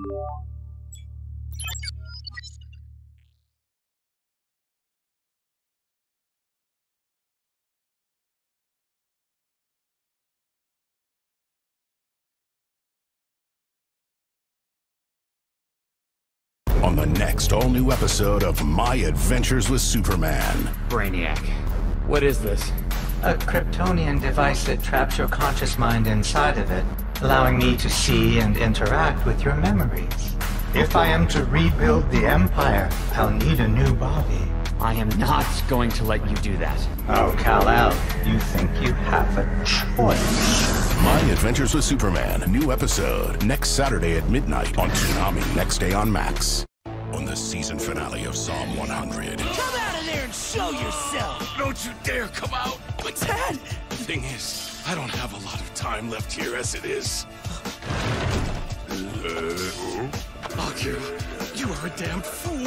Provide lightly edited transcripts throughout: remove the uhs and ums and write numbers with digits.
On the next all-new episode of My Adventures with Superman. Brainiac, what is this? A Kryptonian device that traps your conscious mind inside of it, allowing me to see and interact with your memories. If I am to rebuild the Empire, I'll need a new body. I am not going to let you do that. Oh, Kal-El, you think you have a choice? My Adventures with Superman, new episode, next Saturday at midnight on Toonami, next day on Max. On the season finale of Psalm 100. Come out of there and show yourself! Don't you dare come out! What's that? Thing is, I don't have a lot of time left here as it is. Akira, you are a damn fool!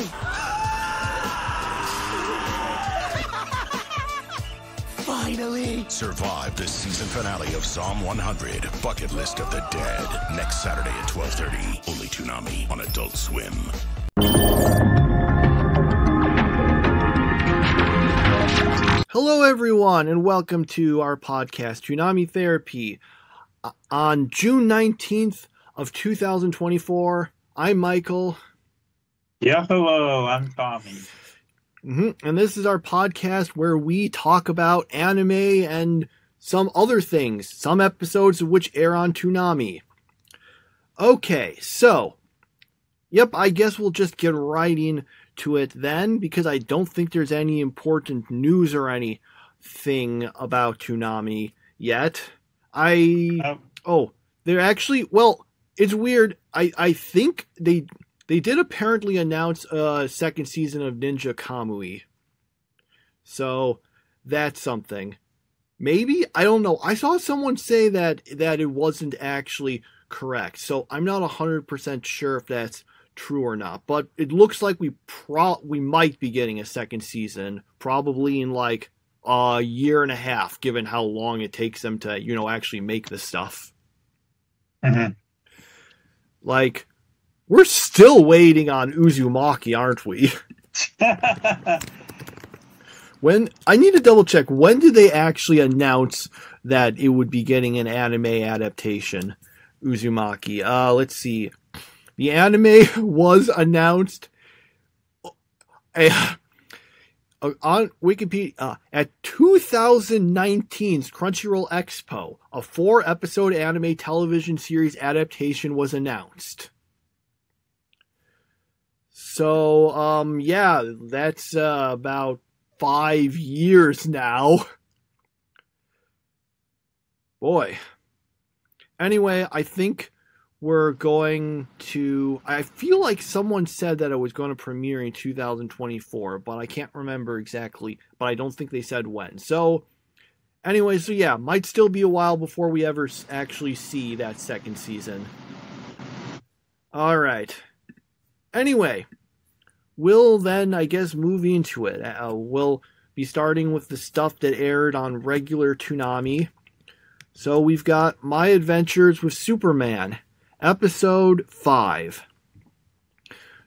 Finally! Survive the season finale of Psalm 100, Bucket List of the Dead, next Saturday at 12:30. Only Toonami on Adult Swim. Hello everyone and welcome to our podcast Toonami Therapy. On June 19th of 2024, I'm Michael. Yeah, hello, I'm Tommy. And this is our podcast where we talk about anime and some other things, some episodes of which air on Toonami. Okay, so, yep, I guess we'll just get right into it then, because I don't think there's any important news or anything about Toonami yet. They're actually, well, it's weird. I think they did apparently announce a second season of Ninja Kamui. So, that's something. Maybe? I don't know. I saw someone say that it wasn't actually correct. So, I'm not 100% sure if that's true or not. But it looks like we might be getting a second season. Probably in like a year and a half, given how long it takes them to, actually make the stuff. Mm-hmm. Like, we're still waiting on Uzumaki, aren't we? I need to double check, when did they actually announce that it would be getting an anime adaptation? Uzumaki. Let's see. The anime was announced on Wikipedia at 2019's Crunchyroll Expo. A 4-episode anime television series adaptation was announced. So, yeah, that's about 5 years now. Boy. Anyway, I think we're going to... I feel like someone said that it was going to premiere in 2024, but I can't remember exactly. But I don't think they said when. So, anyway, so yeah, might still be a while before we ever actually see that second season. Alright. Anyway, we'll then, I guess, move into it. We'll be starting with the stuff that aired on regular Toonami. So we've got My Adventures with Superman, Episode 5.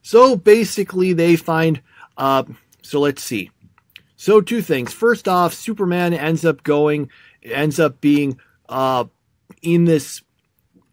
So basically they find, so let's see. So 2 things. First off, Superman ends up being in this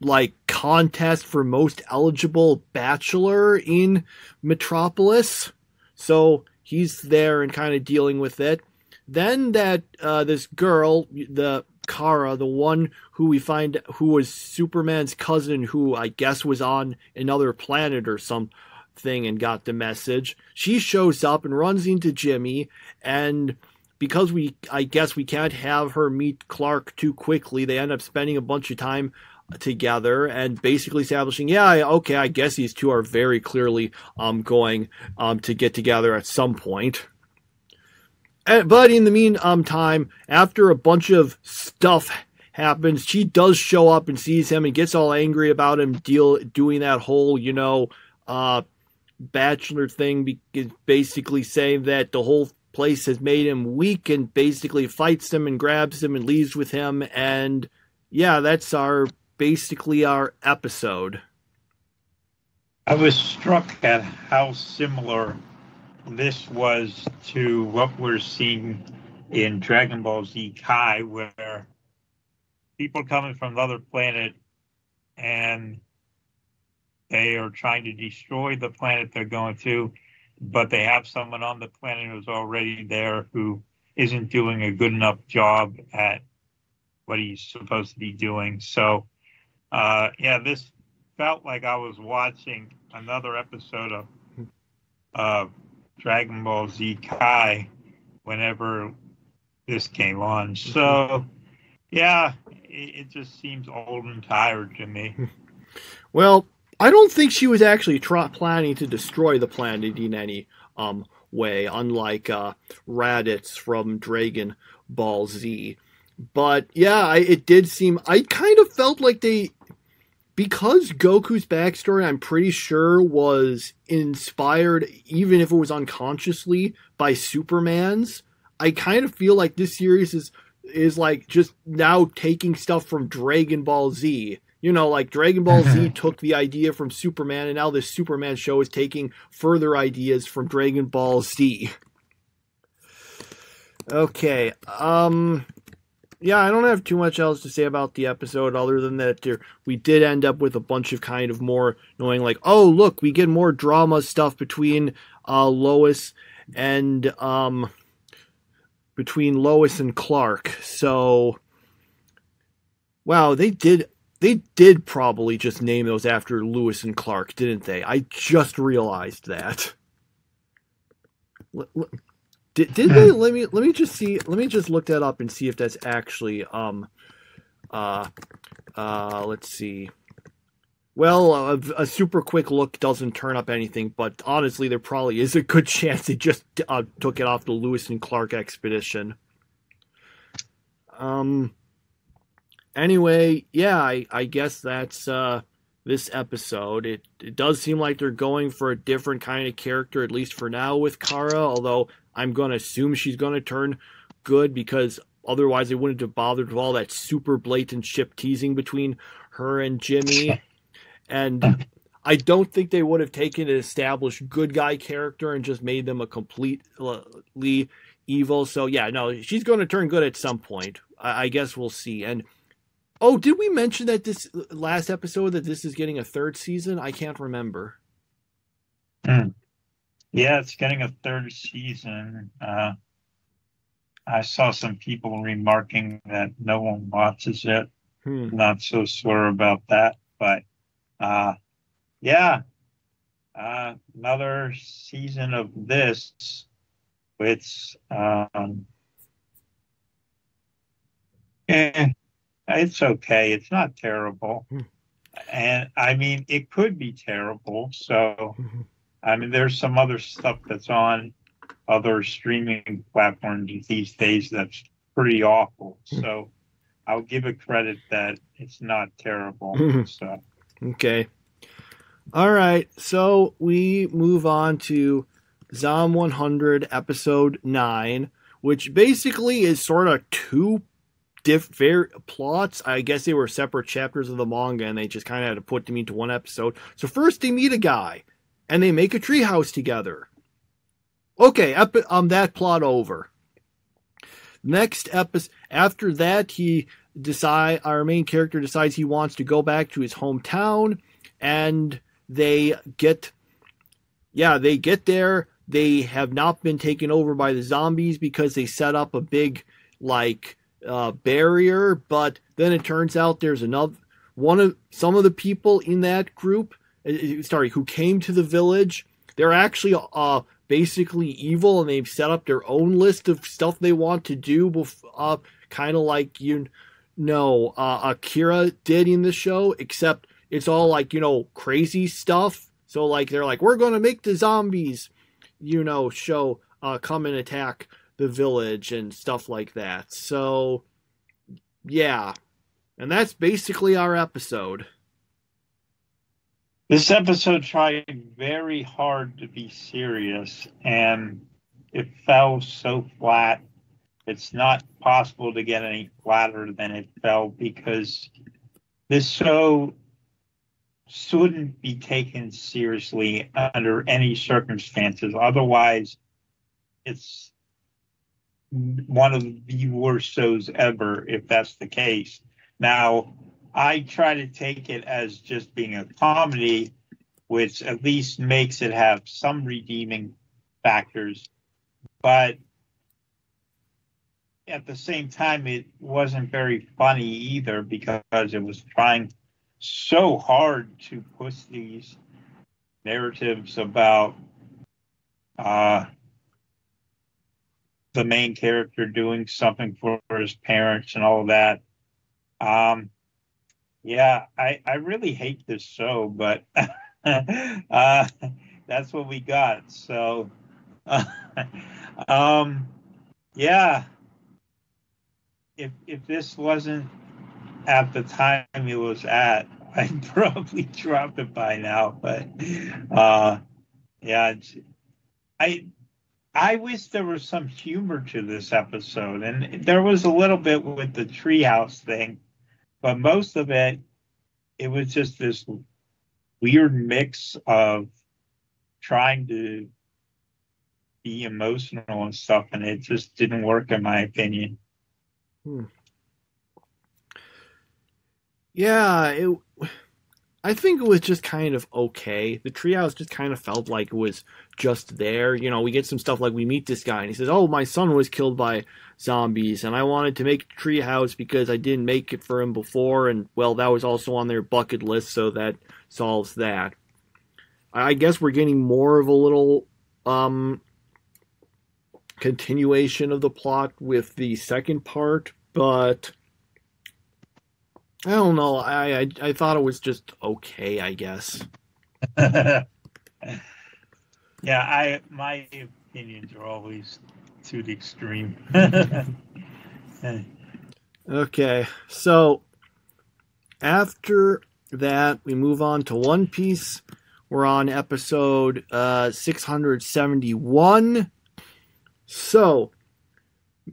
like contest for most eligible bachelor in Metropolis. So he's there and kind of dealing with it. Then that this girl, the Kara, the one who we find who was Superman's cousin, who I guess was on another planet or something and got the message, she shows up and runs into Jimmy, and because I guess we can't have her meet Clark too quickly, they end up spending a bunch of time together and basically establishing, I guess these two are very clearly going to get together at some point. But in the meantime, after a bunch of stuff happens, she does show up and sees him and gets all angry about him doing that whole, bachelor thing, basically saying that the whole place has made him weak, and basically fights him and grabs him and leaves with him. And yeah, that's basically our episode. I was struck at how similar this was to what we're seeing in Dragon Ball Z Kai, where people coming from another planet and they are trying to destroy the planet they're going to, but they have someone on the planet who's already there who isn't doing a good enough job at what he's supposed to be doing. So, this felt like I was watching another episode of Dragon Ball Z Kai whenever this came on. So, it just seems old and tired to me. Well, I don't think she was actually planning to destroy the planet in any way, unlike Raditz from Dragon Ball Z. But yeah, it did seem, I kind of felt like because Goku's backstory, I'm pretty sure, was inspired, even if it was unconsciously, by Superman's. I kind of feel like this series is like just now taking stuff from Dragon Ball Z. You know, like Dragon Ball Z took the idea from Superman, and now this Superman show is taking further ideas from Dragon Ball Z. Okay, yeah, I don't have too much else to say about the episode other than that we did end up with a bunch of kind of more knowing, like, oh, look, we get more drama stuff between Lois and Clark. So, wow, they did probably just name those after Lewis and Clark, didn't they? I just realized that. Did they? Let me just see. Let me just look that up and see if that's actually let's see. Well, a super quick look doesn't turn up anything, but honestly, there probably is a good chance they just took it off the Lewis and Clark expedition. Anyway, yeah, I guess that's this episode. It does seem like they're going for a different kind of character, at least for now, with Kara, although I'm going to assume she's going to turn good, because otherwise they wouldn't have bothered with all that super blatant ship teasing between her and Jimmy. And I don't think they would have taken an established good guy character and just made them a completely evil. So yeah, no, she's going to turn good at some point. I guess we'll see. And oh, did we mention that this last episode that this is getting a third season? I can't remember. Yeah, it's getting a third season. I saw some people remarking that no one watches it. Not so sure about that, but another season of this, which it's okay. It's not terrible. And I mean, it could be terrible. So, I mean, there's some other stuff that's on other streaming platforms these days that's pretty awful. So I'll give it credit that it's not terrible. So. Okay. All right. So we move on to Zom 100 episode 9, which basically is sort of two different plots. I guess they were separate chapters of the manga and they just kind of had to put them into one episode. So first they meet a guy and they make a treehouse together. Okay, that plot over. Next episode, after that, our main character decides he wants to go back to his hometown, and they get there. They have not been taken over by the zombies because they set up a big barrier, but then it turns out there's some of the people in that group, who came to the village. They're actually basically evil, and they've set up their own list of stuff they want to do, kind of like Akira did in the show, except it's all crazy stuff. So they're like, we're gonna make the zombies show come and attack the village and stuff like that. So yeah, and that's basically our episode. This episode tried very hard to be serious, and it fell so flat. It's not possible to get any flatter than it fell, because this show shouldn't be taken seriously under any circumstances. Otherwise, it's one of the worst shows ever, if that's the case. Now, I try to take it as just being a comedy, which at least makes it have some redeeming factors. But at the same time, it wasn't very funny either, because it was trying so hard to push these narratives about the main character doing something for his parents and all that. Yeah, I really hate this show, but that's what we got. So, yeah, if this wasn't at the time it was at, I'd probably drop it by now. But yeah, I wish there was some humor to this episode, and there was a little bit with the treehouse thing, but most of it was just this weird mix of trying to be emotional and stuff, and it just didn't work in my opinion. Yeah, I think it was just kind of okay. The treehouse just kind of felt like it was just there. You know, we get some stuff like we meet this guy and he says, "Oh, my son was killed by zombies and I wanted to make a treehouse because I didn't make it for him before." And, well, that was also on their bucket list, so that solves that. I guess we're getting more of a little continuation of the plot with the second part, but I don't know. I thought it was just okay, I guess. Yeah, my opinions are always to the extreme. Okay, so after that, we move on to One Piece. We're on episode 671. So,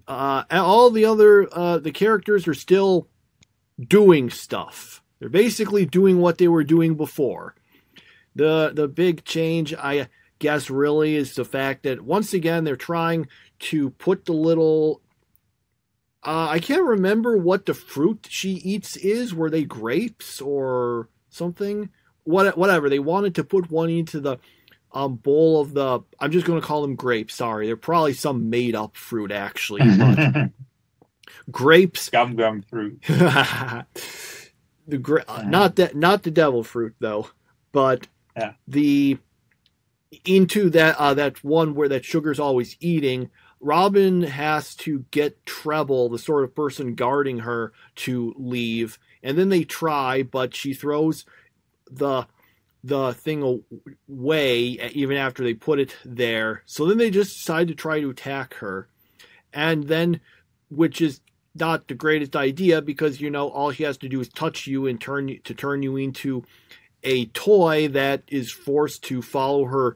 all the other the characters are still doing stuff. They're basically doing what they were doing before. The big change, I guess, really is the fact that once again they're trying to put the little I can't remember what the fruit she eats is. Were they grapes or something? Whatever. They wanted to put one into the bowl of the, I'm just going to call them grapes. Sorry. They're probably some made up fruit actually. But grapes. Gum fruit. Not the devil fruit though, but yeah. Into that one where that Sugar's always eating, Robin has to get Treble, the sort of person guarding her, to leave, and then they try, but she throws the thing away even after they put it there. So then they just decide to try to attack her, and then, which is not the greatest idea, because all she has to do is touch you and turn you into a toy that is forced to follow her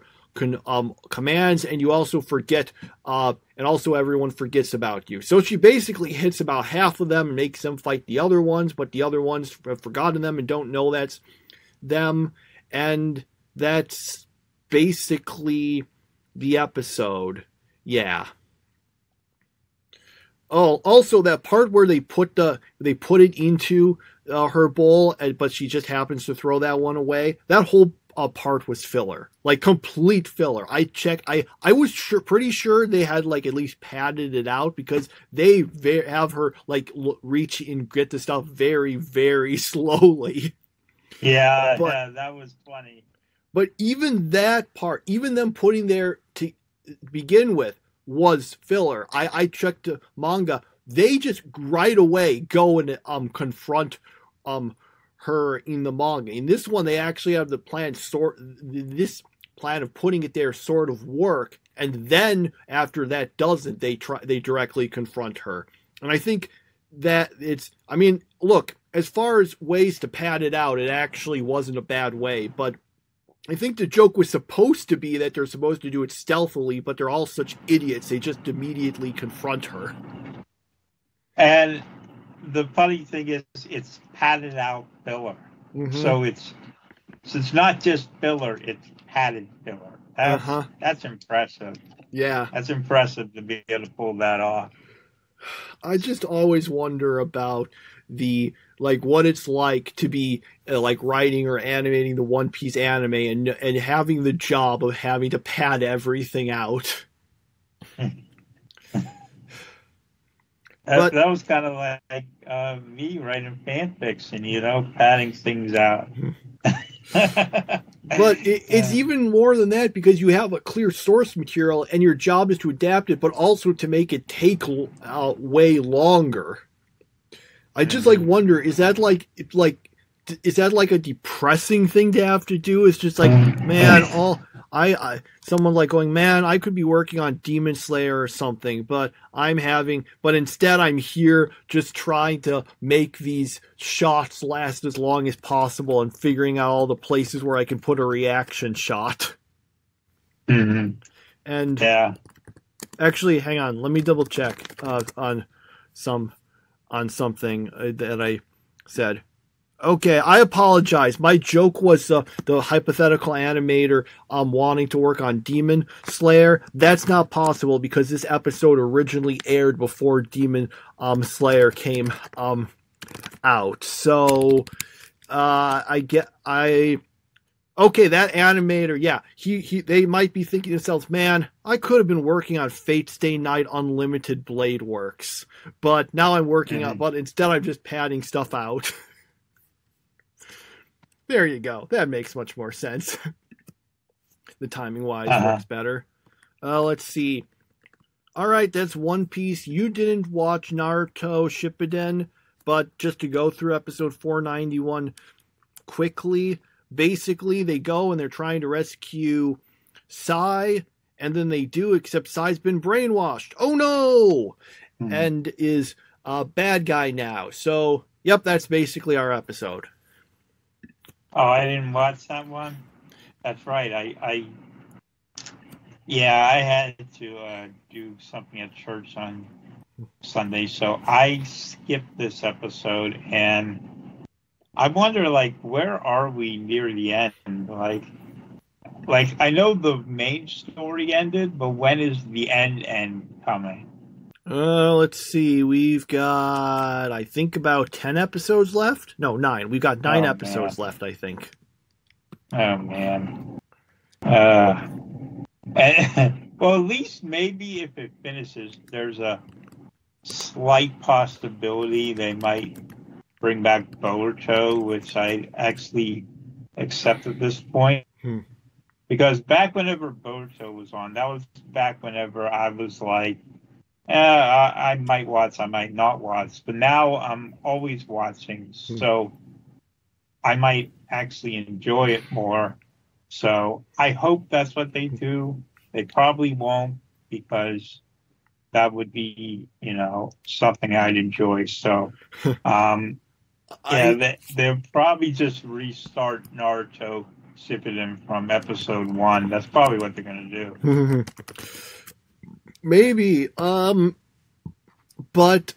commands, and you also forget, and also everyone forgets about you. So she basically hits about half of them and makes them fight the other ones, but the other ones have forgotten them and don't know that's them, and that's basically the episode. Yeah. Oh, also that part where they put it into her bowl, but she just happens to throw that one away. That whole part was filler, like complete filler. I checked. I was pretty sure they had at least padded it out, because they have her reach and get the stuff very, very slowly. Yeah, that was funny. But even that part, even them putting there to begin with, was filler. I checked the manga. They just right away go and confront her in the manga. In this one, they actually have the plan of putting it there sort of work, and then after that doesn't, they directly confront her. And I think that look, as far as ways to pad it out, it actually wasn't a bad way, but I think the joke was supposed to be that they're supposed to do it stealthily, but they're all such idiots, they just immediately confront her. And the funny thing is, it's padded out filler. Mm-hmm. So So it's not just filler; it's padded filler. That's impressive. Yeah, that's impressive to be able to pull that off. I just always wonder about what it's like to be like writing or animating the One Piece anime and having the job of having to pad everything out. That was kind of like me writing fan fiction, padding things out. But it's even more than that, because you have a clear source material and your job is to adapt it, but also to make it take way longer. I just wonder, is that like a depressing thing to have to do? It's just like, man, someone like going, man, I could be working on Demon Slayer or something, but instead I'm here just trying to make these shots last as long as possible and figuring out all the places where I can put a reaction shot. Mm-hmm. And yeah, actually, hang on, let me double check on something that I said. Okay, I apologize. My joke was the hypothetical animator wanting to work on Demon Slayer. That's not possible because this episode originally aired before Demon Slayer came out. So okay, that animator, yeah, they might be thinking to themselves, man, I could have been working on Fate Stay Night Unlimited Blade Works, but now I'm working on, but instead I'm just padding stuff out. There you go. That makes much more sense. The timing-wise works better. Let's see. All right, that's One Piece. You didn't watch Naruto Shippuden, but just to go through episode 491 quickly, basically they go and they're trying to rescue Sai, and then they do, except Sai's been brainwashed. Oh no! And is a bad guy now. So, yep, that's basically our episode. Oh, I didn't watch that one. That's right. I had to do something at church on Sunday, so I skipped this episode, and I wonder, where are we near the end? Like I know the main story ended, but when is the end coming? Let's see. We've got, I think, about 10 episodes left. No, 9. We've got 9 episodes left, I think. Oh, man. Well, at least maybe if it finishes, there's a slight possibility they might bring back Boruto, which I actually accept at this point. Because back whenever Boruto was on, that was back whenever I was like, I might watch, I might not watch, but now I'm always watching, so I might actually enjoy it more. So I hope that's what they do. They probably won't, because that would be, something I'd enjoy. So, they'll probably just restart Naruto Shippuden from episode 1. That's probably what they're going to do. Maybe, but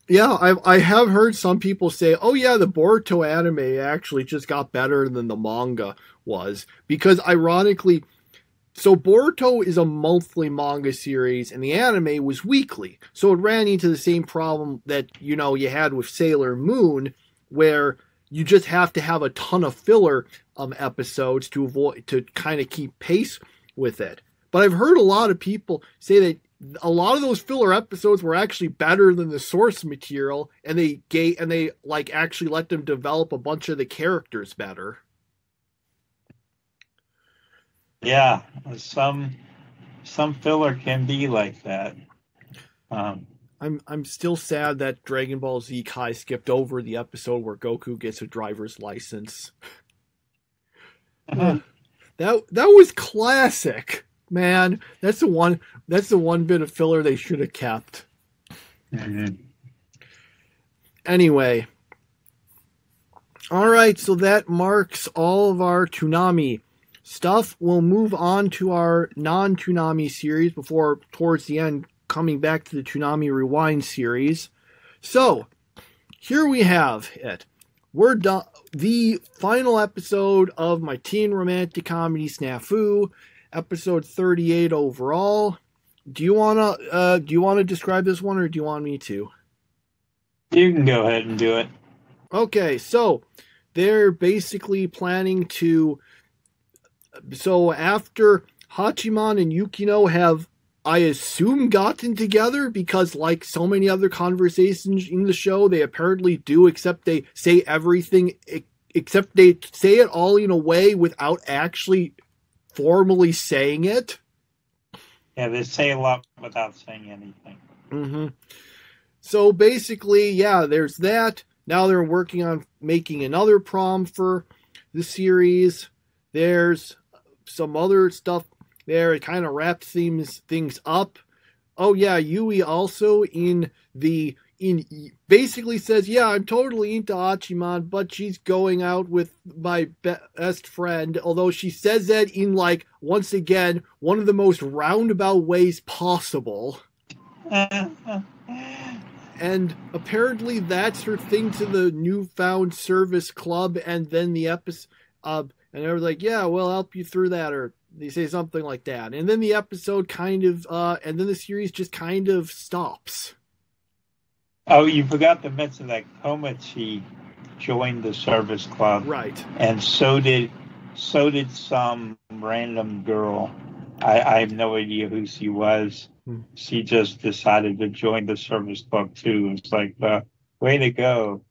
yeah, I have heard some people say, oh yeah, the Boruto anime actually just got better than the manga was, because ironically, so Boruto is a monthly manga series and the anime was weekly, so it ran into the same problem that, you had with Sailor Moon, where you just have to have a ton of filler episodes to kind of keep pace with it. But I've heard a lot of people say that a lot of those filler episodes were actually better than the source material, and they actually let them develop a bunch of the characters better. Yeah, some filler can be like that. I'm still sad that Dragon Ball Z Kai skipped over the episode where Goku gets a driver's license. That was classic. Man, that's the one bit of filler they should have kept. Anyway. All right, so that marks all of our Toonami stuff. We'll move on to our non-Toonami series before, towards the end, coming back to the Toonami Rewind series. So, here we have it. we're done. The final episode of my teen romantic comedy SNAFU, episode 38 overall. Do you wanna describe this one, or do you want me to? You can go ahead and do it. Okay, so they're basically planning to. So after Hachiman and Yukino have, I assume, gotten together, because like so many other conversations in the show, they apparently do, except they say everything, except they say it all in a way without actually formally saying it. Yeah, they say a lot without saying anything. Mm-hmm. So basically, yeah, there's that. Now they're working on making another prom for the series. There's some other stuff there. It kind of wraps things up. Oh yeah, Yui also basically says, yeah, I'm totally into Hachiman, but she's going out with my best friend. Although she says that in, like, once again, one of the most roundabout ways possible. And apparently that's her thing to the newfound service club. And then the episode, and they were like, yeah, we'll help you through that, or they say something like that. And then the episode kind of, and then the series just kind of stops. Oh, you forgot to mention that Komichi joined the service club. Right. And so did some random girl. I have no idea who she was. She just decided to join the service club too. It's like, way to go.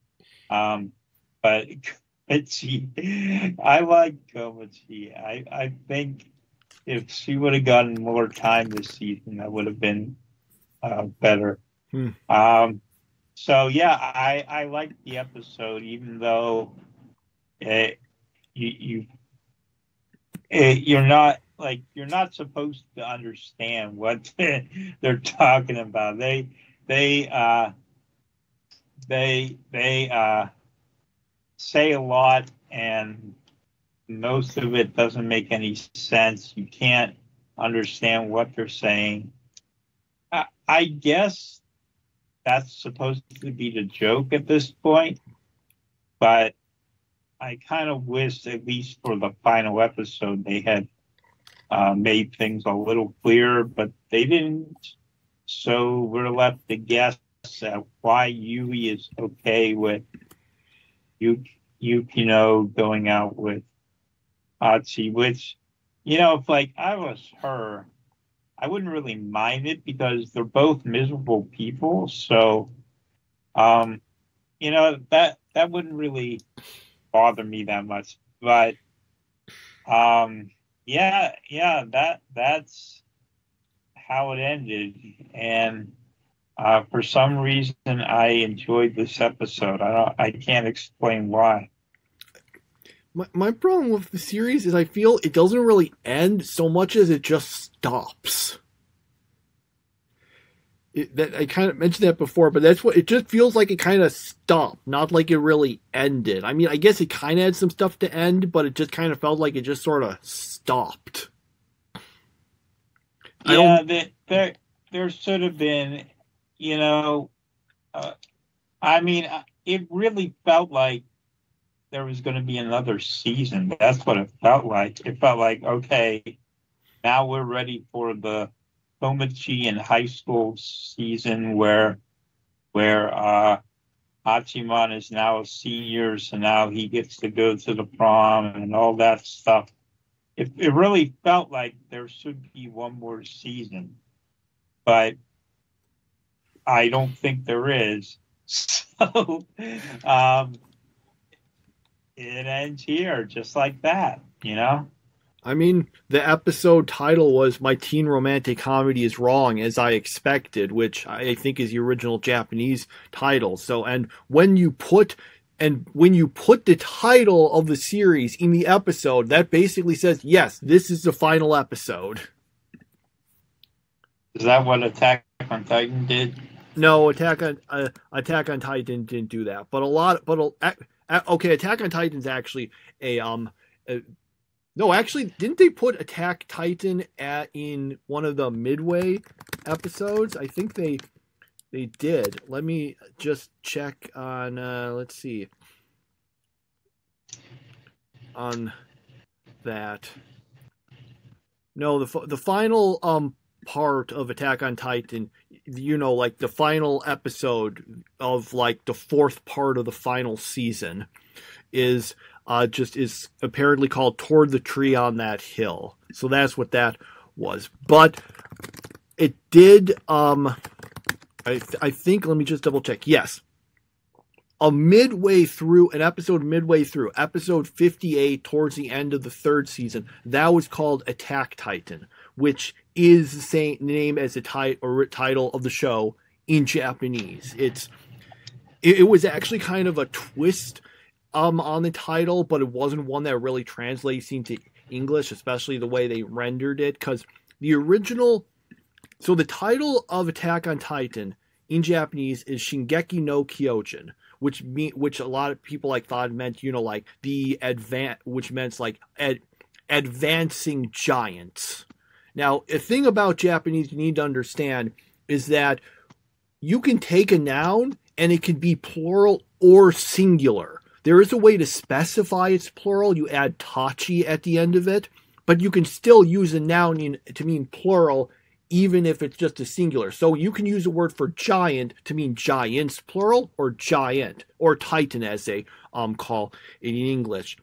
But Komichi, I like Komichi. I think if she would have gotten more time this season, that would have been better. So yeah, I liked the episode, even though you're not supposed to understand what they're talking about. They say a lot, and most of it doesn't make any sense. You can't understand what they're saying. I guess that's supposed to be the joke at this point, but I kind of wish, at least for the final episode, they had made things a little clearer, but they didn't. So we're left to guess at why Yui is okay with Yukino going out with Hachi, which, if like I was her, I wouldn't really mind it, because they're both miserable people. So, that wouldn't really bother me that much. But, that's how it ended. And for some reason, I enjoyed this episode. I can't explain why. My problem with the series is I feel it doesn't really end so much as it just stops. I kind of mentioned that before, but that's what it just feels like. It kind of stopped, not like it really ended. I mean, I guess it kind of had some stuff to end, but it just kind of felt like it just sort of stopped. Yeah, there should have been, it really felt like there was going to be another season. That's what it felt like. It felt like, okay, now we're ready for the Komichi in high school season where Hachiman is now a senior, so now he gets to go to the prom and all that stuff. It really felt like there should be one more season, but I don't think there is. So it ends here, just like that, I mean, the episode title was "My Teen Romantic Comedy is Wrong as I Expected," which I think is the original Japanese title. So, and when you put the title of the series in the episode, that basically says, yes, this is the final episode. Is that what Attack on Titan did? No, Attack on Titan didn't do that. Okay, Attack on Titan's actually no, actually, didn't they put Attack Titan in one of the Midway episodes? I think they did. Let me just check on, let's see. on that. No, the final part of Attack on Titan, like the final episode of like the fourth part of the final season is is apparently called Toward the Tree on That Hill. So that's what that was. But it did I think, let me just double check. Yes. An episode midway through, episode 58, towards the end of the third season, that was called Attack Titan, which is the same name as the title of the show in Japanese. It was actually kind of a twist on the title, but it wasn't one that really translates into English, especially the way they rendered it, because the original... So the title of Attack on Titan in Japanese is Shingeki no Kyojin, which a lot of people thought meant which meant advancing giants. Now, a thing about Japanese you need to understand is that you can take a noun and it can be plural or singular. There is a way to specify it's plural. You add tachi at the end of it, but you can still use a noun to mean plural even if it's just a singular. So you can use a word for giant to mean giants, plural, or giant, or titan as they call it in English.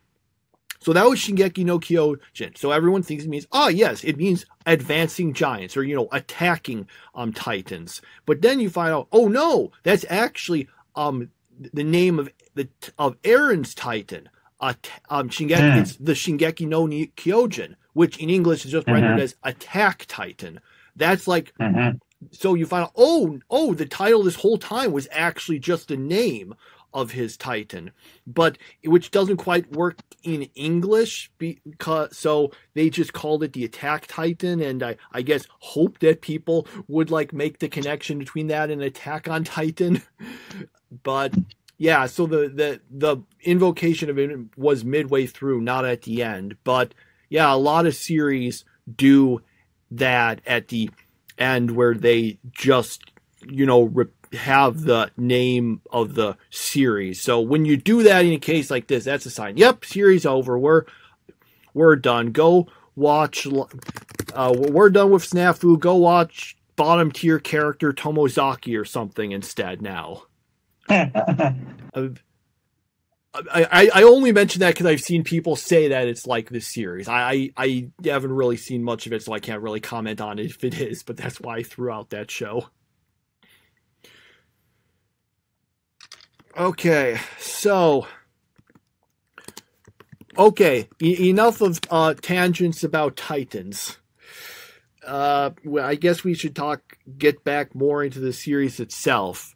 So that was Shingeki no Kyojin. So everyone thinks it means, yes, it means advancing giants or, attacking titans. But then you find out, oh no, that's actually the name of Aaron's titan. Shingeki, it's the Shingeki no Kyojin, which in English is just rendered as Attack Titan. That's so you find out, oh, the title this whole time was actually just the name of his titan, but which doesn't quite work in English so they just called it the Attack Titan, and I guess hope that people would make the connection between that and Attack on Titan. But yeah, so the invocation of it was midway through, not at the end. But yeah, a lot of series do that at the end where they just have the name of the series. So when you do that in a case like this, that's a sign. Yep, series over. We're done. Go watch. We're done with SNAFU. Go watch bottom tier character Tomozaki or something instead now. I only mention that because I've seen people say that it's like this series. I haven't really seen much of it, so I can't really comment on it if it is, but that's why I threw out that show. Okay, so... Okay, enough of tangents about Titans. I guess we should get back more into the series itself,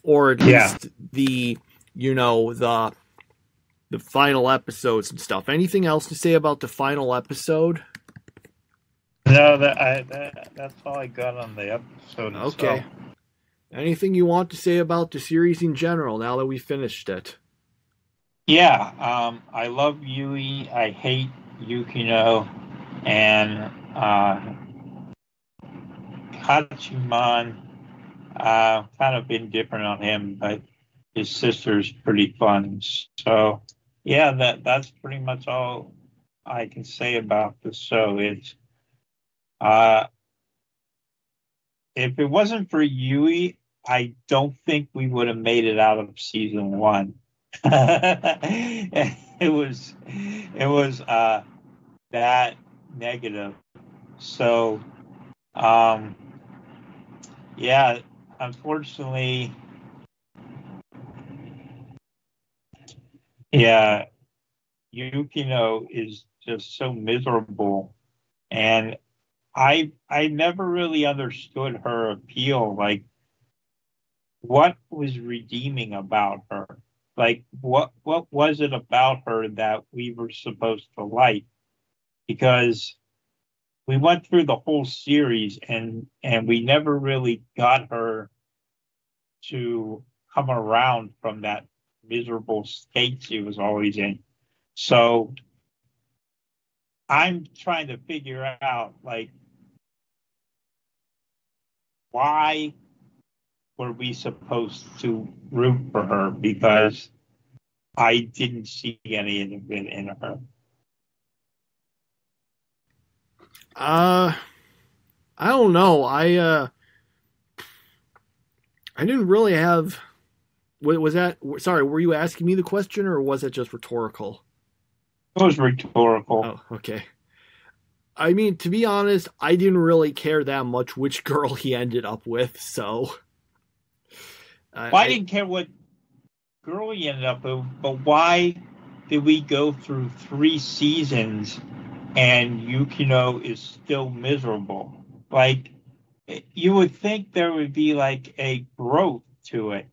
or at least the final episodes and stuff. Anything else to say about the final episode? No, that's all I got on the episode. Okay. So. Anything you want to say about the series in general now that we finished it? Yeah, I love Yui. I hate Yukino, and Hachiman. Kind of been different on him, but his sister's pretty fun. So, yeah, that's pretty much all I can say about the show. It's if it wasn't for Yui, I don't think we would have made it out of season 1. It was that negative. So, yeah, unfortunately, yeah, Yukino is just so miserable, and I never really understood her appeal. Like, what was redeeming about her? Like, what was it about her that we were supposed to like? Because we went through the whole series and we never really got her to come around from that miserable state she was always in. So I'm trying to figure out, like, why were we supposed to root for her? Because I didn't see any of it in her. I don't know. I didn't really have. Was that? Sorry, were you asking me the question, or was it just rhetorical? It was rhetorical. Oh, okay. I mean, to be honest, I didn't really care that much which girl he ended up with, so. I didn't care what girl he ended up with, but why did we go through 3 seasons and Yukino is still miserable? Like, you would think there would be like a growth to it,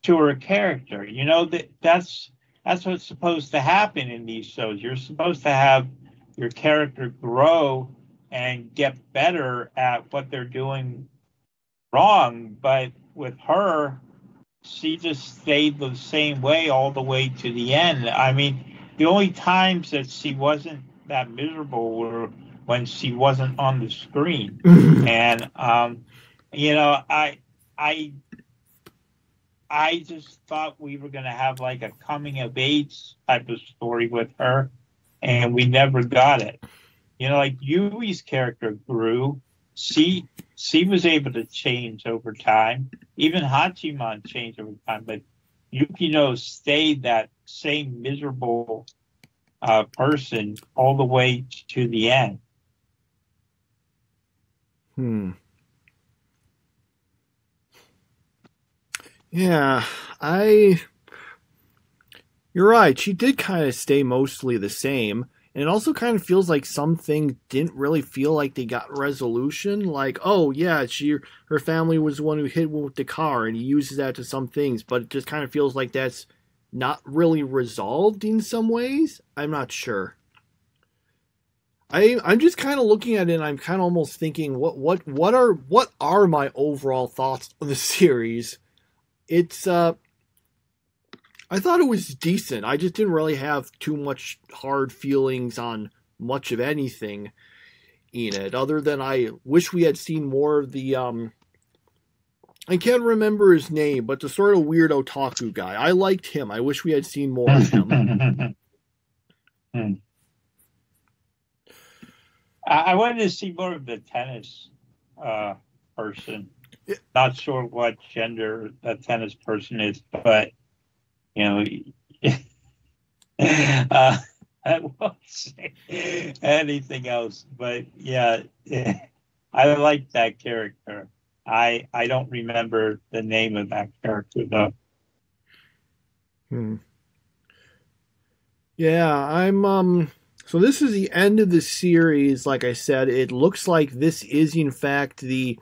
to her character. You know, that's what's supposed to happen in these shows. You're supposed to have your character grow and get better at what they're doing wrong. But with her, she just stayed the same way all the way to the end. I mean, the only times that she wasn't that miserable were when she wasn't on the screen. And, you know, I just thought we were going to have like a coming of age type of story with her, and we never got it. You know, like Yui's character grew. She was able to change over time. Even Hachiman changed over time, but Yukino stayed that same miserable person all the way to the end. Yeah, you're right. She did kind of stay mostly the same. And it also kind of feels like some things didn't really feel like they got resolution. Like, oh, yeah, her family was the one who hit him with the car, and he uses that to some things. But it just kind of feels like that's not really resolved in some ways. I'm not sure. I'm just kind of looking at it, and I'm kind of almost thinking, what are my overall thoughts on the series? It's I thought it was decent. I just didn't really have too much hard feelings on much of anything in it, other than I wish we had seen more of the I can't remember his name, but the sort of weird otaku guy. I liked him. I wish we had seen more of him. I wanted to see more of the tennis person. Not sure what gender that tennis person is, but you know, I won't say anything else. But yeah, I like that character. I don't remember the name of that character though. Yeah, I'm so this is the end of the series. Like I said, it looks like this is in fact the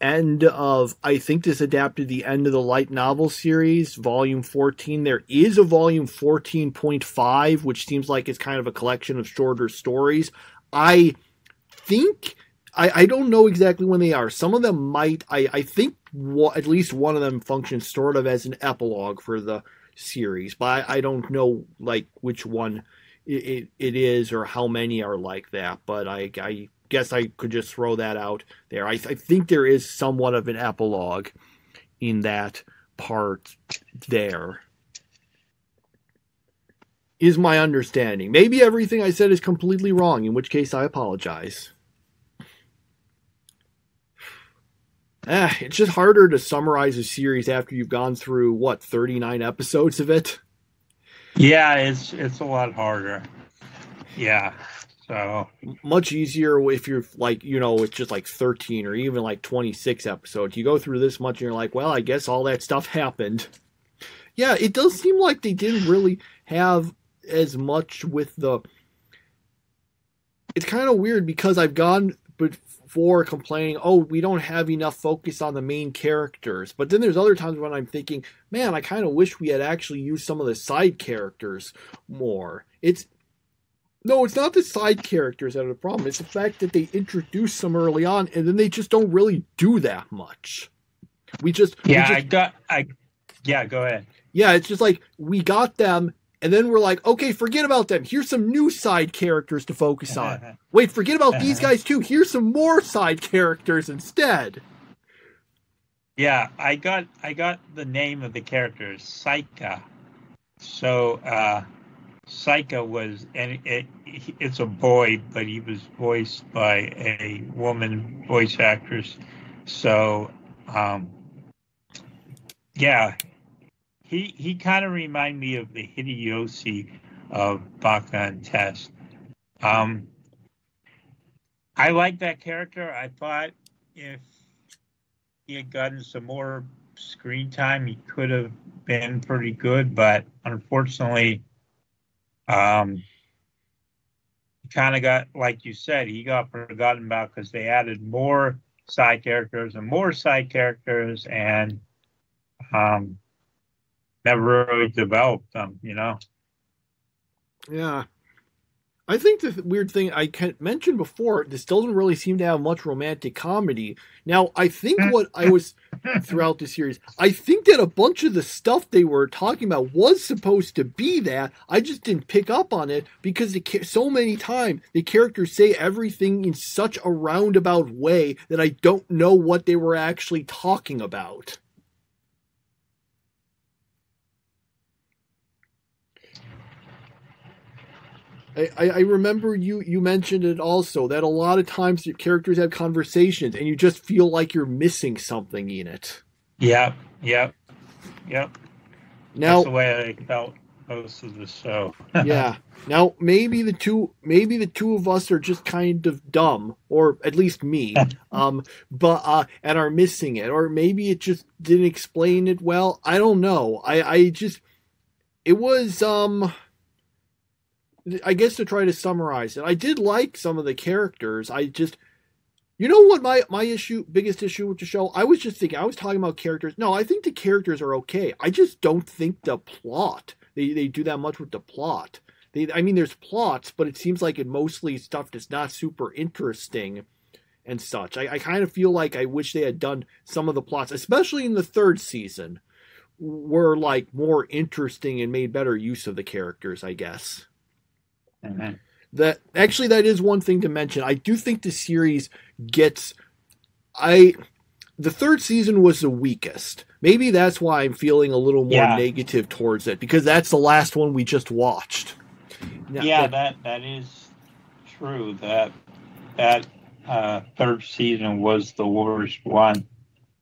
end of, I think this adapted the end of the light novel series, volume 14. There is a volume 14.5, which seems like it's kind of a collection of shorter stories. I think, I don't know exactly when they are. Some of them might, I think at least one of them functions sort of as an epilogue for the series, but I don't know like which one it is or how many are like that, but I guess I could just throw that out there. I think there is somewhat of an epilogue in that part there, is my understanding. Maybe everything I said is completely wrong, in which case I apologize. It's just harder to summarize a series after you've gone through, 39 episodes of it? Yeah, it's a lot harder. Yeah. So much easier if you're like, it's just like 13 or even like 26 episodes. You go through this much and you're like, well, I guess all that stuff happened. Yeah, it does seem like they didn't really have as much with the... It's kind of weird because I've gone before complaining, oh, we don't have enough focus on the main characters. But then there's other times when I'm thinking, man, I kind of wish we had actually used some of the side characters more. No, it's not the side characters that are the problem. It's the fact that they introduce some early on, and then they just don't really do that much. Go ahead. Yeah, it's just like, we got them, and then we're like, okay, forget about them. Here's some new side characters to focus on. Wait, forget about these guys too. Here's some more side characters instead. Yeah, I got the name of the characters, Saika. So, Psycho was, and it's a boy, but he was voiced by a woman voice actress. So, yeah, he kind of reminded me of the Hideyoshi of Baka and Test. I like that character. I thought if he had gotten some more screen time, he could have been pretty good, but unfortunately, he kind of got, like you said, he got forgotten about because they added more side characters and more side characters and never really developed them, you know? Yeah. I think the weird thing I mentioned before, this doesn't really seem to have much romantic comedy. Now, I think what I was throughout the series, I think that a bunch of the stuff they were talking about was supposed to be that. I just didn't pick up on it because so many times the characters say everything in such a roundabout way that I don't know what they were actually talking about. I remember you mentioned it also, that a lot of times the characters have conversations and you just feel like you're missing something in it. Yep. Now, that's the way I felt most of the show. Yeah. Now maybe the two of us are just kind of dumb, or at least me, but and are missing it, or maybe it just didn't explain it well. I don't know. It was I guess to try to summarize it, I did like some of the characters. You know what my biggest issue with the show? I was talking about characters. No, I think the characters are okay. I just don't think the plot, they do that much with the plot. There's plots, but it seems like it mostly stuff that's not super interesting and such. I kind of feel like I wish they had done some of the plots, especially in the third season, were like more interesting and made better use of the characters, I guess. Mm-hmm. That is one thing to mention. I do think the series gets the third season was the weakest. Maybe that's why I'm feeling a little more negative towards it, because that's the last one we just watched. Now, that is true. That third season was the worst one.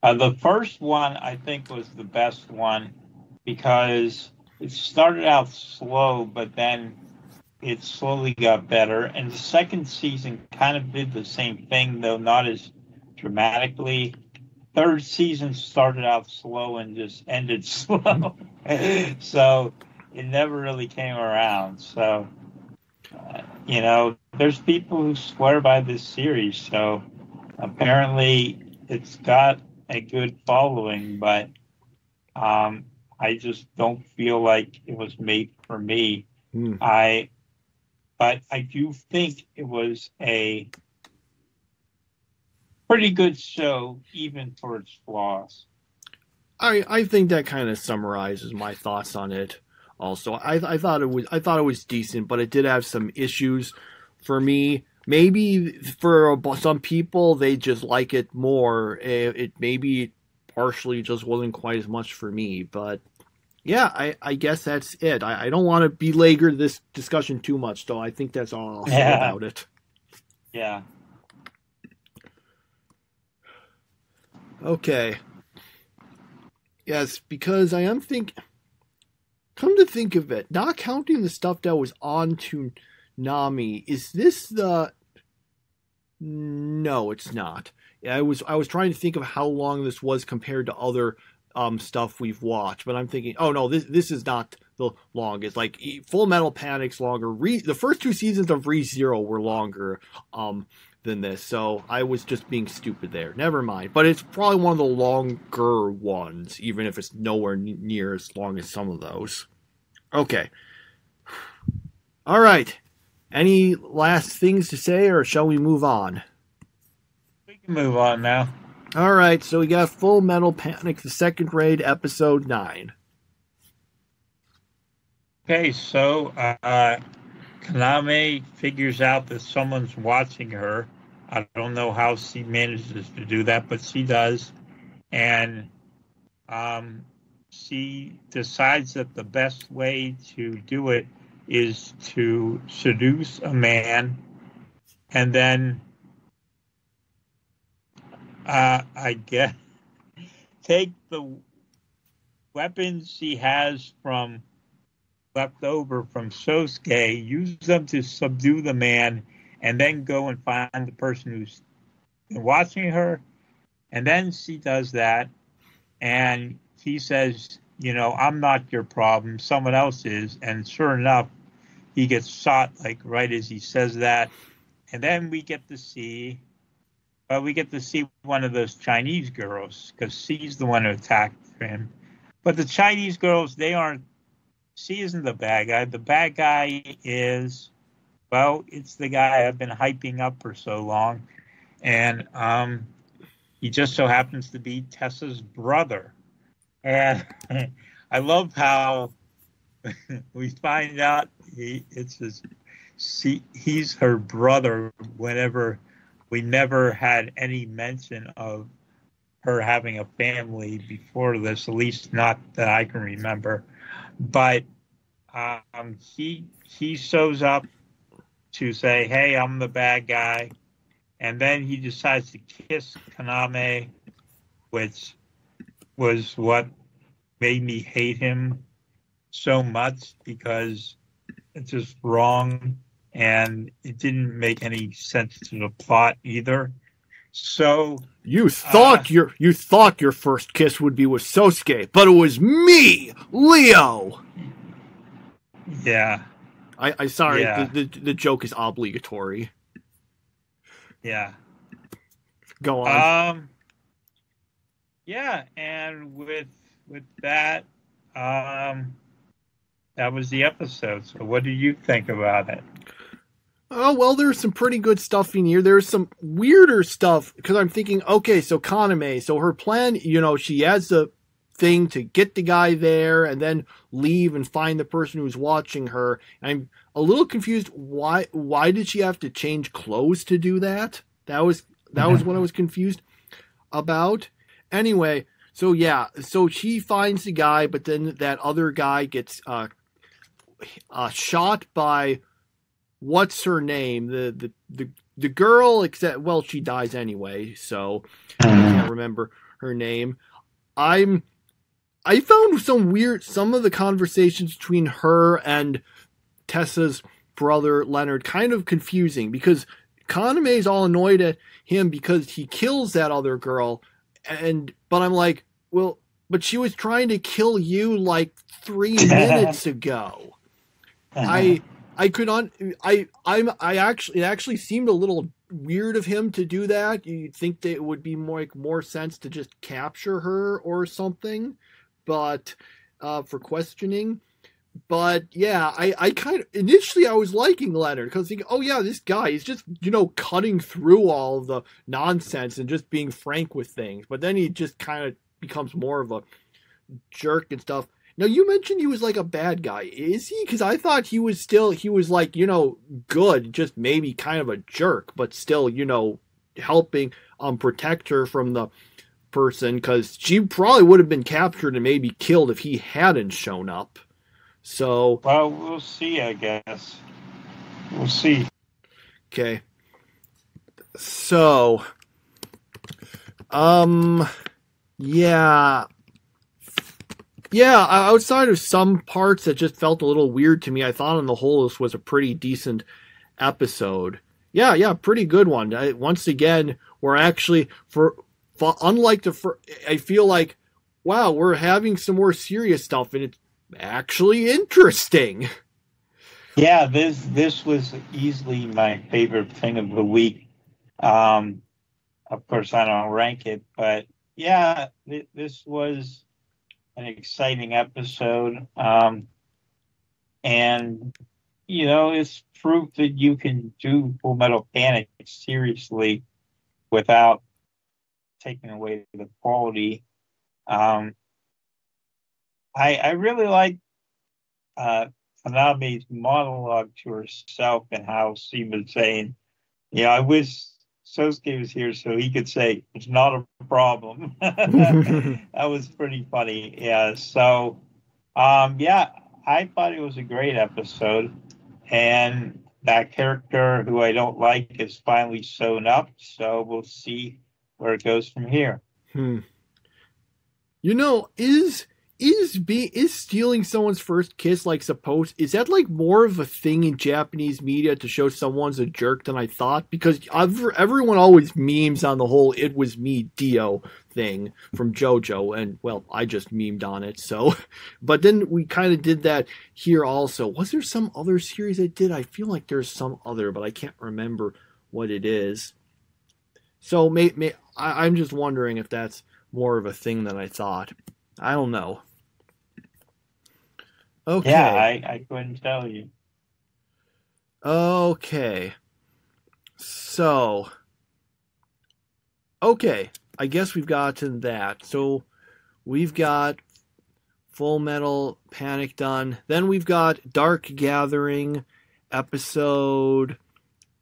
The first one, I think, was the best one because it started out slow, but then it slowly got better. And the second season kind of did the same thing, though not as dramatically. Third season started out slow and just ended slow. So it never really came around. So, there's people who swear by this series. So apparently it's got a good following, but I just don't feel like it was made for me. But I do think it was a pretty good show, even for its flaws. I think that kind of summarizes my thoughts on it. Also, I thought it was decent, but it did have some issues for me. Maybe for some people they just like it more. It maybe partially just wasn't quite as much for me, but. Yeah, I guess that's it. I don't want to belabor this discussion too much, though. I think that's all I'll say about it. Yeah. Okay. Yes, because come to think of it, not counting the stuff that was on Toonami, is this the... No, it's not. I was trying to think of how long this was compared to other stuff we've watched, but I'm thinking, oh no, this is not the longest. Like Full Metal Panic's longer. The first two seasons of Re:Zero were longer than this, so I was just being stupid there. Never mind. But it's probably one of the longer ones, even if it's nowhere near as long as some of those. Okay. All right. Any last things to say, or shall we move on? We can move on now. All right, so we got Full Metal Panic, the second grade, episode 9. Okay, so Kaname figures out that someone's watching her. I don't know how she manages to do that, but she does. And she decides that the best way to do it is to seduce a man and then, I guess, take the weapons he has from left over from Sosuke, use them to subdue the man, and then go and find the person who's been watching her. And then she does that, and he says, I'm not your problem, someone else is. And sure enough, he gets shot like right as he says that. And then we get to see one of those Chinese girls, because she's the one who attacked him. But the Chinese girls, she isn't the bad guy. The bad guy is, it's the guy I've been hyping up for so long. And he just so happens to be Tessa's brother. And I love how we find out he's her brother whenever we never had any mention of her having a family before this, at least not that I can remember. But he shows up to say, hey, I'm the bad guy. And then he decides to kiss Kaname, which was what made me hate him so much, because it's just wrong and it didn't make any sense to the plot either. So you thought your first kiss would be with Sosuke, but it was me, Leo. Yeah. I sorry, yeah. The joke is obligatory. Yeah. Go on. Yeah, and with that, that was the episode. So what do you think about it? Oh, well, there's some pretty good stuff in here. There's some weirder stuff, because I'm thinking, okay, so Kaname, so her plan, she has the thing to get the guy there and then leave and find the person who's watching her. I'm a little confused. Why did she have to change clothes to do that? That was what I was confused about. Anyway, so yeah, so she finds the guy, but then that other guy gets shot by, what's her name? The girl, except, well, she dies anyway, so I can't remember her name. I found some of the conversations between her and Tessa's brother Leonard kind of confusing, because Kaname's all annoyed at him because he kills that other girl, but I'm like, well, but she was trying to kill you like 3 minutes ago. It actually seemed a little weird of him to do that. You'd think that it would be more sense to just capture her or something, but for questioning. But yeah, I kind of, initially I was liking Leonard, because thinking, oh yeah, this guy is just, cutting through all of the nonsense and just being frank with things. But then he just kind of becomes more of a jerk and stuff. Now, you mentioned he was like a bad guy. Is he? Because I thought he was like, good, just maybe kind of a jerk, but still, helping protect her from the person, because she probably would have been captured and maybe killed if he hadn't shown up. So, well, we'll see, I guess. We'll see. Okay. So, yeah. Yeah, outside of some parts that just felt a little weird to me, I thought on the whole this was a pretty decent episode. Yeah, pretty good one. Once again, we're actually, unlike I feel like, wow, we're having some more serious stuff, and it's actually interesting. Yeah, this was easily my favorite thing of the week. Of course, I don't rank it, but yeah, this was an exciting episode. And, it's proof that you can do Full Metal Panic seriously without taking away the quality. I really like Toonami's monologue to herself, and how she was saying, I wish Sosuke was here so he could say, it's not a problem. That was pretty funny. Yeah. So, I thought it was a great episode, and that character who I don't like is finally shown up, so we'll see where it goes from here. You know, is stealing someone's first kiss like supposed? Is that like more of a thing in Japanese media to show someone's a jerk than I thought? Because everyone always memes on the whole "it was me, Dio" thing from JoJo, and well, I just memed on it. So, but then we kind of did that here also. Was there some other series that did? I feel like there's some other, but I can't remember what it is. So I'm just wondering if that's more of a thing than I thought. I don't know. Okay. Yeah, I couldn't tell you. Okay. So, okay. I guess we've gotten that. So, we've got Full Metal Panic done. Then we've got Dark Gathering, episode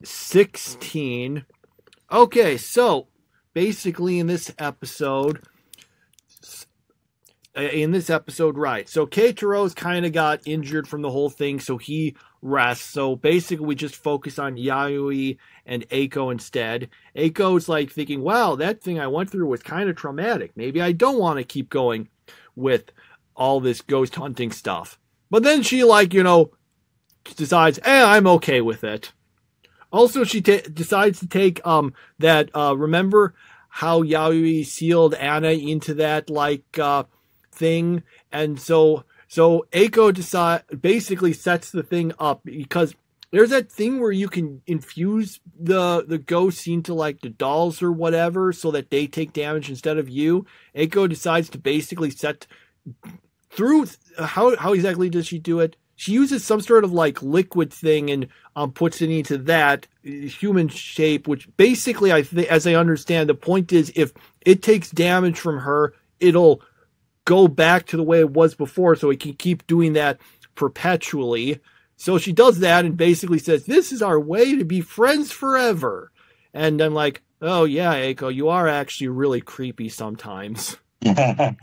16. Okay, so, basically in this episode, right. So Keitaro's kind of got injured from the whole thing, so he rests. So basically we just focus on Yayoi and Eiko instead. Eiko's like thinking, wow, that thing I went through was kind of traumatic. Maybe I don't want to keep going with all this ghost hunting stuff. But then she decides, I'm okay with it. Also, she decides to take remember how Yayoi sealed Anna into that thing, and so Eiko basically sets the thing up, because there's that thing where you can infuse the ghosts into the dolls or whatever so that they take damage instead of you. Eiko decides to basically set through how exactly does she do it? She uses some sort of liquid thing and puts it into that human shape, which basically as I understand, the point is if it takes damage from her, it'll go back to the way it was before, so it can keep doing that perpetually. So she does that and basically says, this is our way to be friends forever. And I'm like, oh yeah, Eiko, you are actually really creepy sometimes. And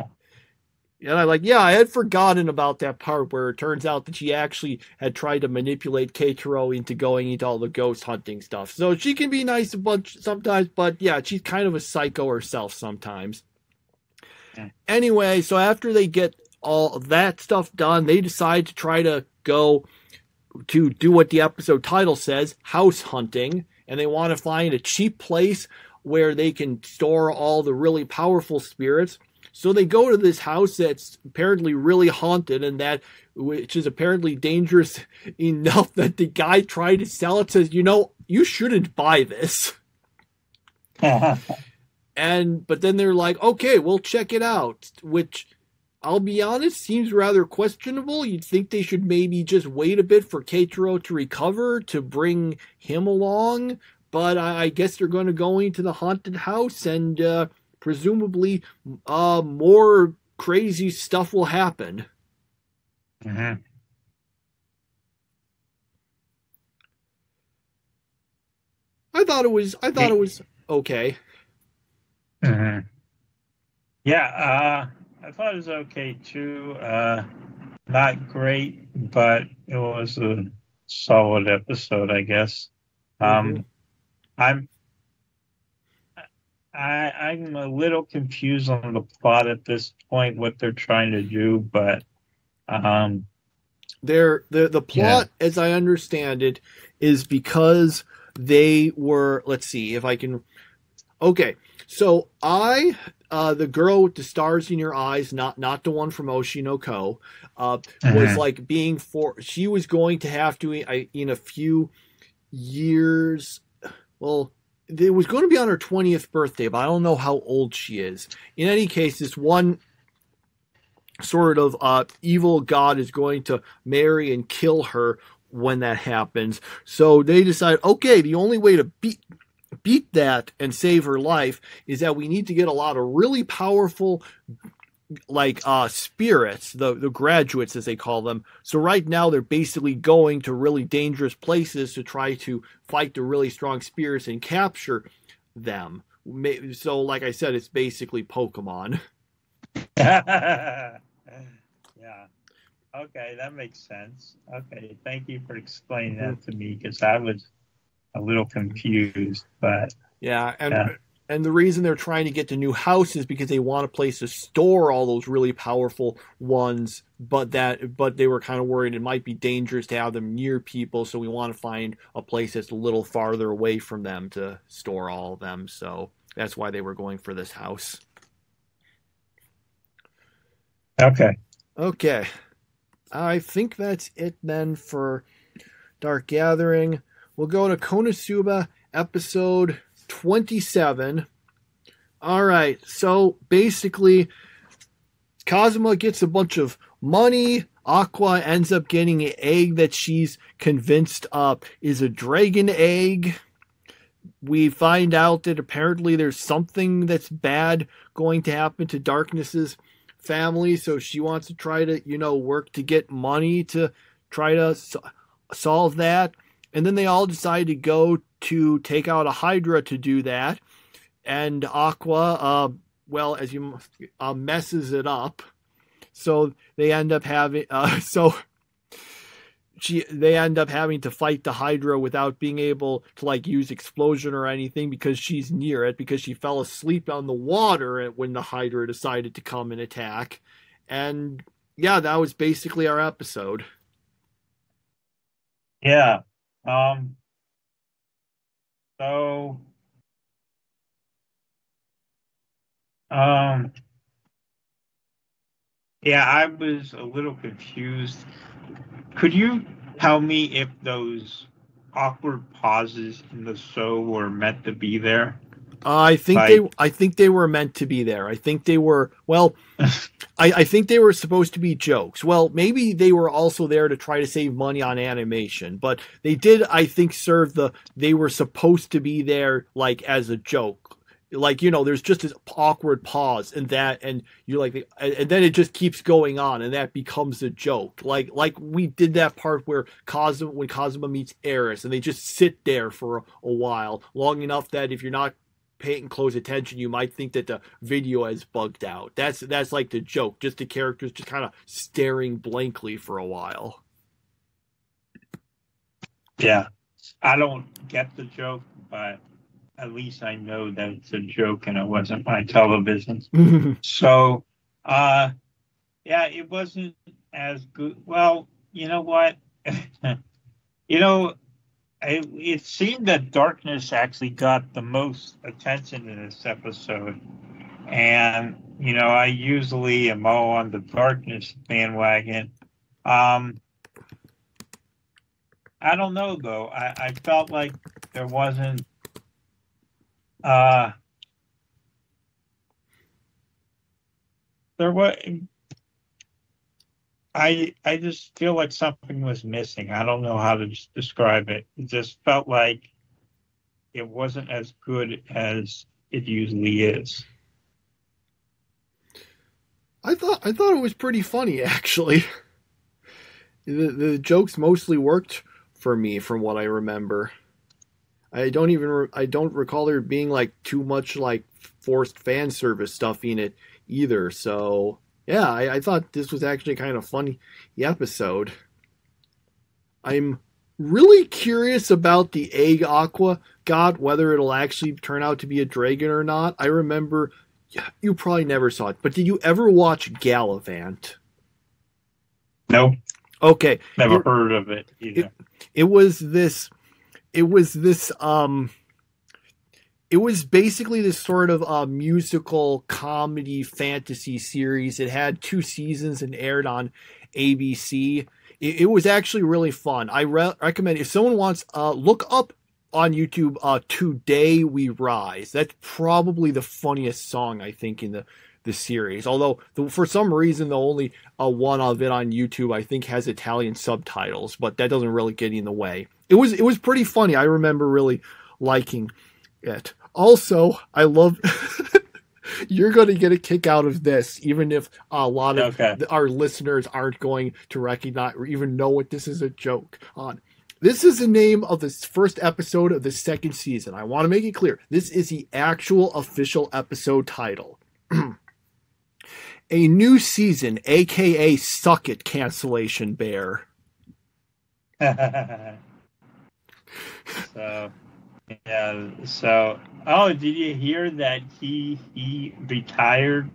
I'm like, yeah, I had forgotten about that part where it turns out that she actually had tried to manipulate Keitaro into going into all the ghost hunting stuff. So she can be nice a bunch sometimes, but yeah, she's kind of a psycho herself sometimes. Anyway, so after they get all that stuff done, they decide to try to go to do what the episode title says, house hunting, and they want to find a cheap place where they can store all the really powerful spirits. So they go to this house that's apparently really haunted, and which is apparently dangerous enough that the guy tried to sell it says, you shouldn't buy this. But then they're like, okay, we'll check it out, which I'll be honest, seems rather questionable. You'd think they should maybe just wait a bit for Keitaro to recover to bring him along. But I guess they're going to go into the haunted house and presumably more crazy stuff will happen. Mm-hmm. I thought it was okay. Mm-hmm. Yeah, I thought it was okay too. Not great, but it was a solid episode, I guess. Mm-hmm. I'm a little confused on the plot at this point, what they're trying to do, but the plot, as I understand it, is because they were, let's see if I can. Okay, so the girl with the stars in your eyes, not the one from Oshinoko, was she was going to have to in a few years. Well, it was going to be on her 20th birthday, but I don't know how old she is. In any case, this one sort of evil god is going to marry and kill her when that happens. So they decide, okay, the only way to beat that and save her life is that we need to get a lot of really powerful spirits, the graduates as they call them. So right now they're basically going to really dangerous places to try to fight the really strong spirits and capture them. So like I said, it's basically Pokemon. Yeah. Okay, that makes sense. Okay, thank you for explaining that to me because I was a little confused. But Yeah, yeah, and the reason they're trying to get the new house is because they want a place to store all those really powerful ones, but they were kind of worried it might be dangerous to have them near people, so we want to find a place that's a little farther away from them to store all of them. So that's why they were going for this house. okay. Okay. I think that's it then for Dark Gathering. We'll go to Konosuba episode 27. All right, so basically, Kazuma gets a bunch of money. Aqua ends up getting an egg that she's convinced is a dragon egg. We find out that apparently there's something that's bad going to happen to Darkness's family, so she wants to try to, work to get money to try to solve that. And then they all decide to go to take out a Hydra to do that. And Aqua, messes it up. So they end up having, they end up having to fight the Hydra without being able to use explosion or anything because she's near it, because she fell asleep on the water when the Hydra decided to come and attack. And yeah, that was basically our episode. Yeah. Yeah, I was a little confused. Could you tell me if those awkward pauses in the show were meant to be there? I think they were meant to be there. I think they were I think they were supposed to be jokes. Well, maybe they were also there to try to save money on animation, but they did, I think, they were supposed to be there as a joke. There's just this awkward pause and you're and then it just keeps going on and that becomes a joke. Like we did that part where when Kazuma meets Eris and they just sit there for a while, long enough that if you're not paying close attention, you might think that the video has bugged out. That's like the joke, just the characters just kind of staring blankly for a while. Yeah, I don't get the joke, but at least I know that it's a joke and it wasn't my television. So, yeah, it wasn't as good. Well, you know what? It seemed that Darkness actually got the most attention in this episode. And, I usually am all on the Darkness bandwagon. I don't know, though. I felt like there wasn't there was. I just feel like something was missing. I don't know how to describe it. It just felt like it wasn't as good as it usually is. I thought it was pretty funny, actually. The jokes mostly worked for me, from what I remember. I don't recall there being too much forced fan service stuff in it either. So yeah, I thought this was actually kind of funny episode. I'm really curious about the egg Aqua got, whether it'll actually turn out to be a dragon or not. I remember, you probably never saw it, but did you ever watch Gallivant? No. Okay. Never heard of it either. It was basically this sort of musical comedy fantasy series. It had 2 seasons and aired on ABC. It was actually really fun. I recommend, if someone wants, look up on YouTube, Today We Rise. That's probably the funniest song, I think, in the series. Although, for some reason, the only one of it on YouTube, I think, has Italian subtitles, but that doesn't really get in the way. It was pretty funny. I remember really liking it. Also, I love... You're going to get a kick out of this, even if a lot of our listeners aren't going to recognize or even know what this is a joke on. This is the name of the first episode of the 2nd season. I want to make it clear. This is the actual official episode title. a new season, aka Suck It Cancellation Bear. So, yeah. So, oh, did you hear that he retired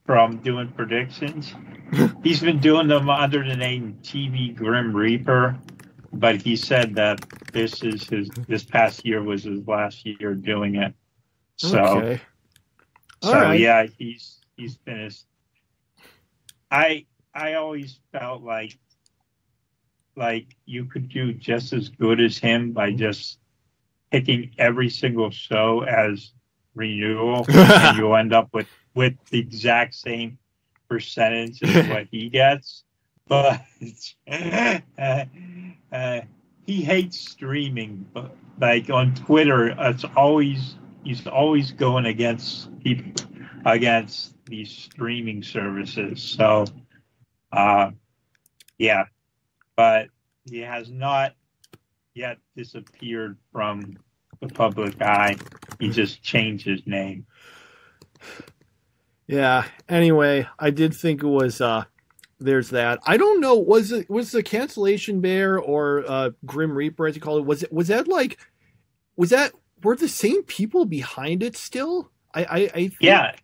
from doing predictions? He's been doing them under the name TV Grim Reaper, but he said that this past year was his last year doing it. So, Okay. yeah, he's finished. I always felt like you could do just as good as him by just picking every single show as renewal, and you'll end up with the exact same percentage as what he gets. But he hates streaming. But like on Twitter, he's always going against these streaming services. So, yeah. But he has not yet disappeared from the public eye. He just changed his name. Yeah. Anyway, I did think it was there's that. I don't know, was the Cancellation Bear or Grim Reaper as you call it, were the same people behind it still? I think, yeah.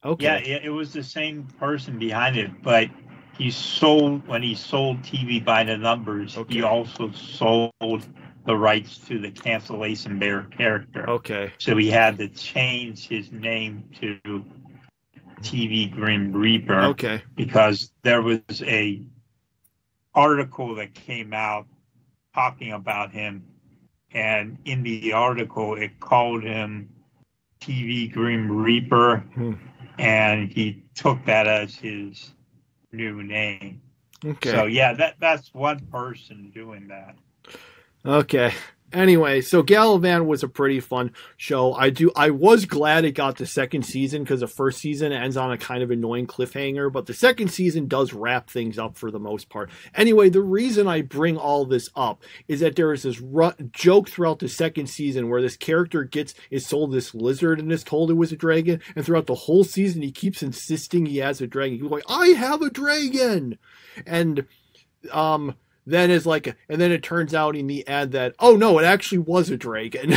Okay. Yeah, it was the same person behind it, but when he sold TV by the numbers, Okay. he also sold the rights to the Cancellation Bear character. Okay. So he had to change his name to TV Grim Reaper. Okay. Because there was a article that came out talking about him, and in the article it called him TV Grim Reaper, and he took that as his new name. Okay. So yeah, that's one person doing that. Okay. Anyway, so Galavan was a pretty fun show. I was glad it got the second season because the first season ends on a kind of annoying cliffhanger, but the second season does wrap things up for the most part. Anyway, the reason I bring all this up is that there is this joke throughout the second season where this character is sold this lizard and is told it was a dragon, and throughout the whole season he keeps insisting he has a dragon. He's like, I have a dragon! And, then it turns out in the end that, oh no, it actually was a dragon.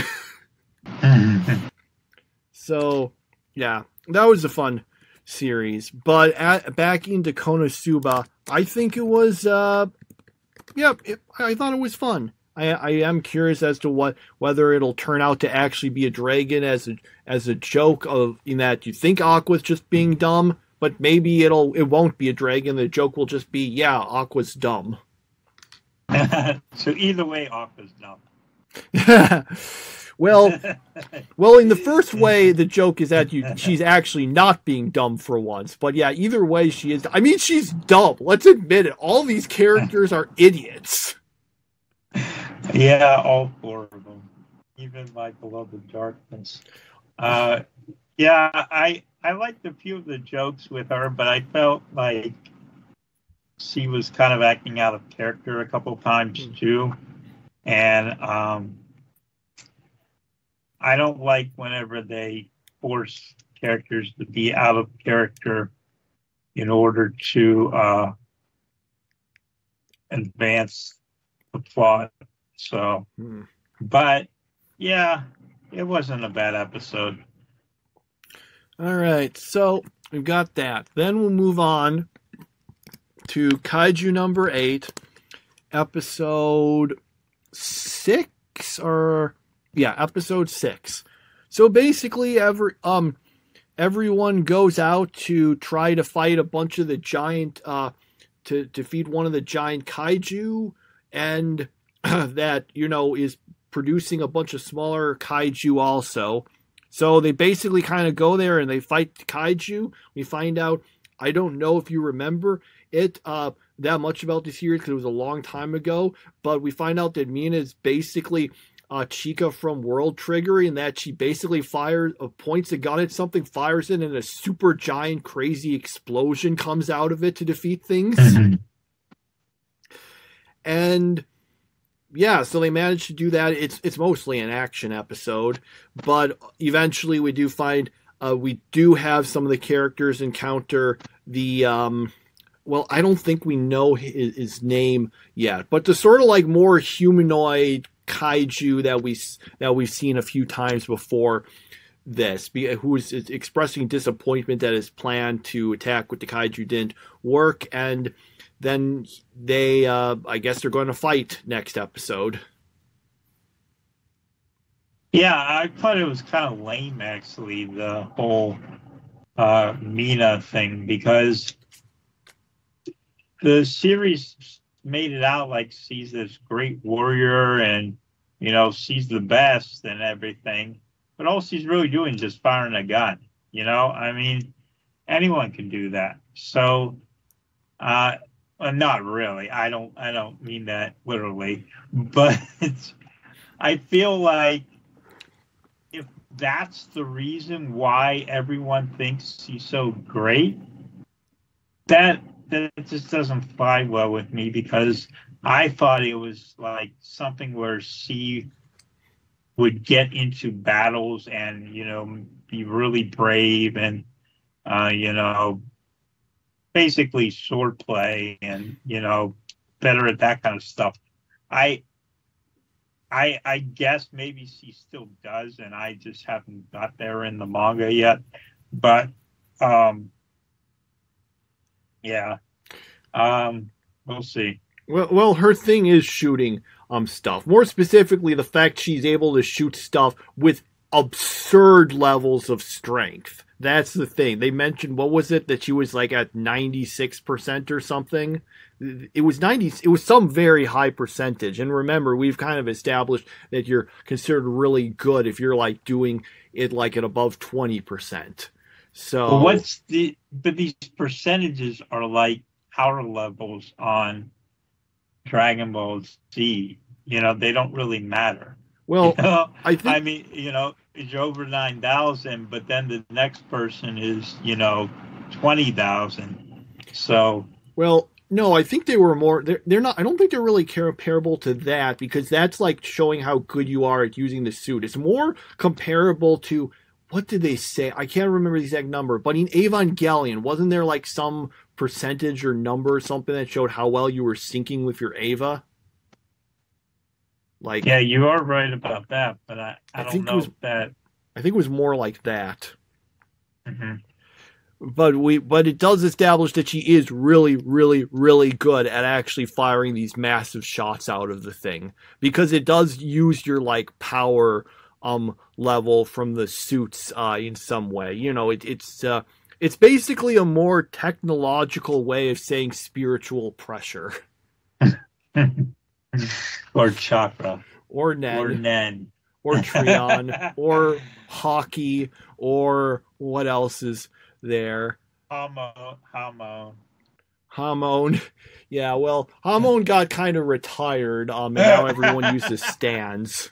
So, yeah, that was a fun series. But back into Konosuba, I think it was, I thought it was fun. I am curious as to whether it'll turn out to actually be a dragon as a joke in that you think Aqua's just being dumb, but maybe it won't be a dragon. The joke will just be, yeah, Aqua's dumb. So either way, Aqua's dumb. well, in the first way, the joke is that she's actually not being dumb for once. But yeah, either way, she is. I mean, she's dumb. Let's admit it. All these characters are idiots. Yeah, all four of them. Even my beloved Darkness. Yeah, I liked a few of the jokes with her, but I felt like she was kind of acting out of character a couple times too. And I don't like whenever they force characters to be out of character in order to advance the plot. So, but yeah, it wasn't a bad episode. All right, so we've got that. Then we'll move on to Kaiju number 8, episode 6, episode 6. So basically, everyone goes out to try to fight a bunch of the giant, to defeat one of the giant kaiju, and that, is producing a bunch of smaller kaiju also. So they basically kind of go there and they fight the kaiju. We find out, I don't know if you remember it that much about the series because it was a long time ago, but we find out that Mina is basically Chica from World Trigger, and that she basically points a gun at something, fires it, and a super giant crazy explosion comes out of it to defeat things. And yeah, so they managed to do that. It's mostly an action episode, but eventually we do find We do have some of the characters encounter the well, I don't think we know his name yet, but the sort of like more humanoid kaiju that we've seen a few times before this, who is expressing disappointment that his plan to attack with the kaiju didn't work, and then they, I guess they're going to fight next episode. Yeah, I thought it was kind of lame, actually, the whole Mina thing, because the series made it out like she's this great warrior and, you know, she's the best and everything. But all she's really doing is just firing a gun, you know? I mean, anyone can do that. So, not really. I don't mean that literally. But I feel like if that's the reason why everyone thinks she's so great, that just doesn't fly well with me, because I thought it was like something where she would get into battles and, you know, be really brave and, you know, basically swordplay and, you know, better at that kind of stuff. I guess maybe she still does, and I just haven't got there in the manga yet. But, yeah, we'll see. Well, her thing is shooting stuff. More specifically, the fact she's able to shoot stuff with absurd levels of strength. That's the thing. They mentioned, what was it, that she was like at 96% or something? It was 90. It was some very high percentage. And remember, we've kind of established that you're considered really good if you're like doing it like at above 20%. So but these percentages are like power levels on Dragon Ball Z. You know, they don't really matter. Well, you know? I mean, you know, you're over 9,000, but then the next person is, you know, 20,000. So, well, no, I think they were more. They're not. I don't think they're really comparable to that, because that's like showing how good you are at using the suit. It's more comparable to, what did they say? I can't remember the exact number, but in Evangelion, wasn't there like some percentage or number or something that showed how well you were syncing with your Eva? Like, yeah, you are right about that, but I don't know that. I think it was more like that. Mm-hmm. But it does establish that she is really, really, really good at actually firing these massive shots out of the thing, because it does use your like power level from the suits in some way. You know, it's basically a more technological way of saying spiritual pressure. Or chakra. Or Nen. Or Nen. Or Trion. Or Hockey. Or what else is there? Hamon. Yeah, well, Hamon got kind of retired, and now everyone uses stands.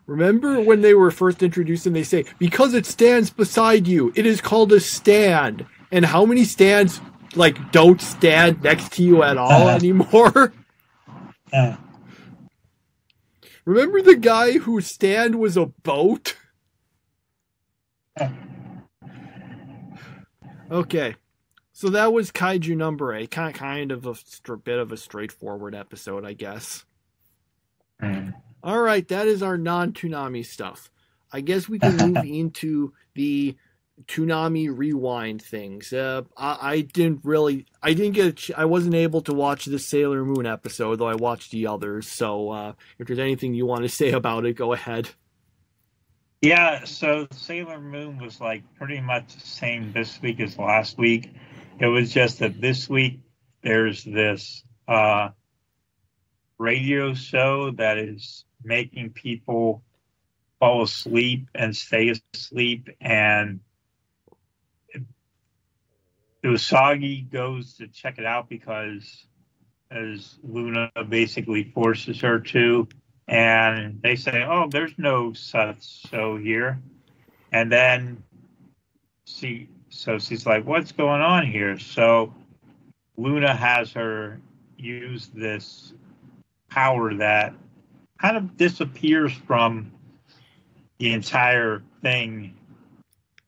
Remember when they were first introduced and they say, because it stands beside you, it is called a stand. And how many stands, like, don't stand next to you at all anymore? Remember the guy whose stand was a boat? Okay. So that was Kaiju number 8. Kind of a bit of a straightforward episode, I guess. All right, that is our non-Toonami stuff. I guess we can move into the Toonami rewind things. I wasn't able to watch the Sailor Moon episode, though I watched the others. So if there's anything you want to say about it, go ahead. Yeah, so Sailor Moon was like pretty much the same this week as last week. It was just that this week there's this radio show that is making people fall asleep and stay asleep, and Usagi goes to check it out because, as Luna basically forces her to, and they say, oh, there's no such show here. And then she's like, what's going on here? So Luna has her use this power that kind of disappears from the entire thing,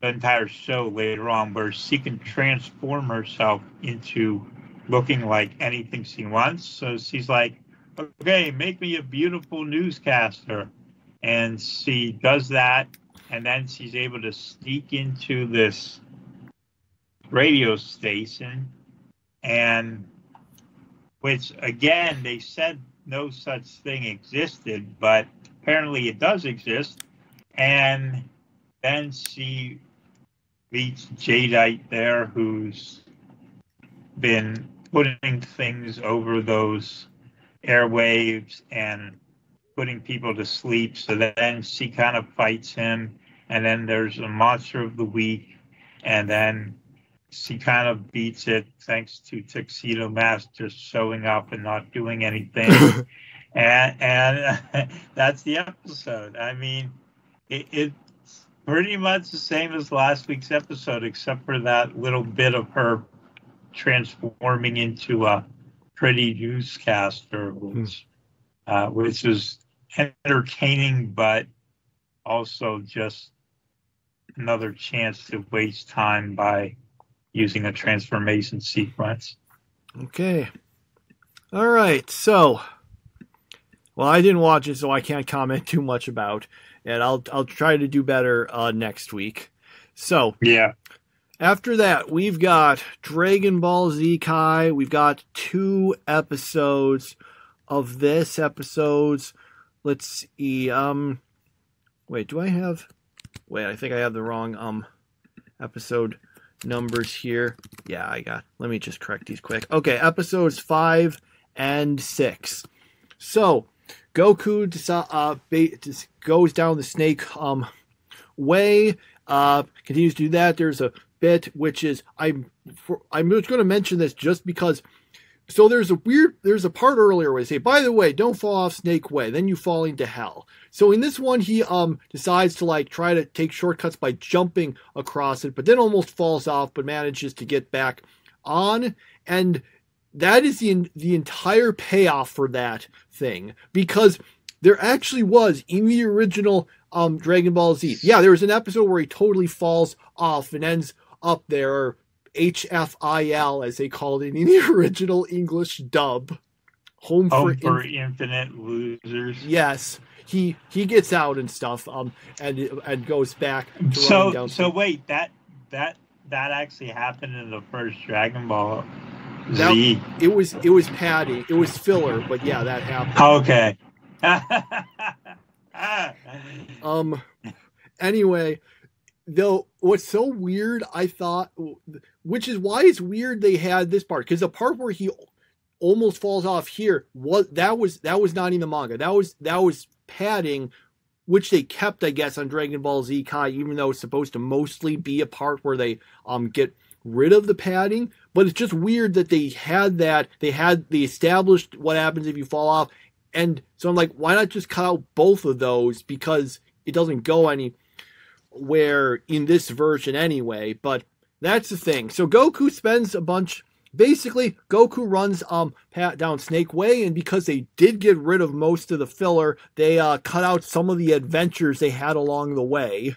the entire show later on, where she can transform herself into looking like anything she wants. So she's like, okay, make me a beautiful newscaster. And she does that, and then she's able to sneak into this radio station, and which, again, they said no such thing existed, but apparently it does exist. And then she meets Jadeite there, who's been putting things over those airwaves and putting people to sleep. So then she kind of fights him, and then there's a monster of the week, and then she kind of beats it thanks to Tuxedo Mask just showing up and not doing anything. and that's the episode. I mean, it's pretty much the same as last week's episode, except for that little bit of her transforming into a pretty newscaster, which is entertaining, but also just another chance to waste time by using a transformation sequence. Okay. All right. So, well, I didn't watch it, so I can't comment too much about, and I'll try to do better next week. So, yeah. After that, we've got Dragon Ball Z Kai. We've got 2 episodes of this. Let's see. Wait, do I have? Wait, I think I have the wrong episode numbers here. Yeah, I got. Let me just correct these quick. Okay, episodes 5 and 6. So Goku goes down the snake way. Continues to do that. There's a bit which is I'm just going to mention this just because. So there's a part earlier where they say, by the way, don't fall off Snake Way, then you fall into hell. So in this one, he decides to try to take shortcuts by jumping across it, but then almost falls off, but manages to get back on. And that is the entire payoff for that thing, because there actually was in the original Dragon Ball Z. Yeah, there was an episode where he totally falls off and ends up there. HFIL, as they called it in the original English dub. Home for Infinite Losers. Yes. He gets out and stuff, and goes back to running down. So wait, that actually happened in the first Dragon Ball Z. It was padding. It was filler, but yeah, that happened. Okay. Anyway, though, what's so weird, I thought, which is why it's weird they had this part, because the part where he almost falls off here was not in the manga. That was padding, which they kept, I guess, on Dragon Ball Z Kai, even though it's supposed to mostly be a part where they get rid of the padding. But it's just weird that they had that. They established what happens if you fall off, and so I'm like, why not just cut out both of those, because it doesn't go anywhere in this version anyway. But that's the thing. So Goku spends a bunch. Basically, Goku runs down Snake Way, and because they did get rid of most of the filler, they cut out some of the adventures they had along the way.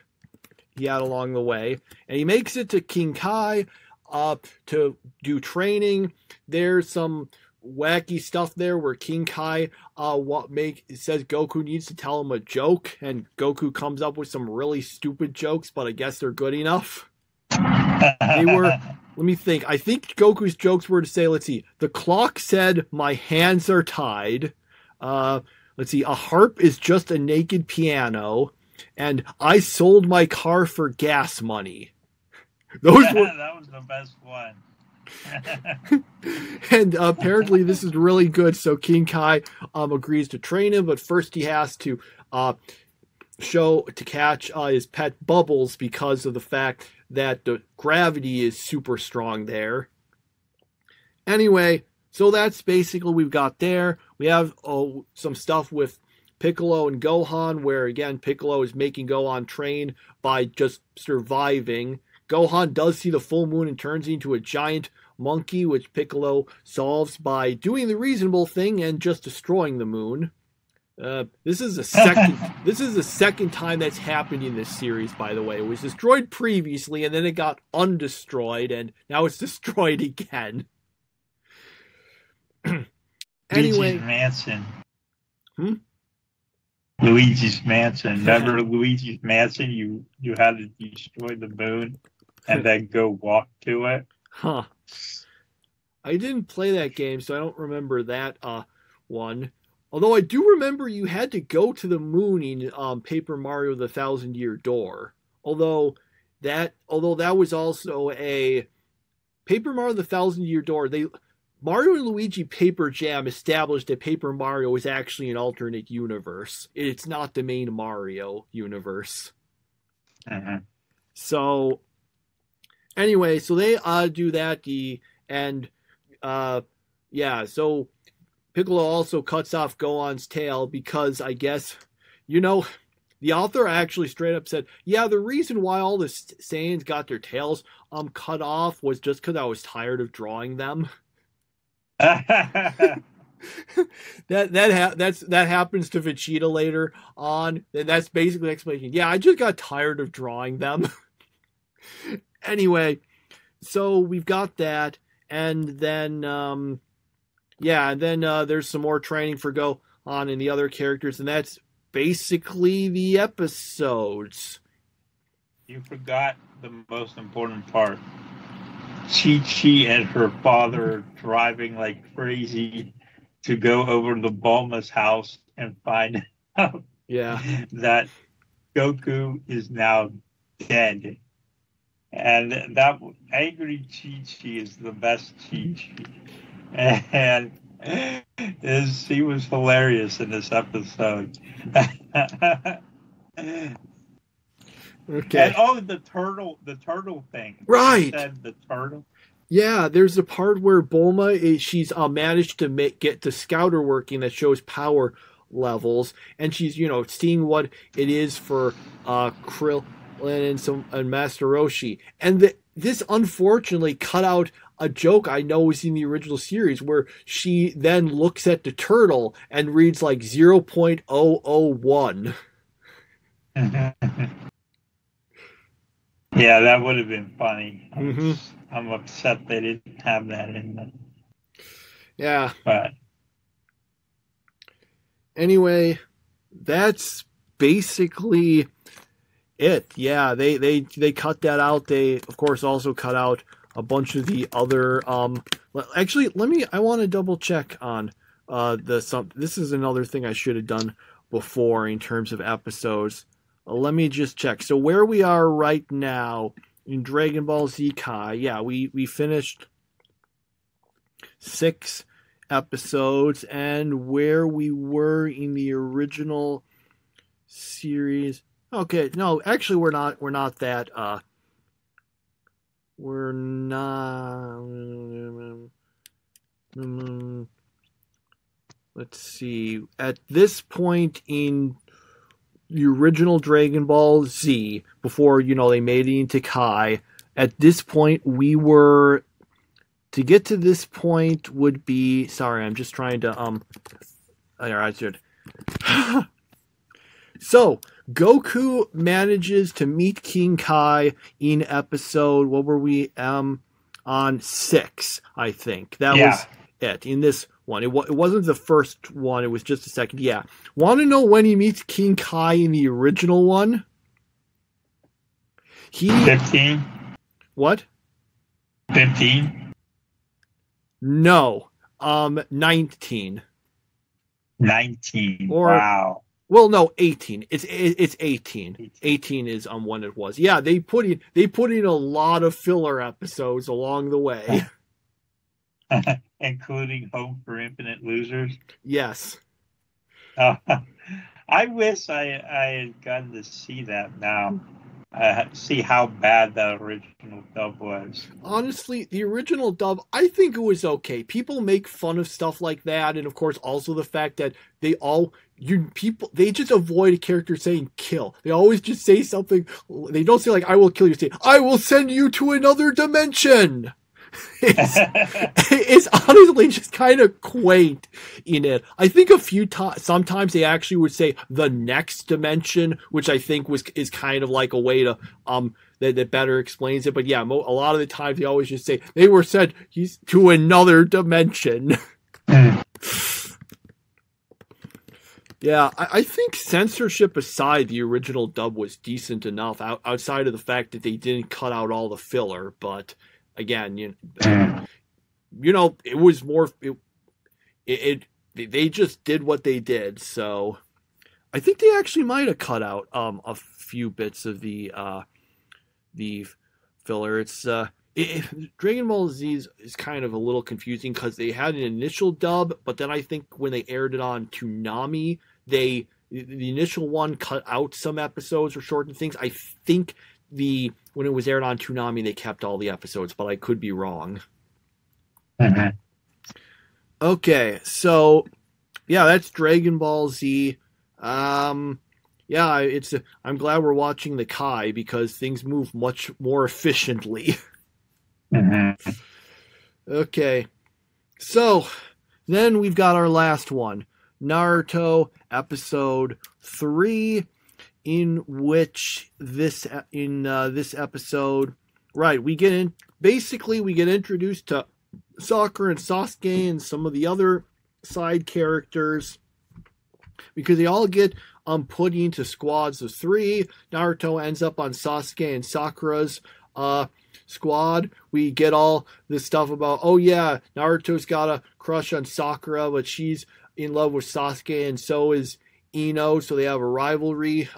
And he makes it to King Kai to do training. There's some wacky stuff there where King Kai says Goku needs to tell him a joke, and Goku comes up with some really stupid jokes, but I guess they're good enough. They were, let me think. I think Goku's jokes were to say, let's see, the clock said my hands are tied. Let's see, a harp is just a naked piano, and I sold my car for gas money. Those were, that was the best one. And apparently this is really good, so King Kai agrees to train him, but first he has to catch his pet Bubbles, because of the fact that the gravity is super strong there. Anyway, so that's basically what we've got there. We have some stuff with Piccolo and Gohan, where again Piccolo is making Gohan train by just surviving. Gohan does see the full moon and turns into a giant monkey, which Piccolo solves by doing the reasonable thing and just destroying the moon. This is the second. This is the second time that's happened in this series. By the way, it was destroyed previously, and then it got undestroyed, and now it's destroyed again. Anyway, Luigi's Mansion. Hmm? Luigi's Mansion. Remember Luigi's Mansion? You had to destroy the moon and then go walk to it. Huh. I didn't play that game, so I don't remember that one. Although I do remember you had to go to the moon in Paper Mario: The Thousand Year Door. Although that was also a Paper Mario: The Thousand Year Door. Mario and Luigi Paper Jam established that Paper Mario is actually an alternate universe. It's not the main Mario universe. Mm-hmm. So anyway, so they do that. So Piccolo also cuts off Gohan's tail because I guess, the author actually straight up said, yeah, the reason why all the Saiyans got their tails cut off was just because I was tired of drawing them. that happens to Vegeta later on. And that's basically the explanation. Yeah, I just got tired of drawing them. Anyway, so we've got that, and then there's some more training for Gohan and the other characters, and that's basically the episodes. You forgot the most important part. Chi-Chi and her father driving like crazy to go over to Bulma's house and find out that Goku is now dead. And that angry Chi-Chi is the best Chi-Chi. And she was hilarious in this episode. Okay. And the turtle thing. Right. You said the turtle. Yeah, there's a part where Bulma she's managed to get the scouter working that shows power levels, and she's seeing what it is for Krillin and Master Roshi, and this unfortunately cut out a joke I know was in the original series where she then looks at the turtle and reads like 0.001. Yeah, that would have been funny. Mm-hmm. I'm upset they didn't have that in them. Yeah. But anyway, that's basically it. Yeah, they cut that out. They of course also cut out a bunch of the other actually I want to double check on this is another thing I should have done before in terms of episodes. Let me just check. So where we are right now in Dragon Ball Z Kai, yeah, we finished 6 episodes, and where we were in the original series. Okay, no, actually we're not that we're not let's see. At this point in the original Dragon Ball Z, before they made it into Kai, at this point we were, to get to this point would be, sorry, I'm just trying to I should. So Goku manages to meet King Kai in episode, what were we on 6, I think that was it in this one. It wasn't the first one, it was just the second. Yeah. Want to know when he meets King Kai in the original one? 15. What? 15. No. 19. 19. Or, wow. Well, no, 18. It's 18. 18 is when it was. Yeah, they put in a lot of filler episodes along the way. Including Home for Infinite Losers. Yes. I wish I had gotten to see that now. See how bad that original dub was. Honestly, the original dub, I think it was okay. People make fun of stuff like that, and of course also the fact that they just avoid a character saying kill. They always just say something. They don't say like, I will kill you. They say, I will send you to another dimension. It's honestly just kind of quaint in it. I think a few times, sometimes they actually would say the next dimension, which I think is kind of like a way to that better explains it. But yeah, a lot of the times they always just say they were sent he's to another dimension. Yeah, I think censorship aside, the original dub was decent enough outside of the fact that they didn't cut out all the filler. But again, you know, it was more. They just did what they did. So I think they actually might have cut out a few bits of the filler. It's Dragon Ball Z is kind of a little confusing because they had an initial dub, but then I think when they aired it on Toonami, the initial one cut out some episodes or shortened things. I think when it was aired on Toonami, they kept all the episodes, but I could be wrong. Mm-hmm. Okay, so yeah, that's Dragon Ball Z. Yeah, I'm glad we're watching the Kai because things move much more efficiently. Mm-hmm. Okay, so then we've got our last one, Naruto episode 3, in which this episode, right, we get introduced to Sakura and Sasuke and some of the other side characters because they all get put into squads of 3. Naruto ends up on Sasuke and Sakura's squad. We get all this stuff about, oh yeah, Naruto's got a crush on Sakura, but she's in love with Sasuke, and so is Ino, so they have a rivalry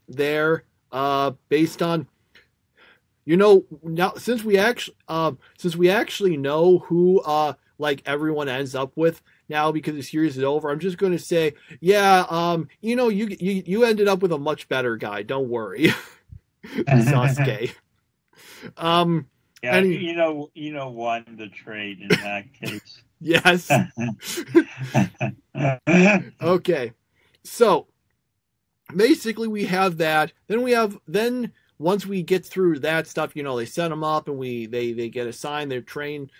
there based on, you know, now since we actually know who like everyone ends up with now because the series is over, I'm just going to say, yeah, you know, you ended up with a much better guy, don't worry. Sasuke. Yeah, you know, won the trade in that case. Yes. Okay. So basically we have that. Then once we get through that stuff, you know, they set them up and they get assigned their trainers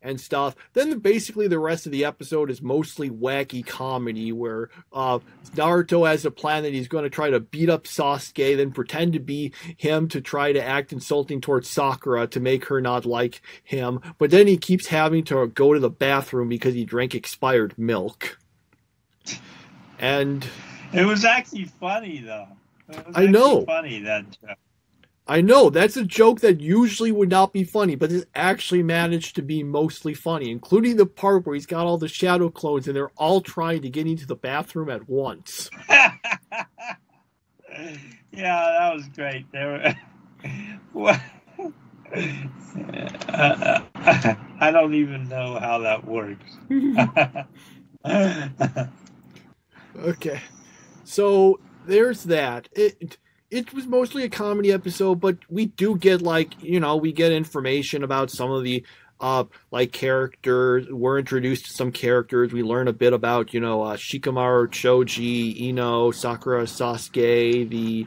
and stuff. Then basically the rest of the episode is mostly wacky comedy where Naruto has a plan that he's going to try to beat up Sasuke, then pretend to be him to try to act insulting towards Sakura to make her not like him. But then he keeps having to go to the bathroom because he drank expired milk. And it was actually funny, though. I know. Funny that. I know, that's a joke that usually would not be funny, but it actually managed to be mostly funny, including the part where he's got all the shadow clones and they're all trying to get into the bathroom at once. Yeah, that was great. They were... I don't even know how that works. Okay, so there's that. It was mostly a comedy episode, but we do get, like, you know, we get information about some of the, like, characters. We're introduced to some characters. We learn a bit about, you know, Shikamaru, Choji, Ino, Sakura, Sasuke, the...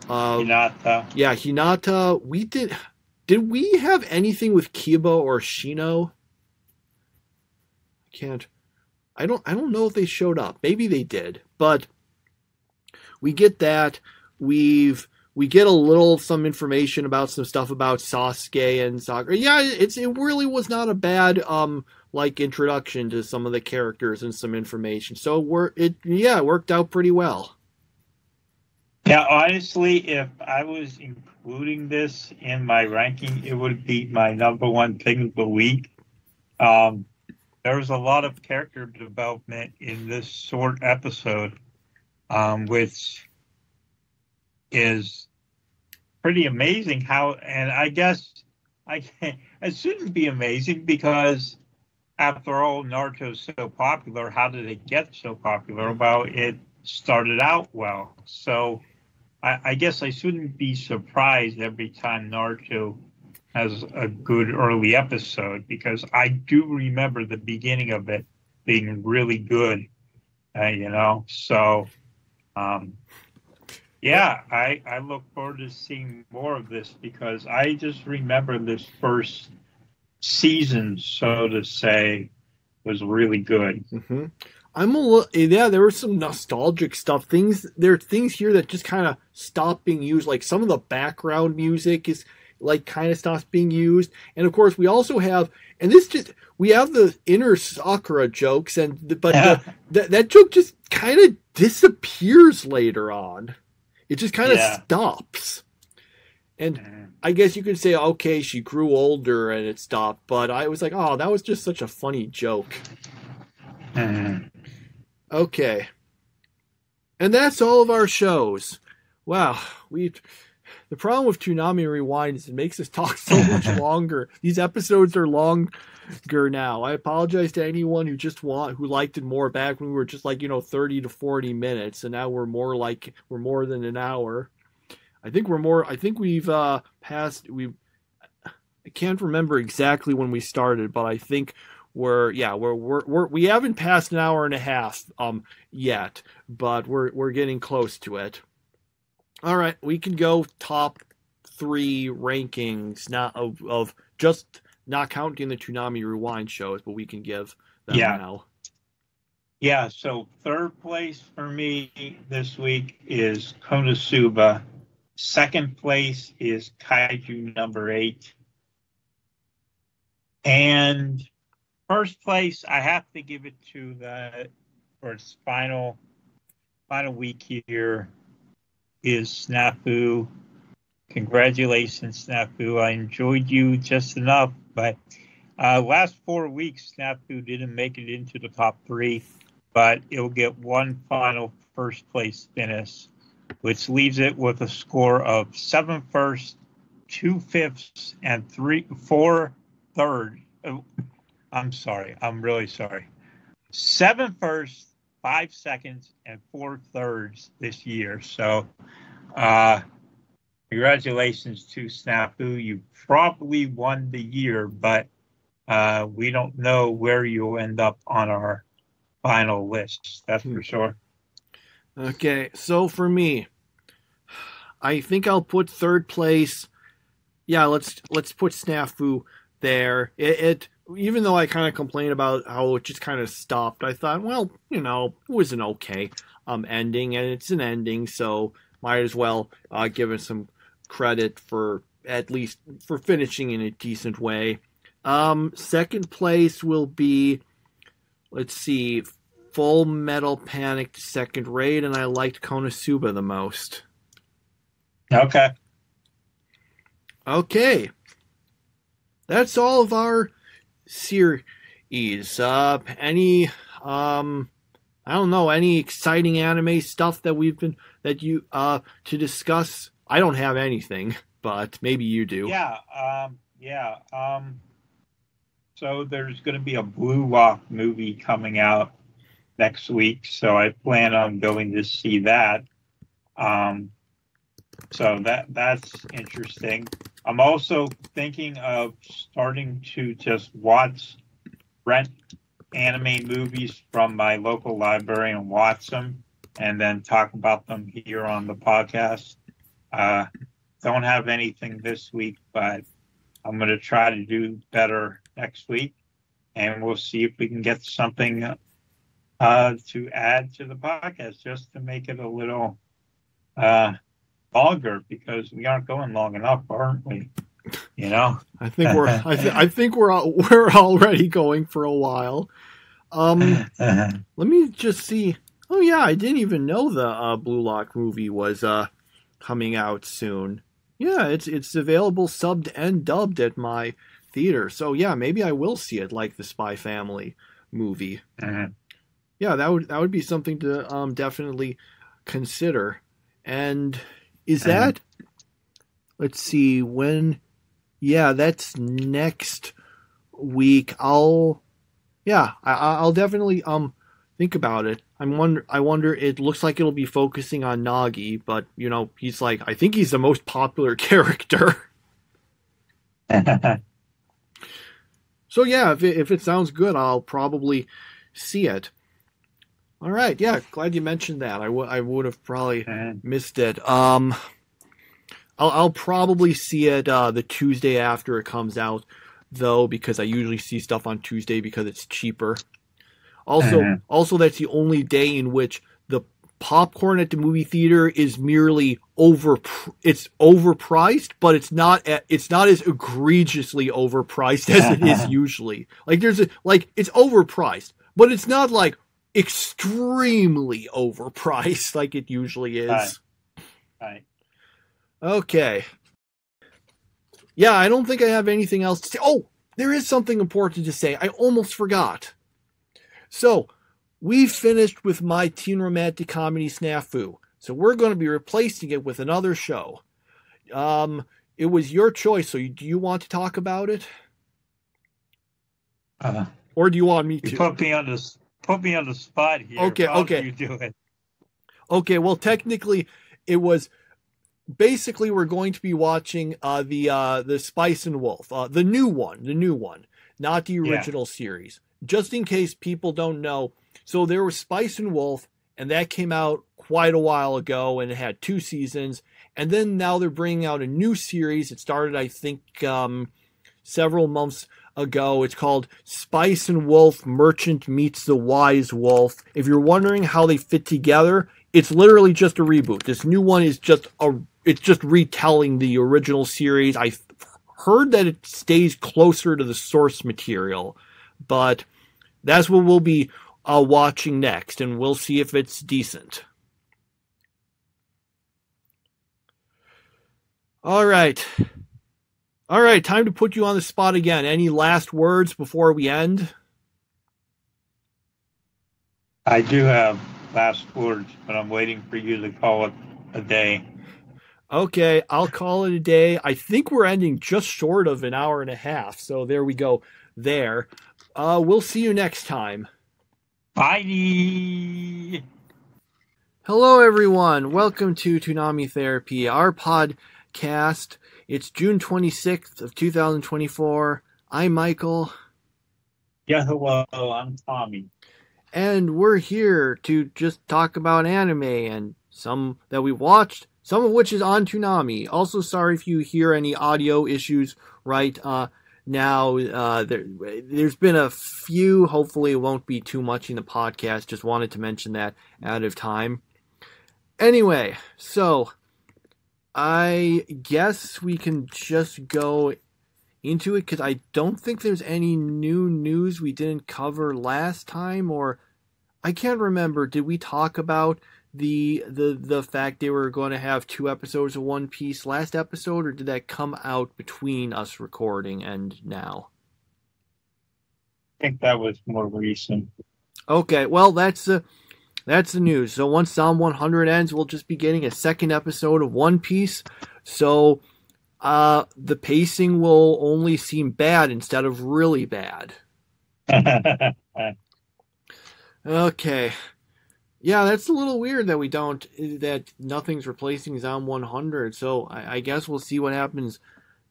Hinata. Yeah, Hinata. Did we have anything with Kiba or Shino? I don't know if they showed up. Maybe they did, but we get that. We get some information about some stuff about Sasuke and Sakura. Yeah, it really was not a bad like introduction to some of the characters and some information. So it worked out pretty well. Yeah, honestly, if I was including this in my ranking, it would be my number one pick of the week. There was a lot of character development in this short episode, which is pretty amazing and I guess it shouldn't be amazing because after all, Naruto's so popular. How did it get so popular? Well, it started out well. So I guess I shouldn't be surprised every time Naruto has a good early episode because I do remember the beginning of it being really good, you know, so yeah, I look forward to seeing more of this because I just remember this first season, so to say, was really good. Mm-hmm. There was some nostalgic stuff. There are things here that just kind of stopped being used. Like some of the background music is like kind of stops being used. And of course, we also have, we have the inner Sakura jokes, that joke just kind of disappears later on. It just kind of stops. And I guess you could say, okay, she grew older and it stopped. But I was like, oh, that was just such a funny joke. Okay. And that's all of our shows. Wow. The problem with Toonami Rewind is it makes us talk so much longer. These episodes are longer now. I apologize to anyone who liked it more back when we were just 30 to 40 minutes, and now we're more than an hour. I think we've passed. I can't remember exactly when we started, but I think we haven't passed an hour and a half yet, but we're getting close to it. All right, we can go top 3 rankings now of just not counting the Toonami Rewind shows, but we can give them now. Yeah, so third place for me this week is Konosuba. Second place is Kaiju number 8. And first place, I have to give it to for its final week here, is SNAFU. Congratulations, SNAFU. I enjoyed you just enough, but last 4 weeks, SNAFU didn't make it into the top 3, but it'll get one final first place finish, which leaves it with a score of 7 firsts, 2 fifths, and 4 thirds. I'm sorry. I'm really sorry. 7 firsts, 5 seconds, and 4 thirds this year. So, congratulations to SNAFU. You probably won the year, but we don't know where you'll end up on our final list. That's for sure. Okay, so for me, I think I'll put third place. Yeah, let's put SNAFU there. It even though I kind of complained about how it just kind of stopped, I thought, well, it was an okay ending, and it's an ending, so might as well give it some credit for at least for finishing in a decent way. Second place will be, let's see, Full Metal Panic second rate, and I liked Konosuba the most. Okay. That's all of our series. Any exciting anime stuff that to discuss? I don't have anything, but maybe you do. So there's going to be a Blue Lock movie coming out next week, so I plan on going to see that. So that's interesting. I'm also thinking of starting to just rent anime movies from my local library and watch them, and then talk about them here on the podcast. Don't have anything this week, but I'm going to try to do better next week, and we'll see if we can get something to add to the podcast just to make it a little longer, because we aren't going long enough, aren't we? I think we're already going for a while. Let me just see. Oh yeah, I didn't even know the Blue Lock movie was coming out soon. Yeah, it's available subbed and dubbed at my theater. So yeah, maybe I will see it, like the Spy Family movie. Yeah, that would be something to definitely consider. And is that? Let's see when. Yeah, that's next week. I'll definitely think about it. I wonder. It looks like it'll be focusing on Nagi, but he's I think he's the most popular character. So yeah, if it sounds good, I'll probably see it. All right, yeah, glad you mentioned that. I would have probably missed it. I'll probably see it the Tuesday after it comes out, though, because I usually see stuff on Tuesday because it's cheaper. Also, that's the only day in which the popcorn at the movie theater is merely it's overpriced, but it's not as egregiously overpriced as it is usually. Like it's overpriced, but it's not like extremely overpriced like it usually is. Right. Okay. Yeah, I don't think I have anything else to say. Oh, there is something important to say. I almost forgot. So, we finished with my teen romantic comedy SNAFU. So we're going to be replacing it with another show. It was your choice. So do you want to talk about it? Or do you want me to? You put me on the spot here. Okay. You do it. Okay, well, technically, it was basically we're going to be watching the Spice and Wolf, the new one, not the original series. Just in case people don't know, so there was Spice and Wolf, and that came out quite a while ago, and it had 2 seasons. And then now they're bringing out a new series. It started, I think, several months ago. It's called Spice and Wolf Merchant Meets the Wise Wolf. If you're wondering how they fit together, it's literally just a reboot. This new one is just retelling the original series. I heard that it stays closer to the source material, but that's what we'll be watching next, and we'll see if it's decent. All right, time to put you on the spot again. Any last words before we end? I do have last words, but I'm waiting for you to call it a day. Okay, I'll call it a day. I think we're ending just short of an hour and a half, so there we go there. We'll see you next time. Bye. Hello, everyone. Welcome to Toonami Therapy, our podcast. It's June 26th of 2024. I'm Michael. Yeah, hello. I'm Tommy. And we're here to just talk about anime and some that we watched, some of which is on Toonami. Also, sorry if you hear any audio issues right now. There's been a few. Hopefully, it won't be too much in the podcast. Just wanted to mention that out of time. Anyway, so I guess we can just go into it because I don't think there's any new news we didn't cover last time, or I can't remember. Did we talk about the fact they were going to have 2 episodes of One Piece last episode, or did that come out between us recording and now? I think that was more recent. Okay, well, that's the news. So once Psalm 100 ends, we'll just be getting a 2nd episode of One Piece. So the pacing will only seem bad instead of really bad. Okay. Yeah, that's a little weird that nothing's replacing Psalm 100. So I guess we'll see what happens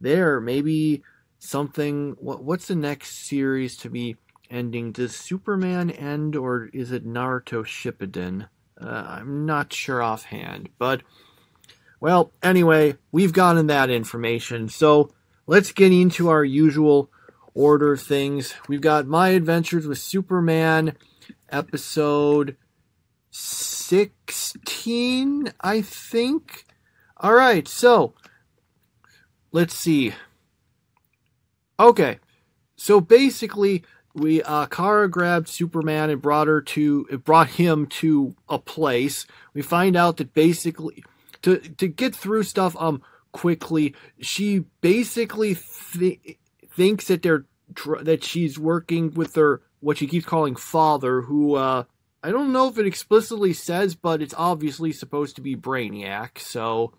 there. Maybe something. What's the next series to be ending? Does Superman end, or is it Naruto Shippuden? I'm not sure offhand, but well, anyway, we've gotten that information. So let's get into our usual order of things. We've got My Adventures with Superman, episode 16, I think. All right, so let's see. Okay, so basically, Kara grabbed Superman and brought him to a place. We find out that basically, to get through stuff quickly, she basically thinks that she's working with her, what she keeps calling father, who I don't know if it explicitly says, but it's obviously supposed to be Brainiac. So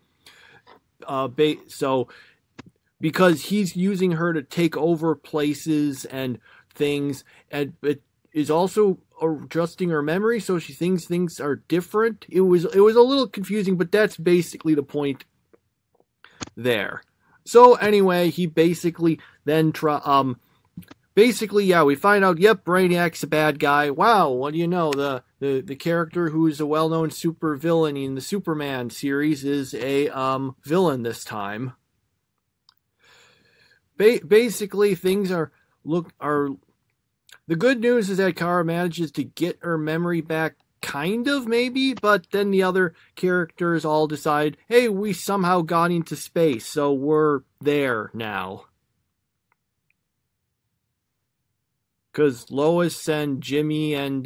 because he's using her to take over places and things, and it is also adjusting her memory, so she thinks things are different. It was a little confusing, but that's basically the point there. So anyway, he basically then we find out, yep, Brainiac's a bad guy. Wow, what do you know? The character who's a well-known super villain in the Superman series is a villain this time. basically things are the good news is that Kara manages to get her memory back, kind of, maybe, but then the other characters all decide, hey, we somehow got into space, so we're there now. Because Lois and Jimmy and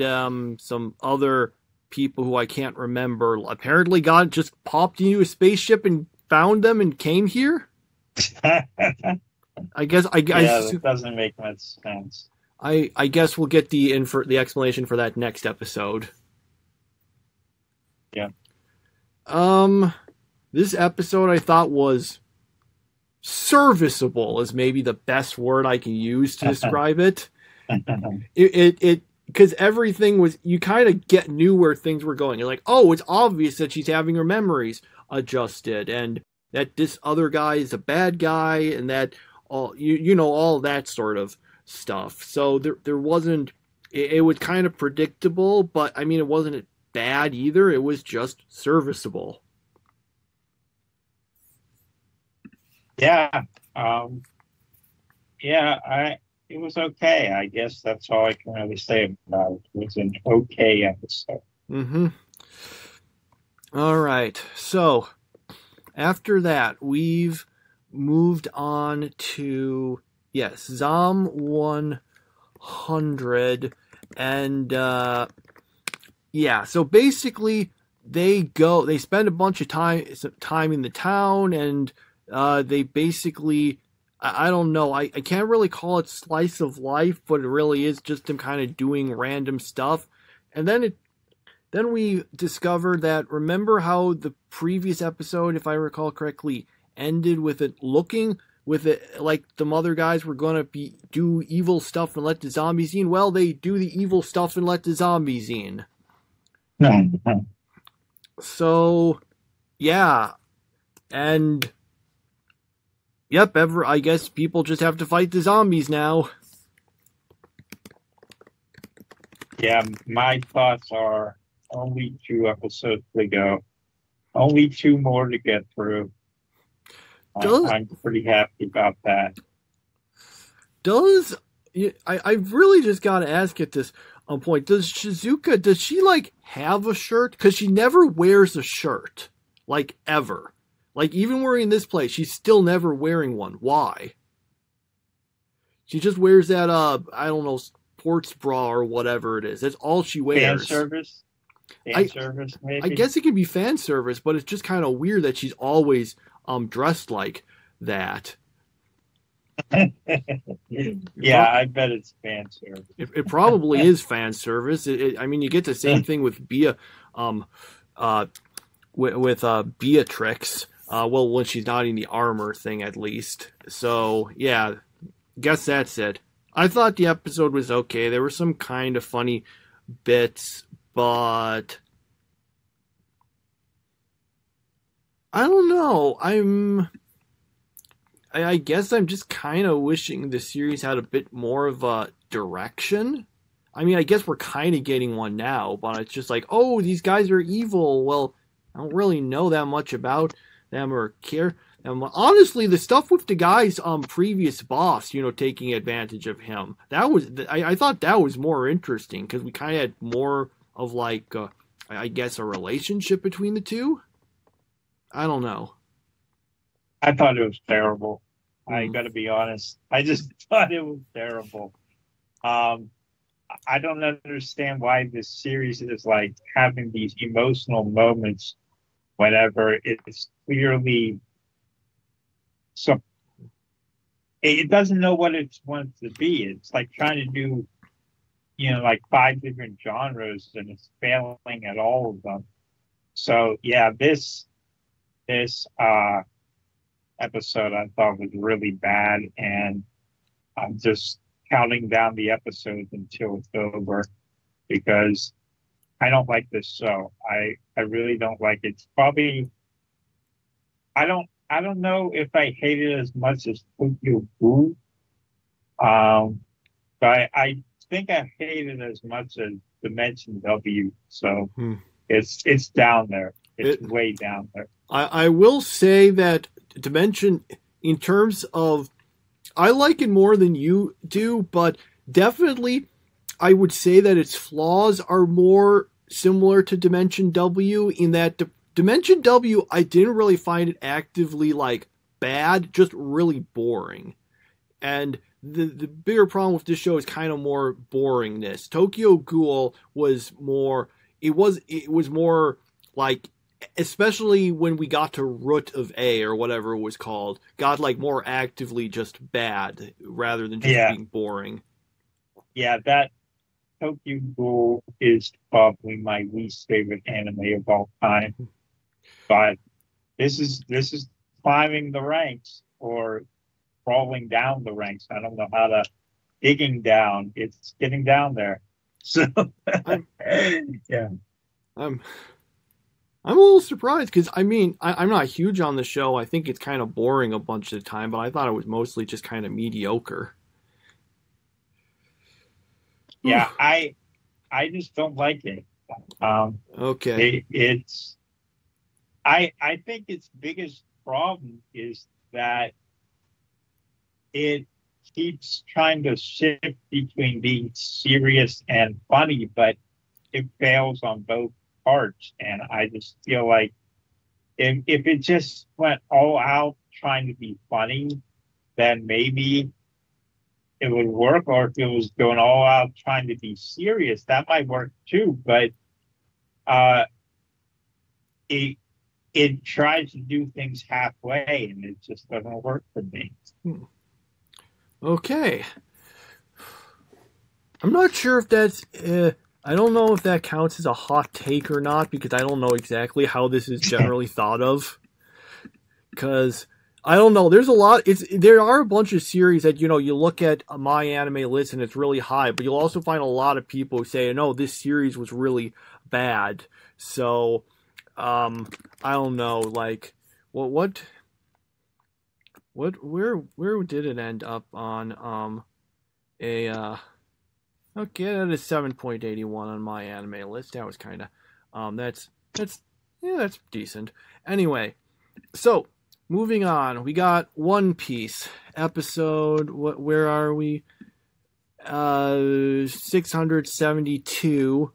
some other people who I can't remember apparently just popped into a spaceship and found them and came here. I guess that doesn't make much sense. I guess we'll get the explanation for that next episode. Yeah. This episode I thought was serviceable is maybe the best word I can use to describe it. It because everything was, you kind of knew where things were going. You're like, oh, it's obvious that she's having her memories adjusted, and that this other guy is a bad guy, and that all all that sort of stuff. So there wasn't. It was kind of predictable, but I mean, it wasn't bad either. It was just serviceable. Yeah. It was okay. I guess that's all I can really say about it. It was an okay episode. Mm-hmm. All right. So after that, we've moved on to, Zom 100. And, so basically they spend a bunch of time in the town, and they basically, I don't know, I can't really call it slice of life, but it really is just them kind of doing random stuff. And then we discovered that, remember how the previous episode, if I recall correctly, ended with it looking with it like the mother guys were going to do evil stuff and let the zombies in? Well, they do the evil stuff and let the zombies in. So, yeah. And yep, I guess people just have to fight the zombies now. Yeah, my thoughts are only 2 episodes to go. Only 2 more to get through. I'm pretty happy about that. I've really just got to ask at this point, does she like have a shirt? Because she never wears a shirt, like, ever. Like, even wearing this place, she's still never wearing one. Why? She just wears that, I don't know, sports bra or whatever it is. That's all she wears. Fan service? Service, maybe? I guess it can be fan service, but it's just kind of weird that she's always dressed like that. Yeah, I bet it's fan service. It probably is fan service. I mean, you get the same thing with Beatrix. Well, when she's not in the armor thing, at least. So, yeah, guess that's it. I thought the episode was okay. There were some kind of funny bits, but I don't know. I guess I'm just kind of wishing the series had a bit more of a direction. I mean, I guess we're kind of getting one now, but it's just like, oh, these guys are evil. Well, I don't really know that much about them or care. Honestly, the stuff with the guy's previous boss, taking advantage of him, I thought that was more interesting, because we kind of had more of like, I guess, a relationship between the two. I don't know. I thought it was terrible. I got to be honest. I just thought it was terrible. I don't understand why this series is like having these emotional moments whenever it's clearly so. It doesn't know what it wants to be. It's like trying to do, like 5 different genres, and it's failing at all of them. So yeah, this episode I thought was really bad, and I'm just counting down the episodes until it's over, because I don't like this show. I really don't like it. It's probably, I don't know if I hate it as much as Tokyo Ghoul, but I think I hate it as much as Dimension W. So it's down there. It's way down there. I will say that Dimension, in terms of I like it more than you do, but definitely I would say that its flaws are more similar to Dimension W in that Dimension W, I didn't really find it actively like bad, just really boring. And the bigger problem with this show is kind of more boringness. Tokyo Ghoul was more, it was more like, especially when we got to Root of A or whatever it was called, got like more actively just bad rather than just being boring. Yeah, that Tokyo Ghoul is probably my least favorite anime of all time. But this is climbing the ranks or crawling down the ranks. I don't know how to digging down. It's getting down there. So yeah. I'm a little surprised because I mean I'm not huge on the show. I think it's kind of boring a bunch of the time, but I thought it was mostly just kind of mediocre. Yeah, I just don't like it. Okay. I think its biggest problem is that it keeps trying to shift between being serious and funny, but it fails on both parts. And I just feel like if it just went all out trying to be funny, then maybe it would work. Or if it was going all out trying to be serious, that might work too. But it tries to do things halfway, and it just doesn't work for me. Okay. I'm not sure if that's... I don't know if that counts as a hot take or not, because I don't know exactly how this is generally thought of. Because, I don't know, there's a lot... There are a bunch of series that, you know, you look at my anime list and it's really high, but you'll also find a lot of people who say, no, this series was really bad. So... I don't know, like, where did it end up on, okay, that is 7.81 on my anime list. That was kind of, that's decent. Anyway, so, moving on, we got One Piece episode, where are we? 672.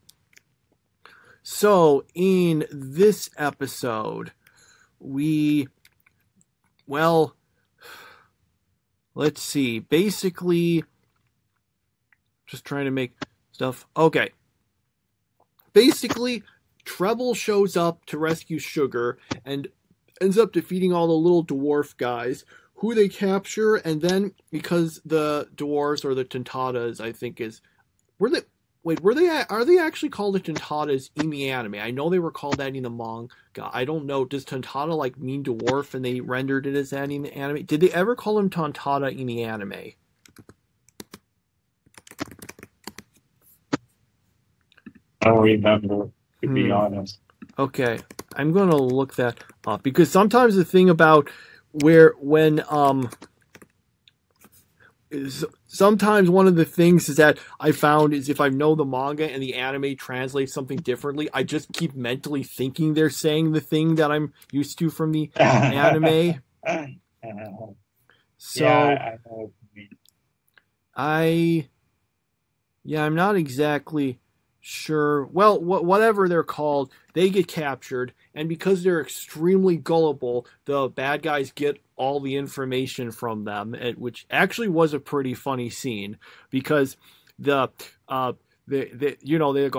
So, in this episode, let's see, basically, just trying to make stuff, okay. Basically, Treble shows up to rescue Sugar, and ends up defeating all the little dwarf guys, who they capture, and then, because the dwarves, or the Tontatas, I think are they actually called the Tontatas in the anime? I know they were called that in the manga. I don't know. Does Tontata like mean dwarf and they rendered it as that in the anime? Did they ever call him Tontata in the anime? I don't remember, to be honest. Okay. I'm going to look that up because sometimes the thing about sometimes one of the things is that I found is if I know the manga and the anime translates something differently, I just keep mentally thinking they're saying the thing that I'm used to from the anime. So yeah, I know what you mean. I'm not exactly sure. Well, whatever they're called, they get captured, and because they're extremely gullible, the bad guys get all the information from them, which actually was a pretty funny scene because they go,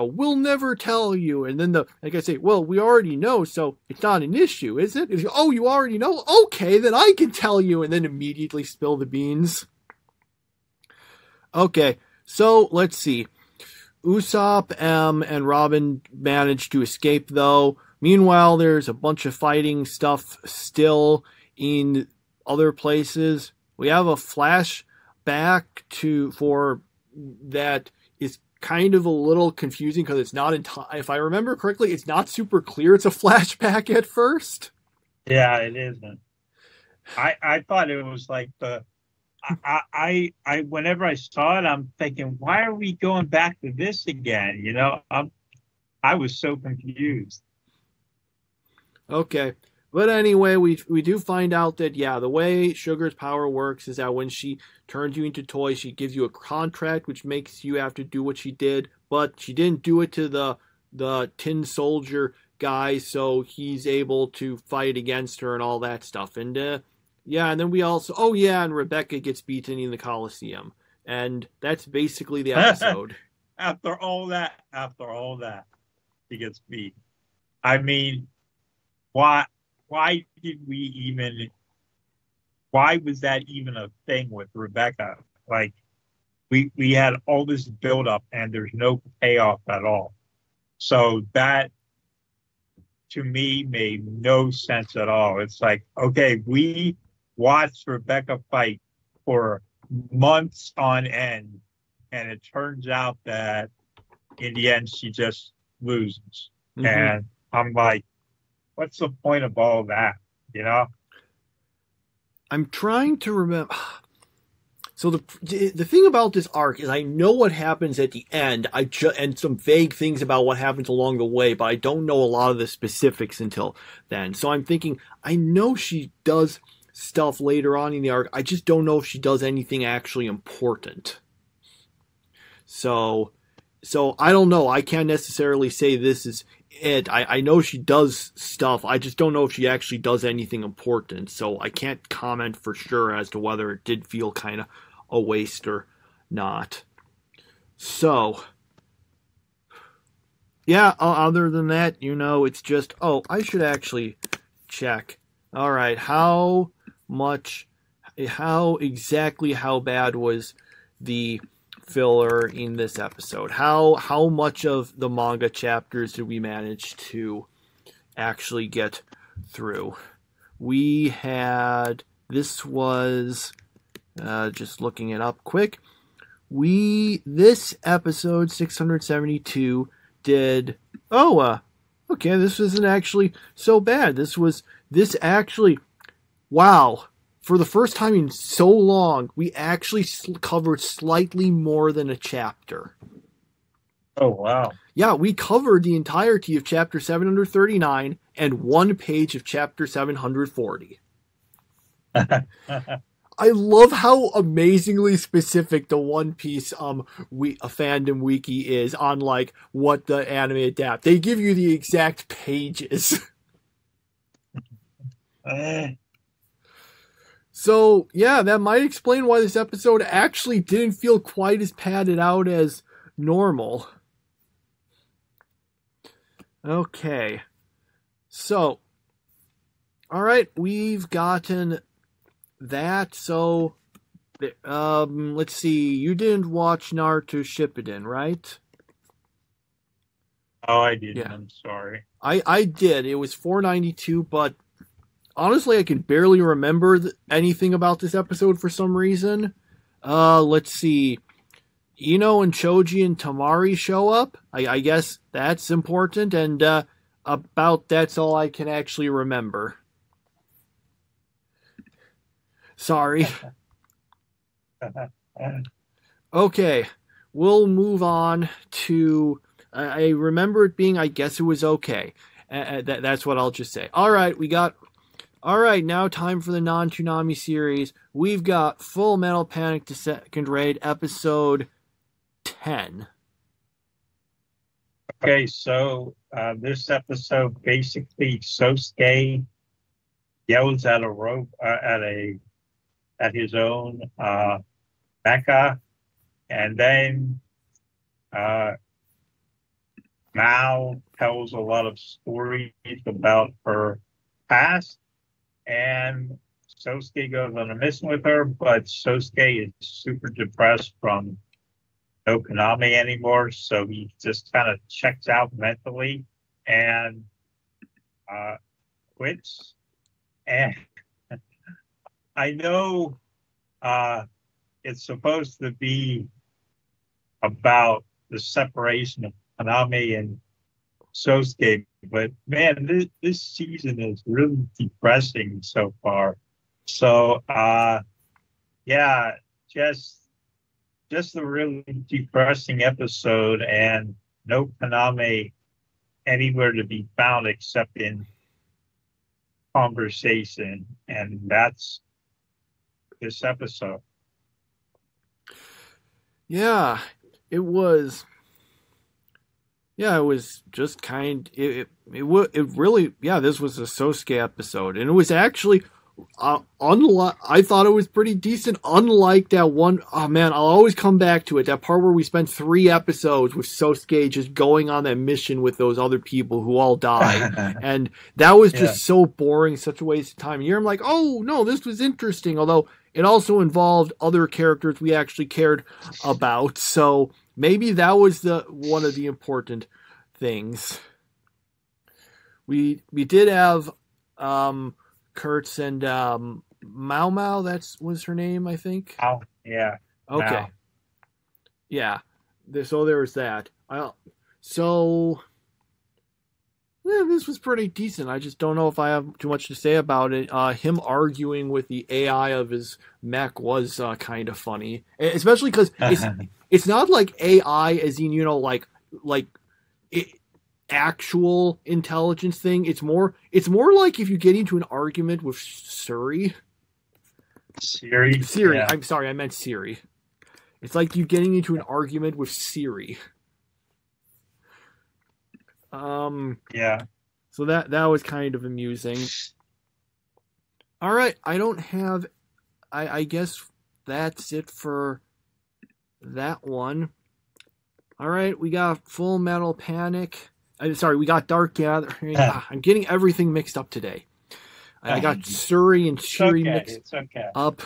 we'll never tell you, and then like I say, well, we already know, so it's not an issue, is it? Oh, you already know? Okay, then I can tell you, and then immediately spill the beans. Okay, so let's see. Usopp, M, and Robin manage to escape, though. Meanwhile, there's a bunch of fighting stuff still in other places. We have a flashback for that is kind of a little confusing because it's not if I remember correctly, it's not super clear it's a flashback at first. Yeah, it isn't. I thought it was like I whenever I saw it, I'm thinking, why are we going back to this again? I was so confused. Okay. But anyway, we do find out that, yeah, the way Sugar's power works is that when she turns you into toys, she gives you a contract, which makes you have to do what she did. But she didn't do it to the Tin Soldier guy, so he's able to fight against her and all that stuff. And, yeah, and then we also... Oh, yeah, and Rebecca gets beaten in the Coliseum. And that's basically the episode. After all that, he gets beat. I mean, why did we even... Why was that even a thing with Rebecca? Like, we had all this buildup and there's no payoff at all. So that, to me, made no sense at all. It's like, okay, we watched Rebecca fight for months on end, and it turns out that in the end she just loses. Mm-hmm. And I'm like, what's the point of all that? You know? I'm trying to remember. So the thing about this arc is I know what happens at the end. And some vague things about what happens along the way, but I don't know a lot of the specifics until then. So I'm thinking, I know she does stuff later on in the arc. I just don't know if she does anything actually important. So I don't know. I can't necessarily say this is it. I know she does stuff. I just don't know if she actually does anything important. So I can't comment for sure as to whether it did feel kind of a waste or not. So, yeah, other than that, it's just, I should actually check. All right, how exactly how bad was the filler in this episode? How much of the manga chapters did we manage to actually get through? We had, this was, just looking it up quick, this episode 672 did, okay, this isn't actually so bad. This actually, wow, for the first time in so long, we actually covered slightly more than a chapter. Oh, wow. Yeah, we covered the entirety of chapter 739 and one page of chapter 740. I love how amazingly specific the One Piece a fandom wiki is on like what the anime adapt. They give you the exact pages. So, yeah, that might explain why this episode actually didn't feel quite as padded out as normal. Okay. So, alright, we've gotten that. So, let's see. You didn't watch Naruto Shippuden, right? Oh, I didn't. Yeah. I'm sorry. I did. It was 492, but honestly, I can barely remember anything about this episode for some reason. Let's see. Ino and Choji and Tamari show up. I guess that's important, and about that's all I can actually remember. Sorry. Okay, we'll move on to... I remember it being, I guess it was okay. That's what I'll just say. Alright, Alright, now time for the non-Toonami series. We've got Full Metal Panic to Second Raid, episode 10. Okay, so this episode, basically, Sosuke yells at a rope, at his own mecha, and then Mao tells a lot of stories about her past, and Sosuke goes on a mission with her, but Sosuke is super depressed from no Konami anymore, so he just kind of checks out mentally and quits. And I know it's supposed to be about the separation of Konami and Sosuke, but man, this season is really depressing so far. So yeah, just a really depressing episode, and no Konami anywhere to be found except in conversation, and that's this episode. Yeah, it was. Yeah, it was just it really, yeah, this was a Sosuke episode, and it was actually unlike, I thought it was pretty decent, unlike that one, oh man, I'll always come back to it, that part where we spent 3 episodes with Sosuke just going on that mission with those other people who all died, and that was just so boring, such a waste of time. And here I'm like, oh no, this was interesting, although it also involved other characters we actually cared about, so maybe that was one of the important things. We did have Kurtz and Mao Mao, that was her name, I think. Oh, yeah. Okay. Mao. Yeah. So there was that. So yeah, this was pretty decent. I just don't know if I have too much to say about it. Him arguing with the AI of his mech was kind of funny, especially because it's not like AI as in, you know, like actual intelligence thing. It's more like if you get into an argument with Siri. Yeah. I'm sorry, I meant Siri. It's like you getting into an argument with Siri. Yeah. So that was kind of amusing. All right, I don't have. I guess that's it for that one. All right, we got Full Metal Panic. We got Dark Gathering. I'm getting everything mixed up today. I got Suri and Shiri mixed up.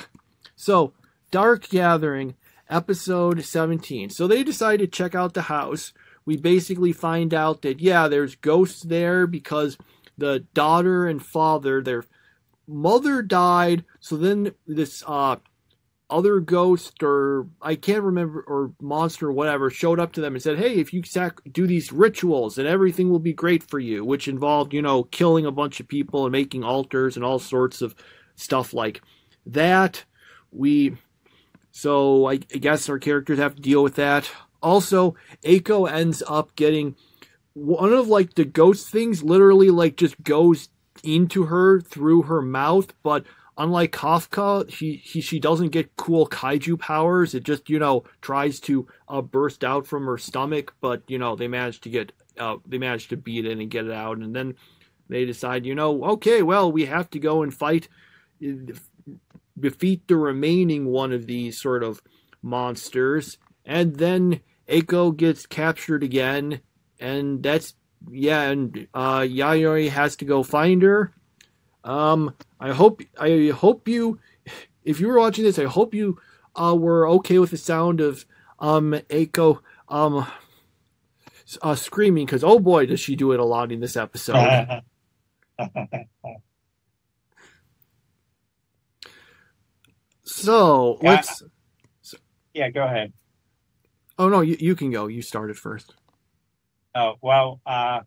So, Dark Gathering, episode 17. So they decide to check out the house. We basically find out that, yeah, there's ghosts there because the daughter and father, their mother died. So then this other ghost, or I can't remember, or monster or whatever, showed up to them and said, hey, if you do these rituals, then everything will be great for you, which involved, you know, killing a bunch of people and making altars and all sorts of stuff like that. So I guess our characters have to deal with that. Also, Eiko ends up getting one of, like, the ghost things literally, like, just goes into her through her mouth, but unlike Kafka, she doesn't get cool kaiju powers. It just, you know, tries to burst out from her stomach, but, you know, they manage to beat it and get it out, and then they decide, you know, okay, well, we have to go and defeat the remaining one of these sort of monsters, and then Eiko gets captured again, and Yayoi has to go find her. I hope you, if you were watching this, I hope you were okay with the sound of Eiko screaming, because oh boy, does she do it a lot in this episode. So let's. Yeah, go ahead. Oh no, you can go. You started first. Oh well, I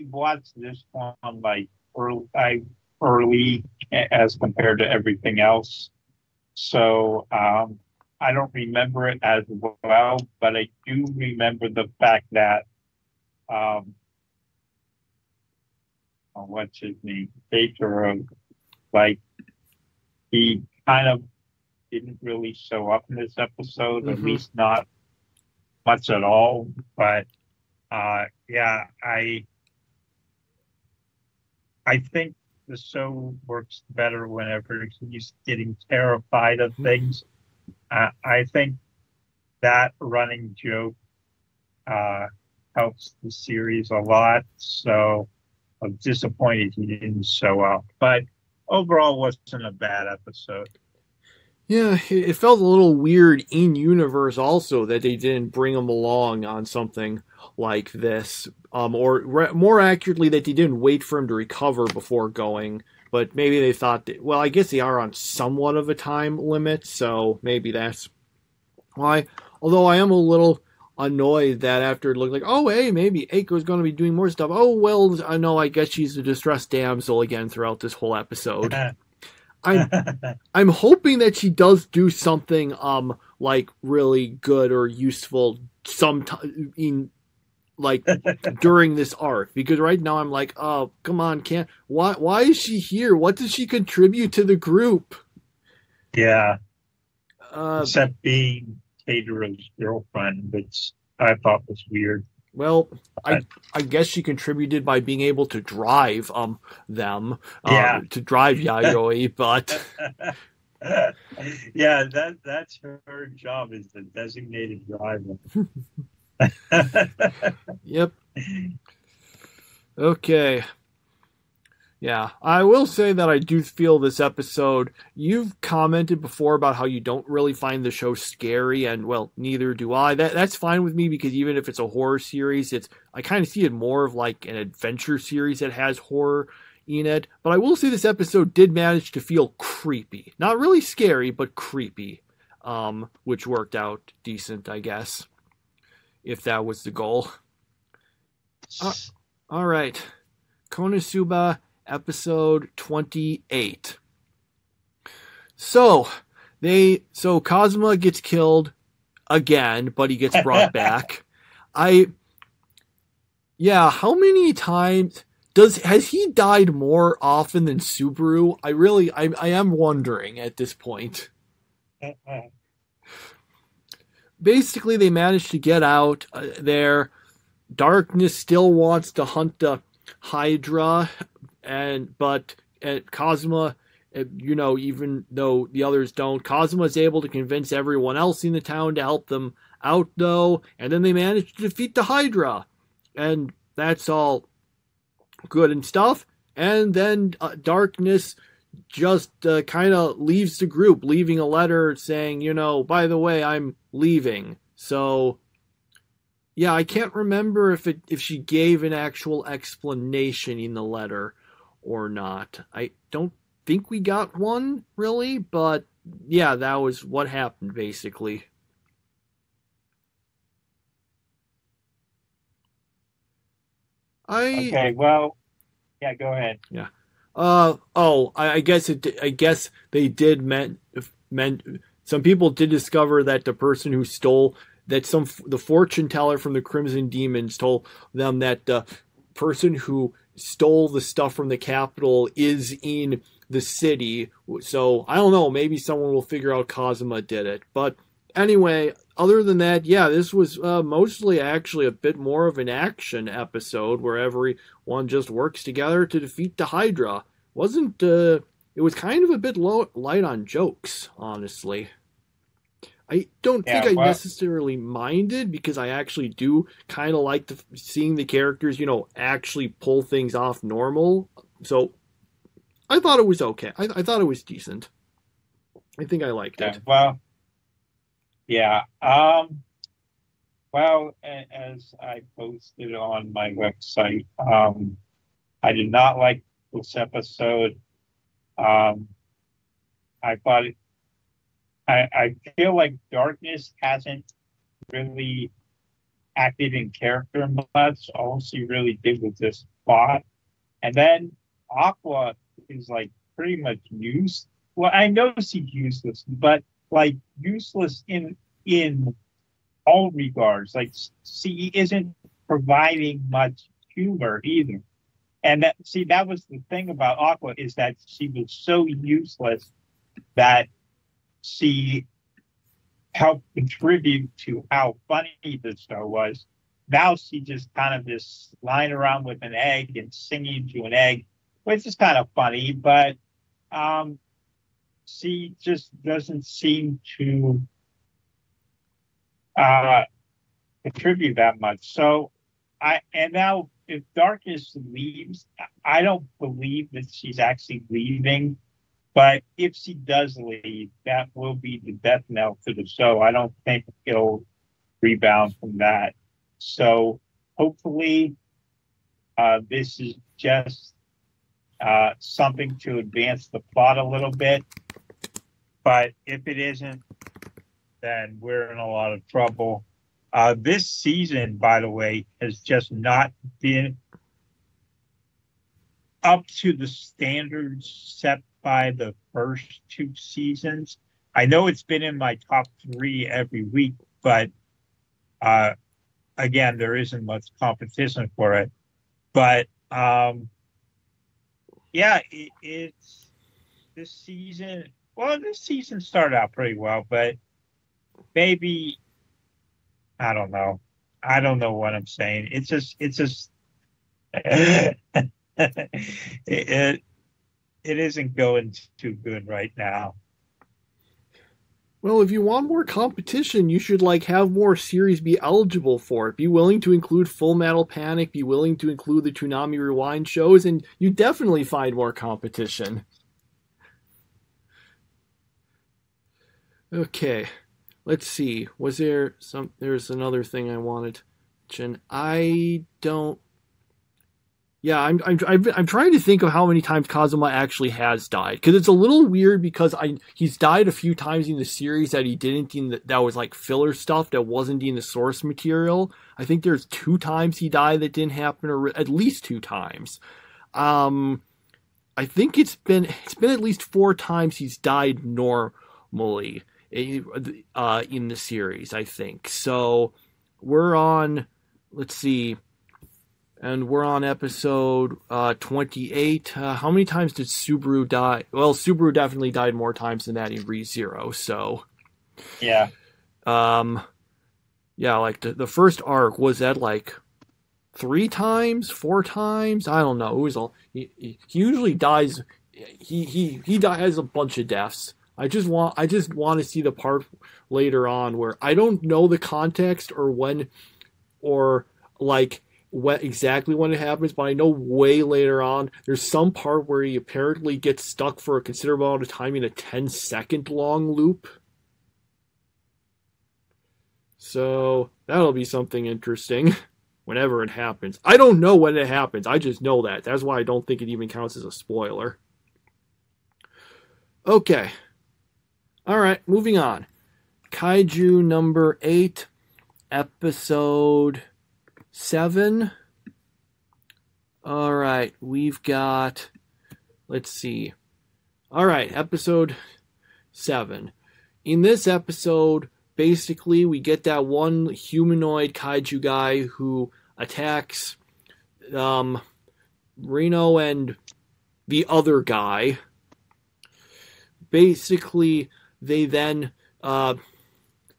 watched this one like early as compared to everything else, so I don't remember it as well, but I do remember the fact that what's his name, Peter, like he kind of didn't really show up in this episode, at least not much at all. But yeah, I think the show works better whenever he's getting terrified of things. I think that running joke helps the series a lot. So I'm disappointed he didn't show up. But overall, wasn't a bad episode. Yeah, it felt a little weird in universe also that they didn't bring him along on something like this, or more accurately, that they didn't wait for him to recover before going. But maybe they thought that, well, I guess they are on somewhat of a time limit, so maybe that's why. Although I am a little annoyed that after it looked like, oh, hey, maybe Eiko's going to be doing more stuff. Oh, well, I know, I guess she's a distressed damsel again throughout this whole episode. I'm hoping that she does do something like really good or useful sometime in like during this arc, because right now I'm like, oh, come on, why is she here? What does she contribute to the group? Yeah. Except being Tatero's girlfriend, which I thought was weird. Well, I guess she contributed by being able to drive them to drive Yayoi, but yeah, that's her job, is the designated driver. Yep. Okay. Yeah, I will say that I do feel this episode, you've commented before about how you don't really find the show scary, and, well, neither do I. That's fine with me, because even if it's a horror series, I kind of see it more of like an adventure series that has horror in it. But I will say this episode did manage to feel creepy. Not really scary, but creepy, which worked out decent, I guess, if that was the goal. All right. Konosuba episode 28. So Kazuma gets killed again, but he gets brought back. How many times has he died more often than Subaru? I am wondering at this point. Basically, they managed to get out there. Darkness still wants to hunt the Hydra, but Kazuma, even though the others don't, Kazuma is able to convince everyone else in the town to help them out, though, and then they manage to defeat the Hydra, and that's all good and stuff. And then Darkness just kind of leaves the group, leaving a letter saying, by the way, I'm leaving. So yeah, I can't remember if she gave an actual explanation in the letter or not. I don't think we got one, really, but yeah, that was what happened, basically. Okay, well, yeah, go ahead. Yeah. I guess they did meant some people did discover that the person who stole the fortune teller from the Crimson Demons told them that the person who stole the stuff from the capital is in the city. So I don't know, maybe someone will figure out Kazuma did it. But anyway, other than that, yeah, this was mostly actually a bit more of an action episode where everyone just works together to defeat the Hydra. It was kind of a bit light on jokes, honestly. I don't think I necessarily minded, because I actually do kind of like seeing the characters, actually pull things off normal. So I thought it was okay. I thought it was decent. I think I liked it. Well, yeah. Well, as I posted on my website, I did not like this episode. I thought I feel like Darkness hasn't really acted in character much. All she really did was just fought. And then Aqua is like pretty much useless. Well, I know she's useless, but like useless in all regards. Like she isn't providing much humor either. And that was the thing about Aqua, is that she was so useless that she helped contribute to how funny the show was. Now she just kind of just lying around with an egg and singing to an egg, which is kind of funny, but she just doesn't seem to contribute that much. So now if Darkness leaves, I don't believe that she's actually leaving. But if she does leave, that will be the death knell to the show. I don't think it'll rebound from that. So hopefully this is just something to advance the plot a little bit. But if it isn't, then we're in a lot of trouble. This season, by the way, has just not been up to the standards set by the first two seasons. I know it's been in my top 3 every week, but again, there isn't much competition for it. But yeah, it's this season. Well, this season started out pretty well, but maybe I don't know. I don't know what I'm saying. It's just it isn't going too good right now. Well, if you want more competition, you should like have more series be eligible for it. Be willing to include Full Metal Panic, be willing to include the Toonami Rewind shows, and you definitely find more competition. Okay, let's see. There's another thing I wanted to mention. I don't. Yeah, I'm trying to think of how many times Kazuma actually has died, because it's a little weird because he's died a few times in the series that he didn't that was like filler stuff that wasn't in the source material. I think there's 2 times he died that didn't happen, or at least 2 times. I think it's been at least 4 times he's died normally in the series, I think. So we're on, let's see. And we're on episode 28. How many times did Subaru die? Well, Subaru definitely died more times than that in ReZero, so... Yeah. Yeah, like the first arc, was that like 3 times? 4 times? I don't know. It was he usually dies... He has a bunch of deaths. I just want to see the part later on where I don't know the context or when, or like... exactly when it happens, but I know way later on there's some part where he apparently gets stuck for a considerable amount of time in a 10-second long loop. So that'll be something interesting whenever it happens. I don't know when it happens, I just know that. That's why I don't think it even counts as a spoiler. Okay. Alright, moving on. Kaiju number 8, episode 7. All right, we've got, let's see. All right, episode 7. In this episode, basically, we get that one humanoid kaiju guy who attacks Reno and the other guy. Basically, they then, the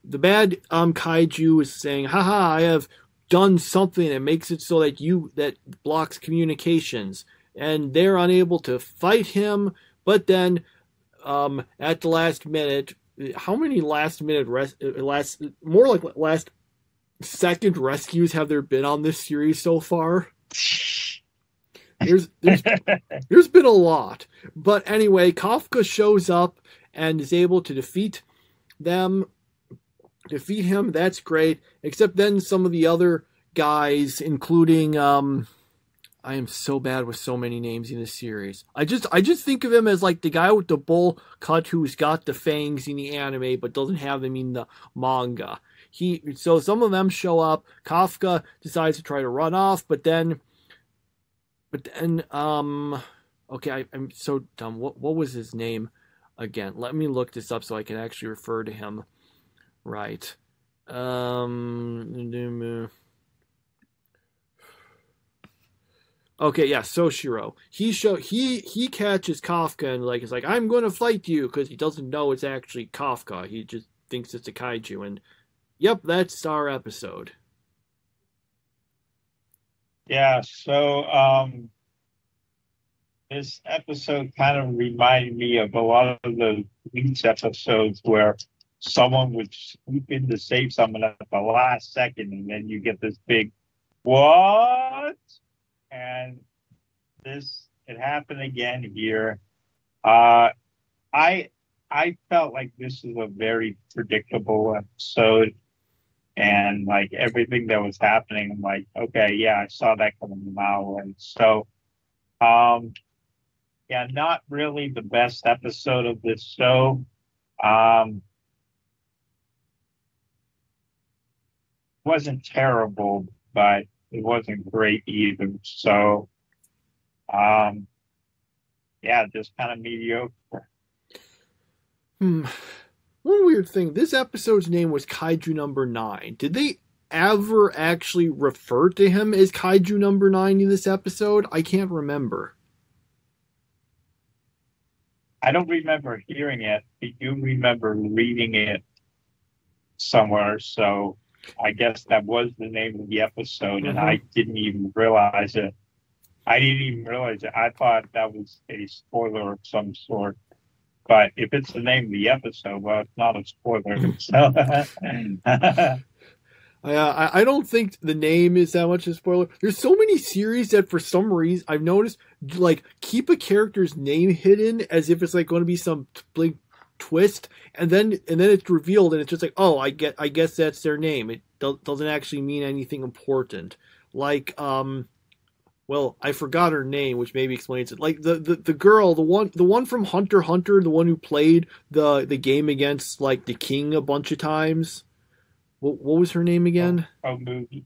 bad kaiju is saying, haha, I have done something that makes it so that blocks communications, and they're unable to fight him. But then at the last minute, how many last second rescues have there been on this series so far? There's been a lot. But anyway, Kafka shows up and is able to defeat him. That's great, except then some of the other guys, including I am so bad with so many names in this series. I just think of him as like the guy with the bowl cut who's got the fangs in the anime but doesn't have them in the manga. So some of them show up. Kafka decides to try to run off, but then okay, I'm so dumb. What was his name again? Let me look this up so I can actually refer to him. Right. Okay, yeah, Soshiro. He catches Kafka and is like, I'm going to fight you, because he doesn't know it's actually Kafka. He just thinks it's a kaiju. And yep, that's our episode. Yeah, so this episode kind of reminded me of a lot of the Bleach episodes where someone would swoop in to save someone at the last second, and then you get this big what? And it happened again here. I felt like this is a very predictable episode, and like everything that was happening, I'm like, okay, yeah, I saw that coming a mile away. So, yeah, not really the best episode of this show. Wasn't terrible, but it wasn't great either. So, yeah, just kind of mediocre. One weird thing, this episode's name was Kaiju number 9. Did they ever actually refer to him as Kaiju number 9 in this episode? I can't remember. I don't remember hearing it. I do remember reading it somewhere, so I guess that was the name of the episode, and I didn't even realize it. I thought that was a spoiler of some sort. But if it's the name of the episode, well, it's not a spoiler. So. I don't think the name is that much a spoiler. There's so many series that for some reason I've noticed like keep a character's name hidden as if it's like going to be some big twist, and then it's revealed and it's just like, oh, I guess that's their name. It doesn't actually mean anything important. Like well, I forgot her name, which maybe explains it. Like the girl, the one from Hunter x Hunter, the one who played the game against like the king a bunch of times. What was her name again? Komugi.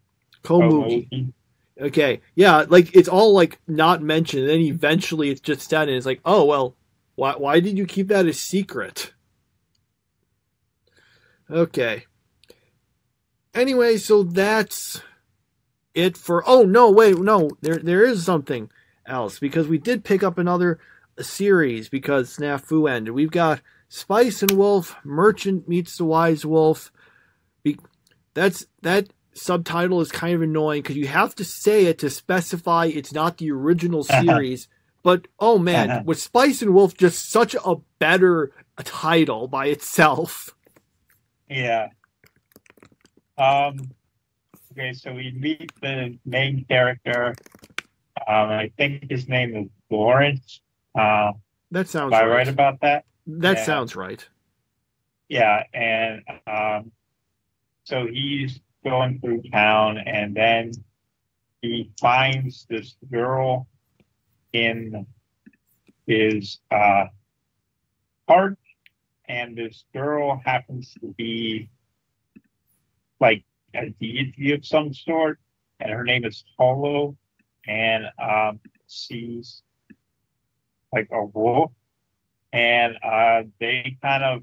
Okay, yeah, like it's all like not mentioned, and then eventually it's just said, and it's like, oh well, why did you keep that a secret? Okay. Anyway, so that's it for. Oh no, wait, no, there is something else, because we did pick up another series because SNAFU ended. We've got Spice and Wolf, Merchant Meets the Wise Wolf. That subtitle is kind of annoying because you have to say it to specify it's not the original series. But oh man, was Spice and Wolf just such a better title by itself? Yeah. Okay, so we meet the main character. I think his name is Lawrence. That sounds am I right. right about that? That sounds right. Yeah, and so he's going through town, and then he finds this girl in his park, and this girl happens to be like a deity of some sort, and her name is Hollow, and she's like a wolf, and they kind of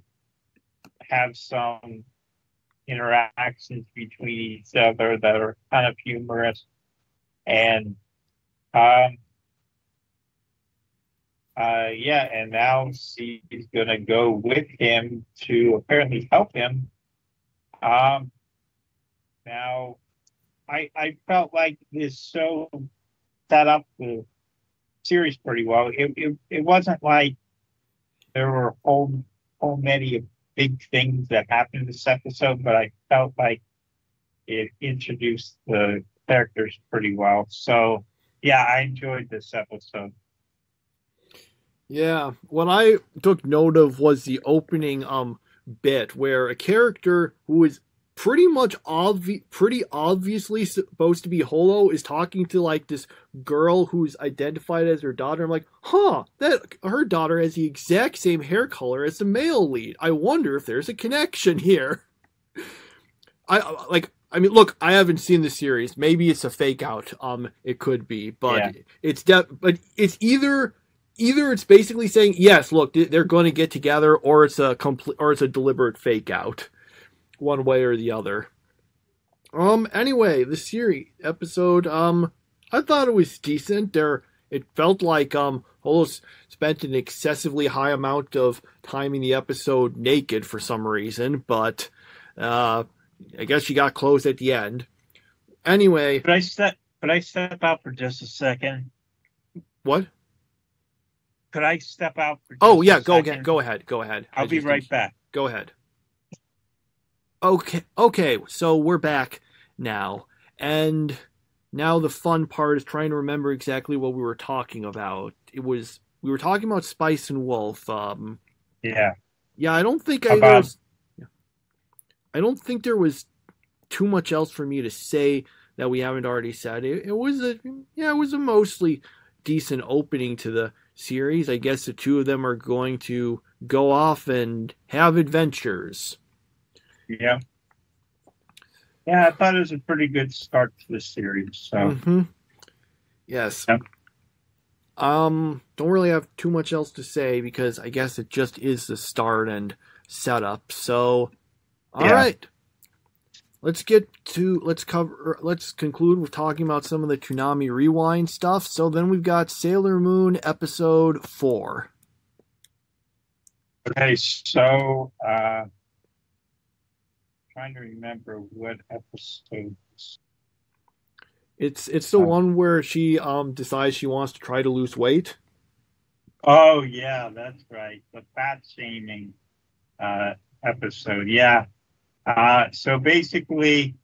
have some interactions between each other that are kind of humorous, and and now she's gonna go with him to apparently help him. Now I felt like this show set up the series pretty well. It wasn't like there were whole many big things that happened in this episode, but I felt like it introduced the characters pretty well. So yeah, I enjoyed this episode. Yeah, what I took note of was the opening bit where a character who is pretty much pretty obviously supposed to be Holo is talking to like this girl who's identified as her daughter. I'm like, that her daughter has the exact same hair color as the male lead. I wonder if there's a connection here. I mean, look, I haven't seen the series. Maybe it's a fake out. It could be, but yeah. But it's either it's basically saying, yes, look, they're going to get together, or it's a deliberate fake out. One way or the other. Anyway, the series episode, I thought it was decent. It felt like Holo spent an excessively high amount of time in the episode naked for some reason, but I guess she got close at the end. Anyway, could I step out for just a second? What? Could I step out for just a second? Again. Go ahead. I'll be right back. Go ahead. Okay, so we're back now, and now the fun part is trying to remember exactly what we were talking about. We were talking about Spice and Wolf. Yeah, I don't think there was too much else for me to say that we haven't already said. It was a mostly decent opening to the series. I guess the two of them are going to go off and have adventures. Yeah. Yeah, I thought it was a pretty good start to the series. So. Yes. Yeah. Don't really have too much else to say because I guess it just is the start and setup. So, all right. let's conclude with talking about some of the Toonami Rewind stuff. So then we've got Sailor Moon episode 4. Okay, so trying to remember what episode. It's the one where she decides she wants to try to lose weight. Oh yeah, that's right. The fat shaming episode. Yeah. So basically,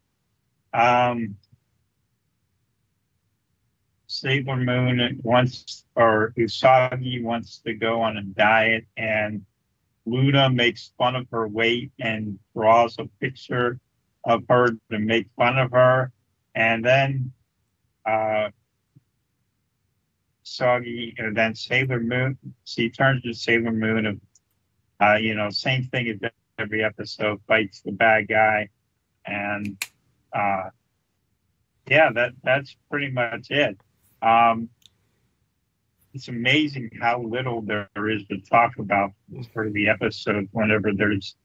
Sailor Moon Usagi wants to go on a diet, and Luna makes fun of her weight and draws a picture of her to make fun of her. And then then Sailor Moon, she turns to Sailor Moon of, same thing as every episode, fights the bad guy. And that's pretty much it. It's amazing how little there is to talk about for the episode whenever there's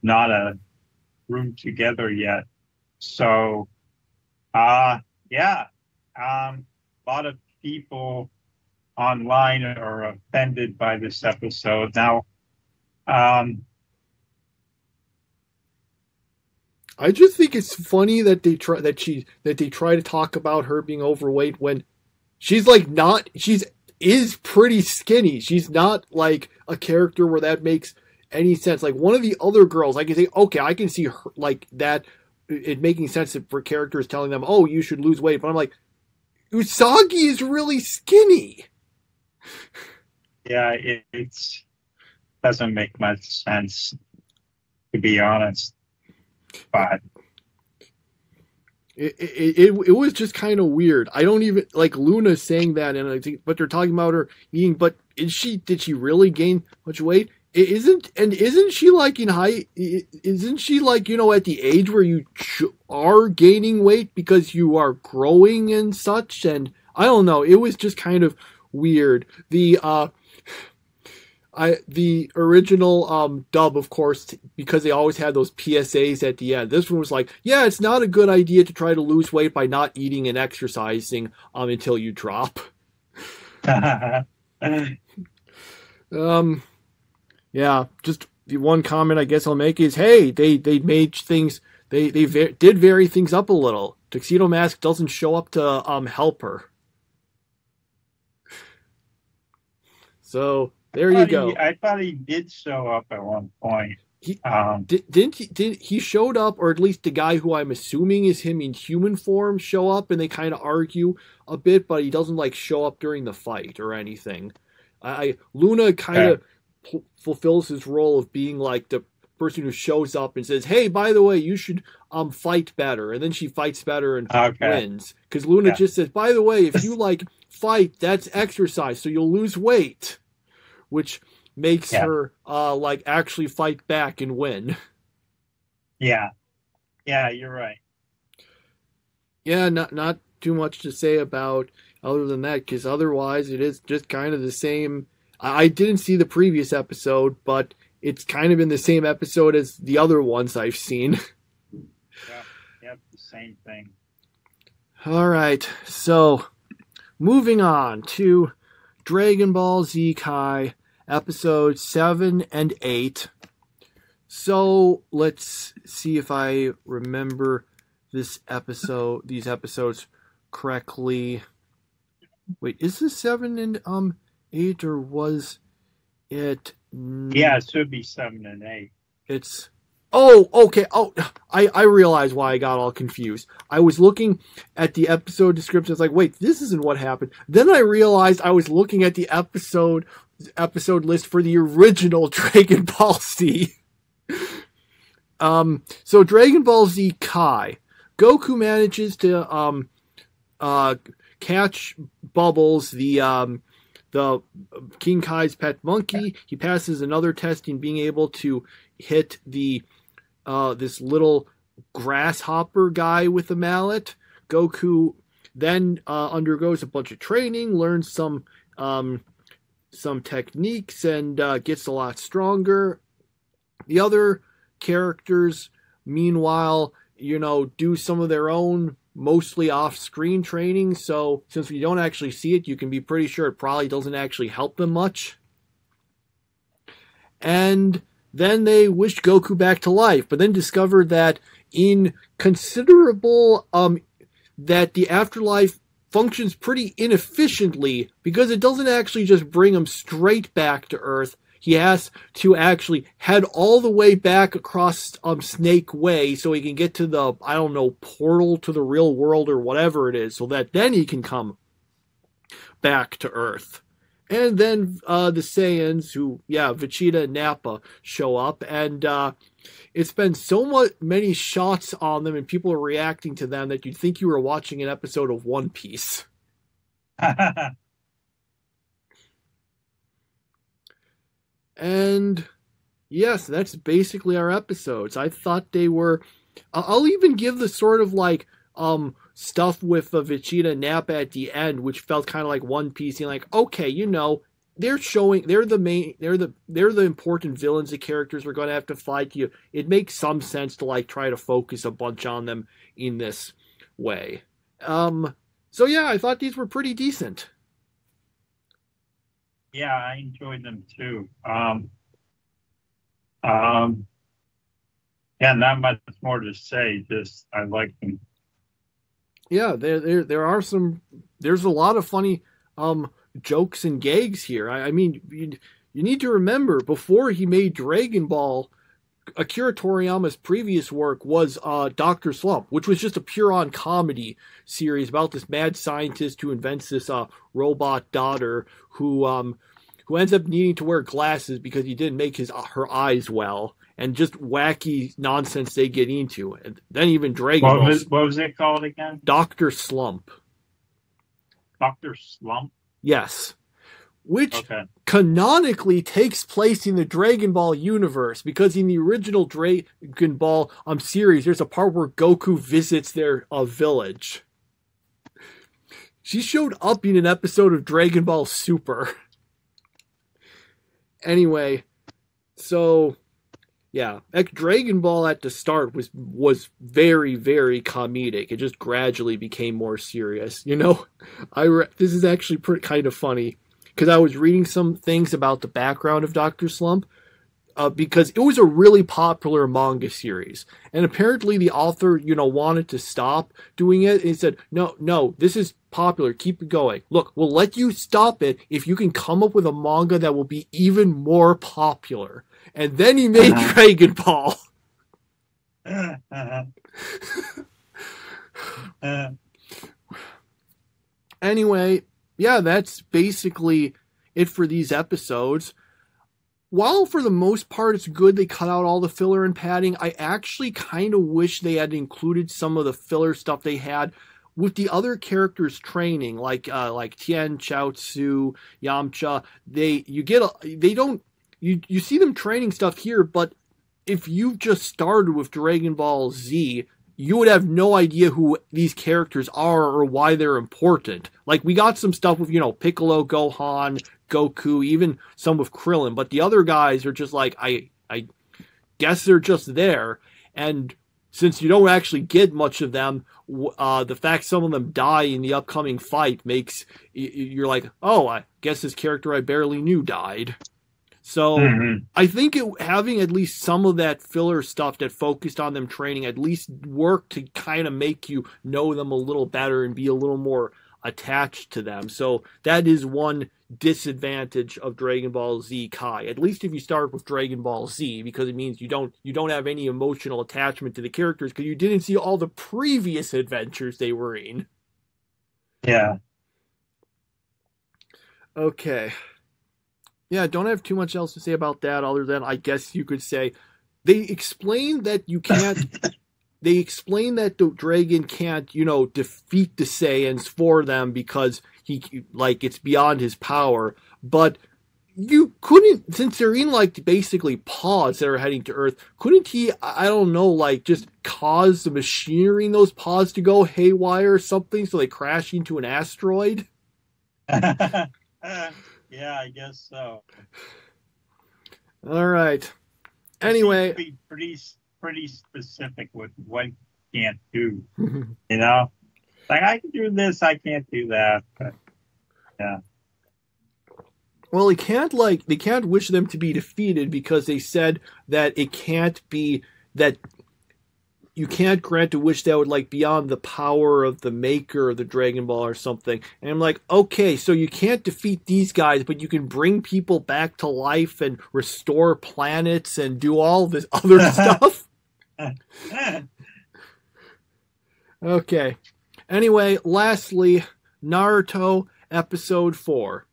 not a room together yet. So, a lot of people online are offended by this episode. Now, I just think it's funny that they try to talk about her being overweight when she's is pretty skinny. She's not like a character where that makes any sense. Like one of the other girls, I can say, okay, I can see her like that, it making sense for characters telling them, oh, you should lose weight. But I'm like, Usagi is really skinny. Yeah, it doesn't make much sense, to be honest. But it was just kind of weird. I don't even like Luna saying that, and I think, but they're talking about her eating. But did she really gain much weight? Isn't she like in high? Isn't she like at the age where you are gaining weight because you are growing and such? And I don't know. It was just kind of weird. The original dub, of course, because they always had those PSAs at the end. This one was like, yeah, it's not a good idea to try to lose weight by not eating and exercising until you drop. Yeah, just the one comment I guess I'll make is, hey, they made things, they did vary things up a little. Tuxedo Mask doesn't show up to help her. So there you go. I thought he did show up at one point. Didn't he showed up, or at least the guy who I'm assuming is him in human form show up, and they kind of argue a bit, but he doesn't like show up during the fight or anything. Luna kind of fulfills his role of being like the person who shows up and says, hey, by the way, you should fight better, and then she fights better and wins, because Luna just says, by the way, if you like fight, that's exercise, so you'll lose weight, which makes her like actually fight back and win. Yeah, you're right. Yeah, not too much to say about other than that, because otherwise it is just kind of the same. I didn't see the previous episode, but it's kind of in the same episode as the other ones I've seen. Yeah, the same thing. All right, so moving on to Dragon Ball Z Kai episodes 7 and 8. So let's see if I remember these episodes correctly. Wait, is this 7 and 8, or was it? Yeah, it should be 7 and 8. It's okay. I realize why I got all confused. I was looking at the episode description. It's like, wait, this isn't what happened. Then I realized I was looking at the episode list for the original Dragon Ball Z. So Dragon Ball Z Kai, Goku manages to catch Bubbles, the King Kai's pet monkey. He passes another test in being able to hit the this little grasshopper guy with a mallet. Goku then undergoes a bunch of training, learns some techniques, and gets a lot stronger. The other characters, meanwhile, do some of their own mostly off-screen training. So since we don't actually see it, you can be pretty sure it probably doesn't actually help them much. And then they wished Goku back to life, but then discovered that in considerable, that the afterlife functions pretty inefficiently because it doesn't actually just bring him straight back to Earth. He has to actually head all the way back across Snake Way so he can get to the, portal to the real world or whatever it is, so that then he can come back to Earth. And then the Saiyans, Vegeta and Nappa, show up, and it's been so many shots on them and people are reacting to them that you'd think you were watching an episode of One Piece. And yes, that's basically our episodes. I thought they were... I'll even give the sort of stuff with Vegeta and Nappa at the end, which felt kind of like One Piece. And okay, they're the important villains, the characters we're going to have to fight. It makes some sense to try to focus a bunch on them in this way. So yeah, I thought these were pretty decent. Yeah, I enjoyed them too. Yeah, not much more to say. Just I like them. Yeah, there's a lot of funny jokes and gags here. I mean, you need to remember, before he made Dragon Ball, Akira Toriyama's previous work was Dr. Slump, which was just a pure-on comedy series about this mad scientist who invents this robot daughter who ends up needing to wear glasses because he didn't make her eyes well, and just wacky nonsense they get into. And then even Dragon Ball. What was it called again? Dr. Slump. Dr. Slump? Yes. Which canonically takes place in the Dragon Ball universe, because in the original Dragon Ball series, there's a part where Goku visits their village. She showed up in an episode of Dragon Ball Super. Anyway, so yeah, Dragon Ball at the start was very, very comedic. It just gradually became more serious. This is actually kind of funny, because I was reading some things about the background of Dr. Slump, because it was a really popular manga series. And apparently the author, wanted to stop doing it. And he said, no, this is popular. Keep it going. Look, we'll let you stop it if you can come up with a manga that will be even more popular. And then he made Dragon Ball. Anyway, yeah, that's basically it for these episodes. While for the most part it's good they cut out all the filler and padding, I actually kind of wish they had included some of the filler stuff they had with the other characters' training, like Tien, Chaozu, Yamcha. You see them training stuff here, but if you've just started with Dragon Ball Z, you would have no idea who these characters are or why they're important. We got some stuff with, Piccolo, Gohan, Goku, even some with Krillin, but the other guys are just I guess they're just there. And since you don't actually get much of them, the fact some of them die in the upcoming fight makes you're oh, I guess this character I barely knew died. So I think having at least some of that filler stuff that focused on them training at least worked to kind of make you know them a little better and be a little more attached to them. So that is one disadvantage of Dragon Ball Z Kai. At least if you start with Dragon Ball Z, because it means you don't have any emotional attachment to the characters because you didn't see all the previous adventures they were in. Yeah. Okay. Yeah, don't have too much else to say about that other than I guess you could say they explain that you can't they explain that the dragon can't, defeat the Saiyans for them because it's beyond his power. But you couldn't, since they're in basically pods that are heading to Earth, couldn't he, I don't know, just cause the machinery in those pods to go haywire or something so they crash into an asteroid? Yeah, I guess so. All right. Anyway, be pretty specific with what can't do. You know, like I can do this, I can't do that. But, yeah. Well, they can't wish them to be defeated because they said that it can't be that you can't grant a wish that would like beyond the power of the maker of the Dragon Ball or something. And I'm like, okay, so you can't defeat these guys, but you can bring people back to life and restore planets and do all this other stuff. Okay. Anyway, lastly, Naruto episode 4.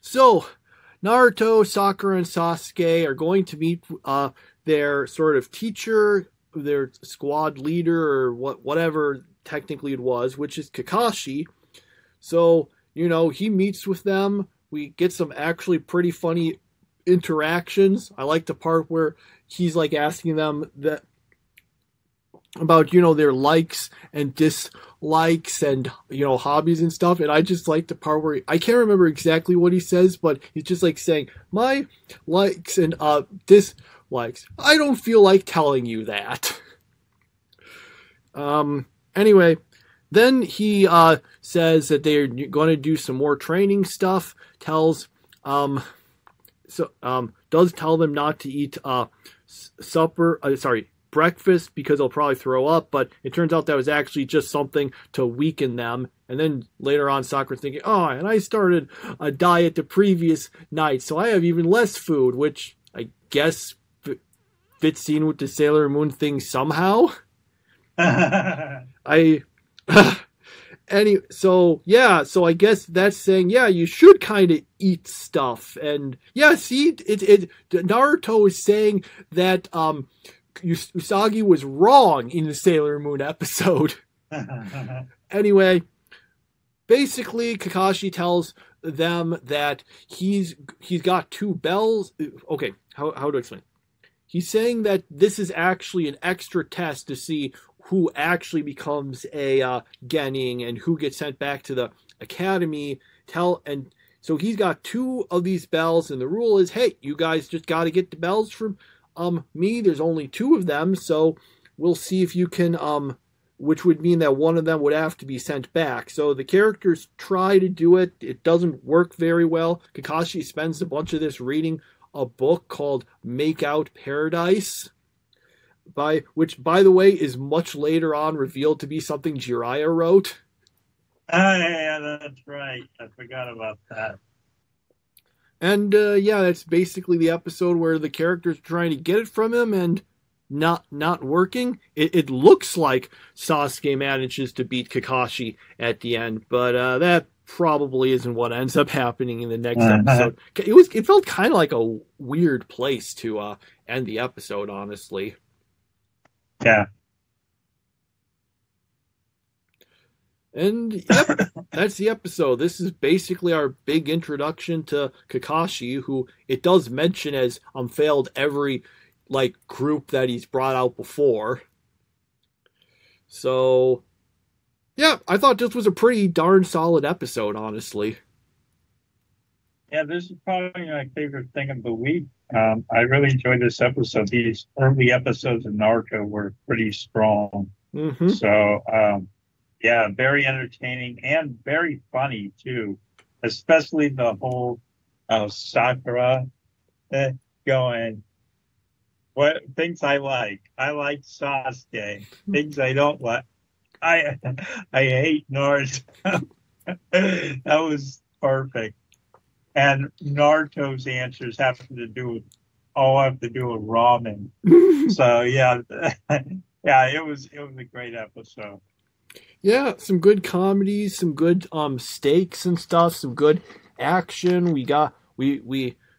So, Naruto, Sakura, and Sasuke are going to meet their sort of teacher, their squad leader, or whatever technically it was, which is Kakashi. So, you know, he meets with them. We get some actually pretty funny interactions. I like the part where he's like asking them that about, you know, their likes and dislikes and, you know, hobbies and stuff. And I just like the part where I can't remember exactly what he says, but he's just like saying my likes and dislikes. I don't feel like telling you that. Anyway, then he says that they're going to do some more training stuff. Does tell them not to eat breakfast because they'll probably throw up, but it turns out that was actually just something to weaken them. And then later on, Sakura's thinking, oh, and I started a diet the previous night, so I have even less food, which I guess fits in with the Sailor Moon thing somehow. So I guess that's saying, yeah, you should kind of eat stuff. And yeah, see, Naruto is saying that Usagi was wrong in the Sailor Moon episode. Anyway, basically Kakashi tells them that he's got 2 bells. Okay, how to explain? He's saying that this is actually an extra test to see who actually becomes a Genin and who gets sent back to the academy. So he's got 2 of these bells, and the rule is, hey, you guys just got to get the bells from me. There's only 2 of them, so we'll see if you can, which would mean that one of them would have to be sent back. So the characters try to do it. It doesn't work very well. Kakashi spends a bunch of this reading a book called Make Out Paradise, which, by the way, is much later on revealed to be something Jiraiya wrote. Yeah, that's right. I forgot about that. And that's basically the episode where the character's trying to get it from him and not working. It looks like Sasuke manages to beat Kakashi at the end, but that probably isn't what ends up happening in the next episode. It felt kind of like a weird place to end the episode, honestly. Yeah. And yep, that's the episode. This is basically our big introduction to Kakashi, who it does mention as failed every group that he's brought out before. So yeah, I thought this was a pretty darn solid episode, honestly. Yeah, this is probably my favorite thing of the week. I really enjoyed this episode. These early episodes of Naruto were pretty strong. Mm-hmm. So, yeah, very entertaining and very funny, too. Especially the whole Sakura going, what things I like. I like Sasuke. Things I don't like. I hate Naruto. That was perfect. And Naruto's answers have to do with ramen. So yeah, it was a great episode. Yeah, some good comedies, some good stakes and stuff, some good action. We got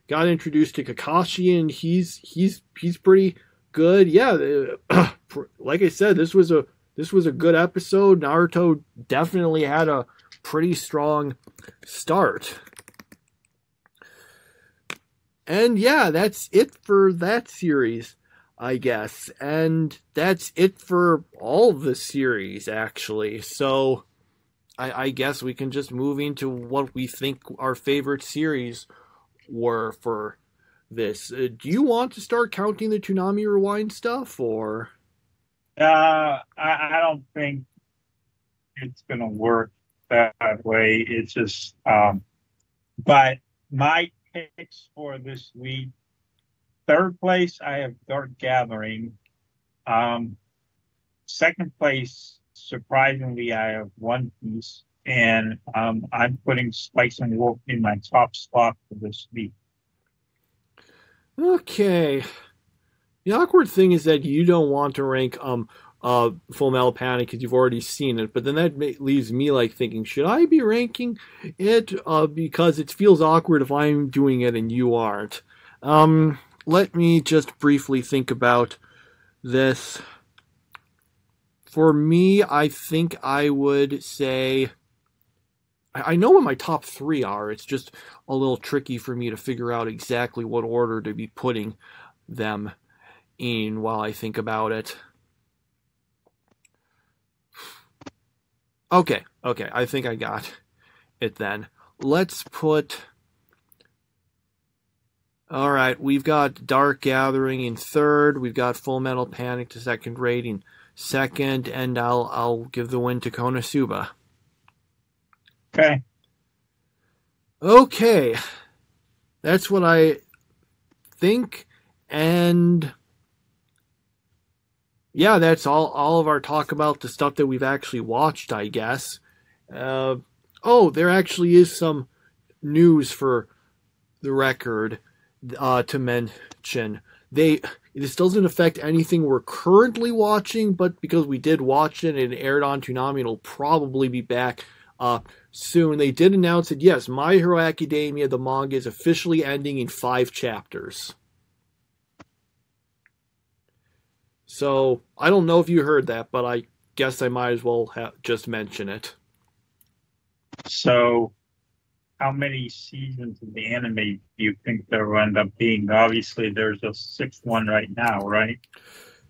introduced to Kakashi, and he's pretty good. Yeah, like I said, this was a good episode. Naruto definitely had a pretty strong start. And yeah, that's it for that series, I guess. And that's it for all of the series, actually. So I guess we can just move into what we think our favorite series were for this. Do you want to start counting the Toonami Rewind stuff, or? I don't think it's going to work that way. It's just, but my picks for this week, third place, I have Dark Gathering. Second place, surprisingly, I have One Piece. And I'm putting Spice and Wolf in my top slot for this week. Okay. The awkward thing is that you don't want to rank Full Metal Panic because you've already seen it, but then that leaves me like thinking, should I be ranking it? Because it feels awkward if I'm doing it and you aren't. Let me just briefly think about this. For me, I think I would say, I know what my top three are. It's just a little tricky for me to figure out exactly what order to be putting them in while I think about it. Okay, I think I got it then. Let's put... Alright, we've got Dark Gathering in third, we've got Full Metal Panic to second rating second, and I'll give the win to Konosuba. Okay. That's what I think, and yeah, that's all of our talk about the stuff that we've actually watched, I guess. There actually is some news for the record to mention. This doesn't affect anything we're currently watching, but because we did watch it and it aired on Toonami, it'll probably be back soon. They did announce that, yes, My Hero Academia, the manga, is officially ending in 5 chapters. So, I don't know if you heard that, but I guess I might as well just mention it. So, how many seasons of the anime do you think there will end up being? Obviously, there's a 6th one right now, right?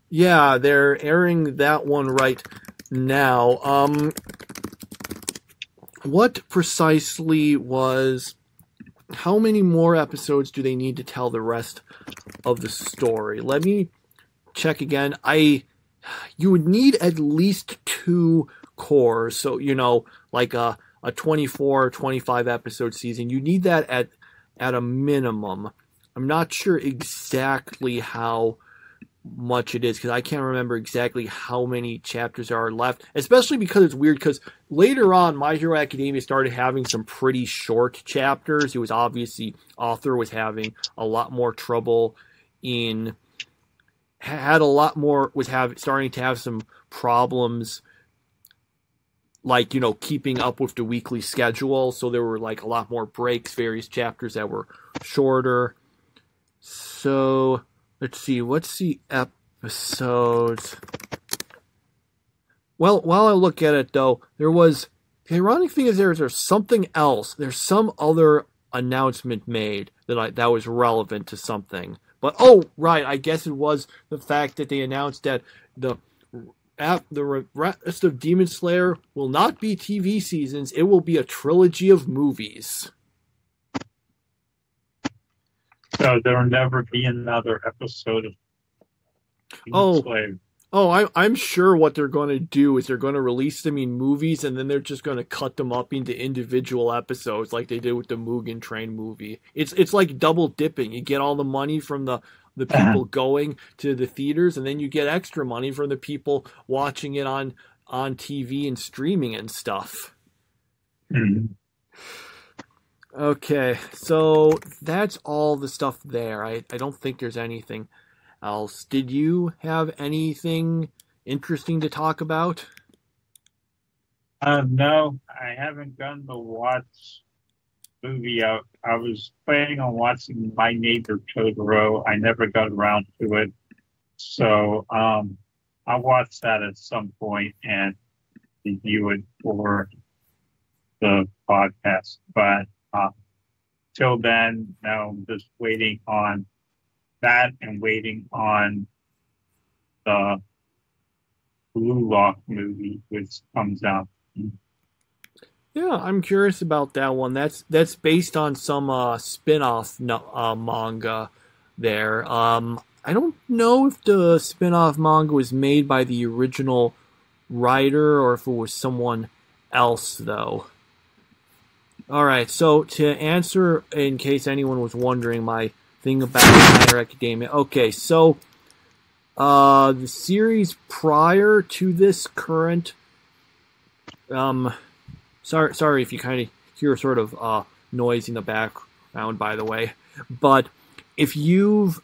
Yeah, they're airing that one right now. What precisely was... How many more episodes do they need to tell the rest of the story? Let me check again. You would need at least 2 cores, so, like a 24 or 25 episode season. You need that at a minimum. I'm not sure exactly how much it is, because I can't remember exactly how many chapters are left, especially because it's weird, because later on My Hero Academia started having some pretty short chapters. It was obvious the author was having a lot more trouble starting to have some problems, like, keeping up with the weekly schedule. So there were like a lot more breaks, various chapters that were shorter. So let's see, what's the episodes? Well, while I look at it though, the ironic thing is there's something else. There's some other announcement made that was relevant to something. But right, I guess it was the fact that they announced that the rest of Demon Slayer will not be TV seasons. It will be a trilogy of movies. So there will never be another episode of Demon Slayer. I'm sure what they're going to do is they're going to release them in movies, and then they're just going to cut them up into individual episodes like they did with the Mugen Train movie. It's like double dipping. You get all the money from the people going to the theaters, and then you get extra money from the people watching it on TV and streaming and stuff. Mm-hmm. Okay, so that's all the stuff there. I don't think there's anything else. Did you have anything interesting to talk about? No, I haven't gone to watch movie. I was planning on watching My Neighbor Totoro. I never got around to it. So I'll watch that at some point and review it for the podcast. But till then, now I'm just waiting on that and waiting on the Blue Lock movie, which comes out. Yeah, I'm curious about that one. That's based on some spin-off manga there. I don't know if the spin-off manga was made by the original writer or if it was someone else, though. Alright, so to answer, in case anyone was wondering, my thing about My Hero Academia. Okay, so the series prior to this current... Sorry if you kind of hear sort of noise in the background, by the way. But if you've...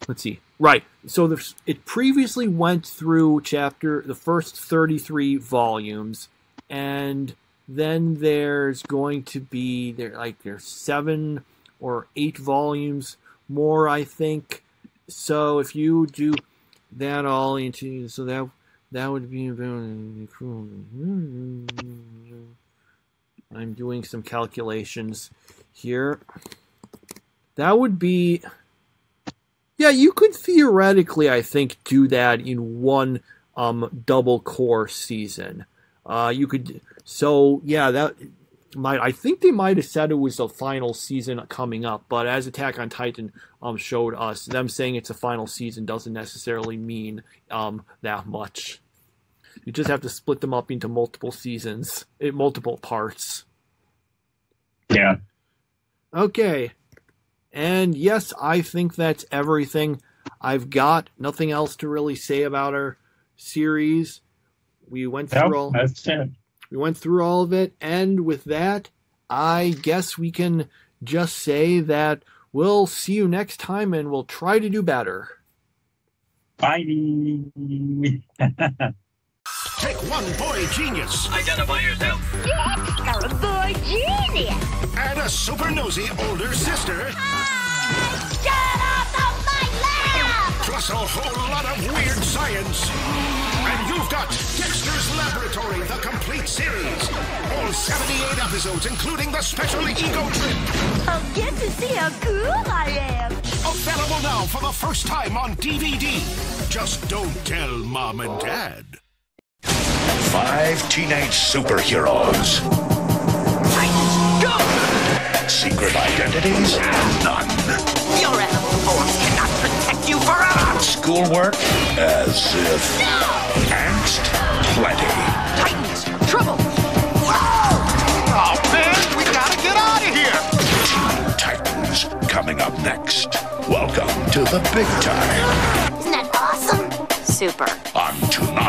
Let's see. Right. So it previously went through the first 33 volumes, and then there's going to be there's 7 or 8 volumes more, I think. So if you do that all into, so that would be about. I'm doing some calculations here. That would be. Yeah, you could theoretically, I think, do that in one double core season. You could, so yeah, I think they might have said it was the final season coming up, but as Attack on Titan showed us, them saying it's a final season doesn't necessarily mean that much. You just have to split them up into multiple seasons, multiple parts. Yeah. Okay. And yes, I think that's everything. I've got nothing else to really say about our series. We went through that's it. We went through all of it, and with that, I guess we can just say that we'll see you next time, and we'll try to do better. Bye. Take one boy genius Identify yourself. A boy genius. and a super nosy older sister, Get off of my lap! plus a whole lot of weird science. And you've got Dexter's Laboratory, the complete series. All 78 episodes, including the special ego trip. I'll get to see how cool I am. Available now for the first time on DVD. Just don't tell Mom and Dad. 5 teenage superheroes. Titans, go! Secret identities? None. Your animal forms cannot protect you forever! Schoolwork? As if. No! Angst? Plenty. Titans, trouble! Whoa! Oh, man, we gotta get out of here! Teen Titans coming up next. Welcome to the big time Isn't that awesome? Super. on Toonami.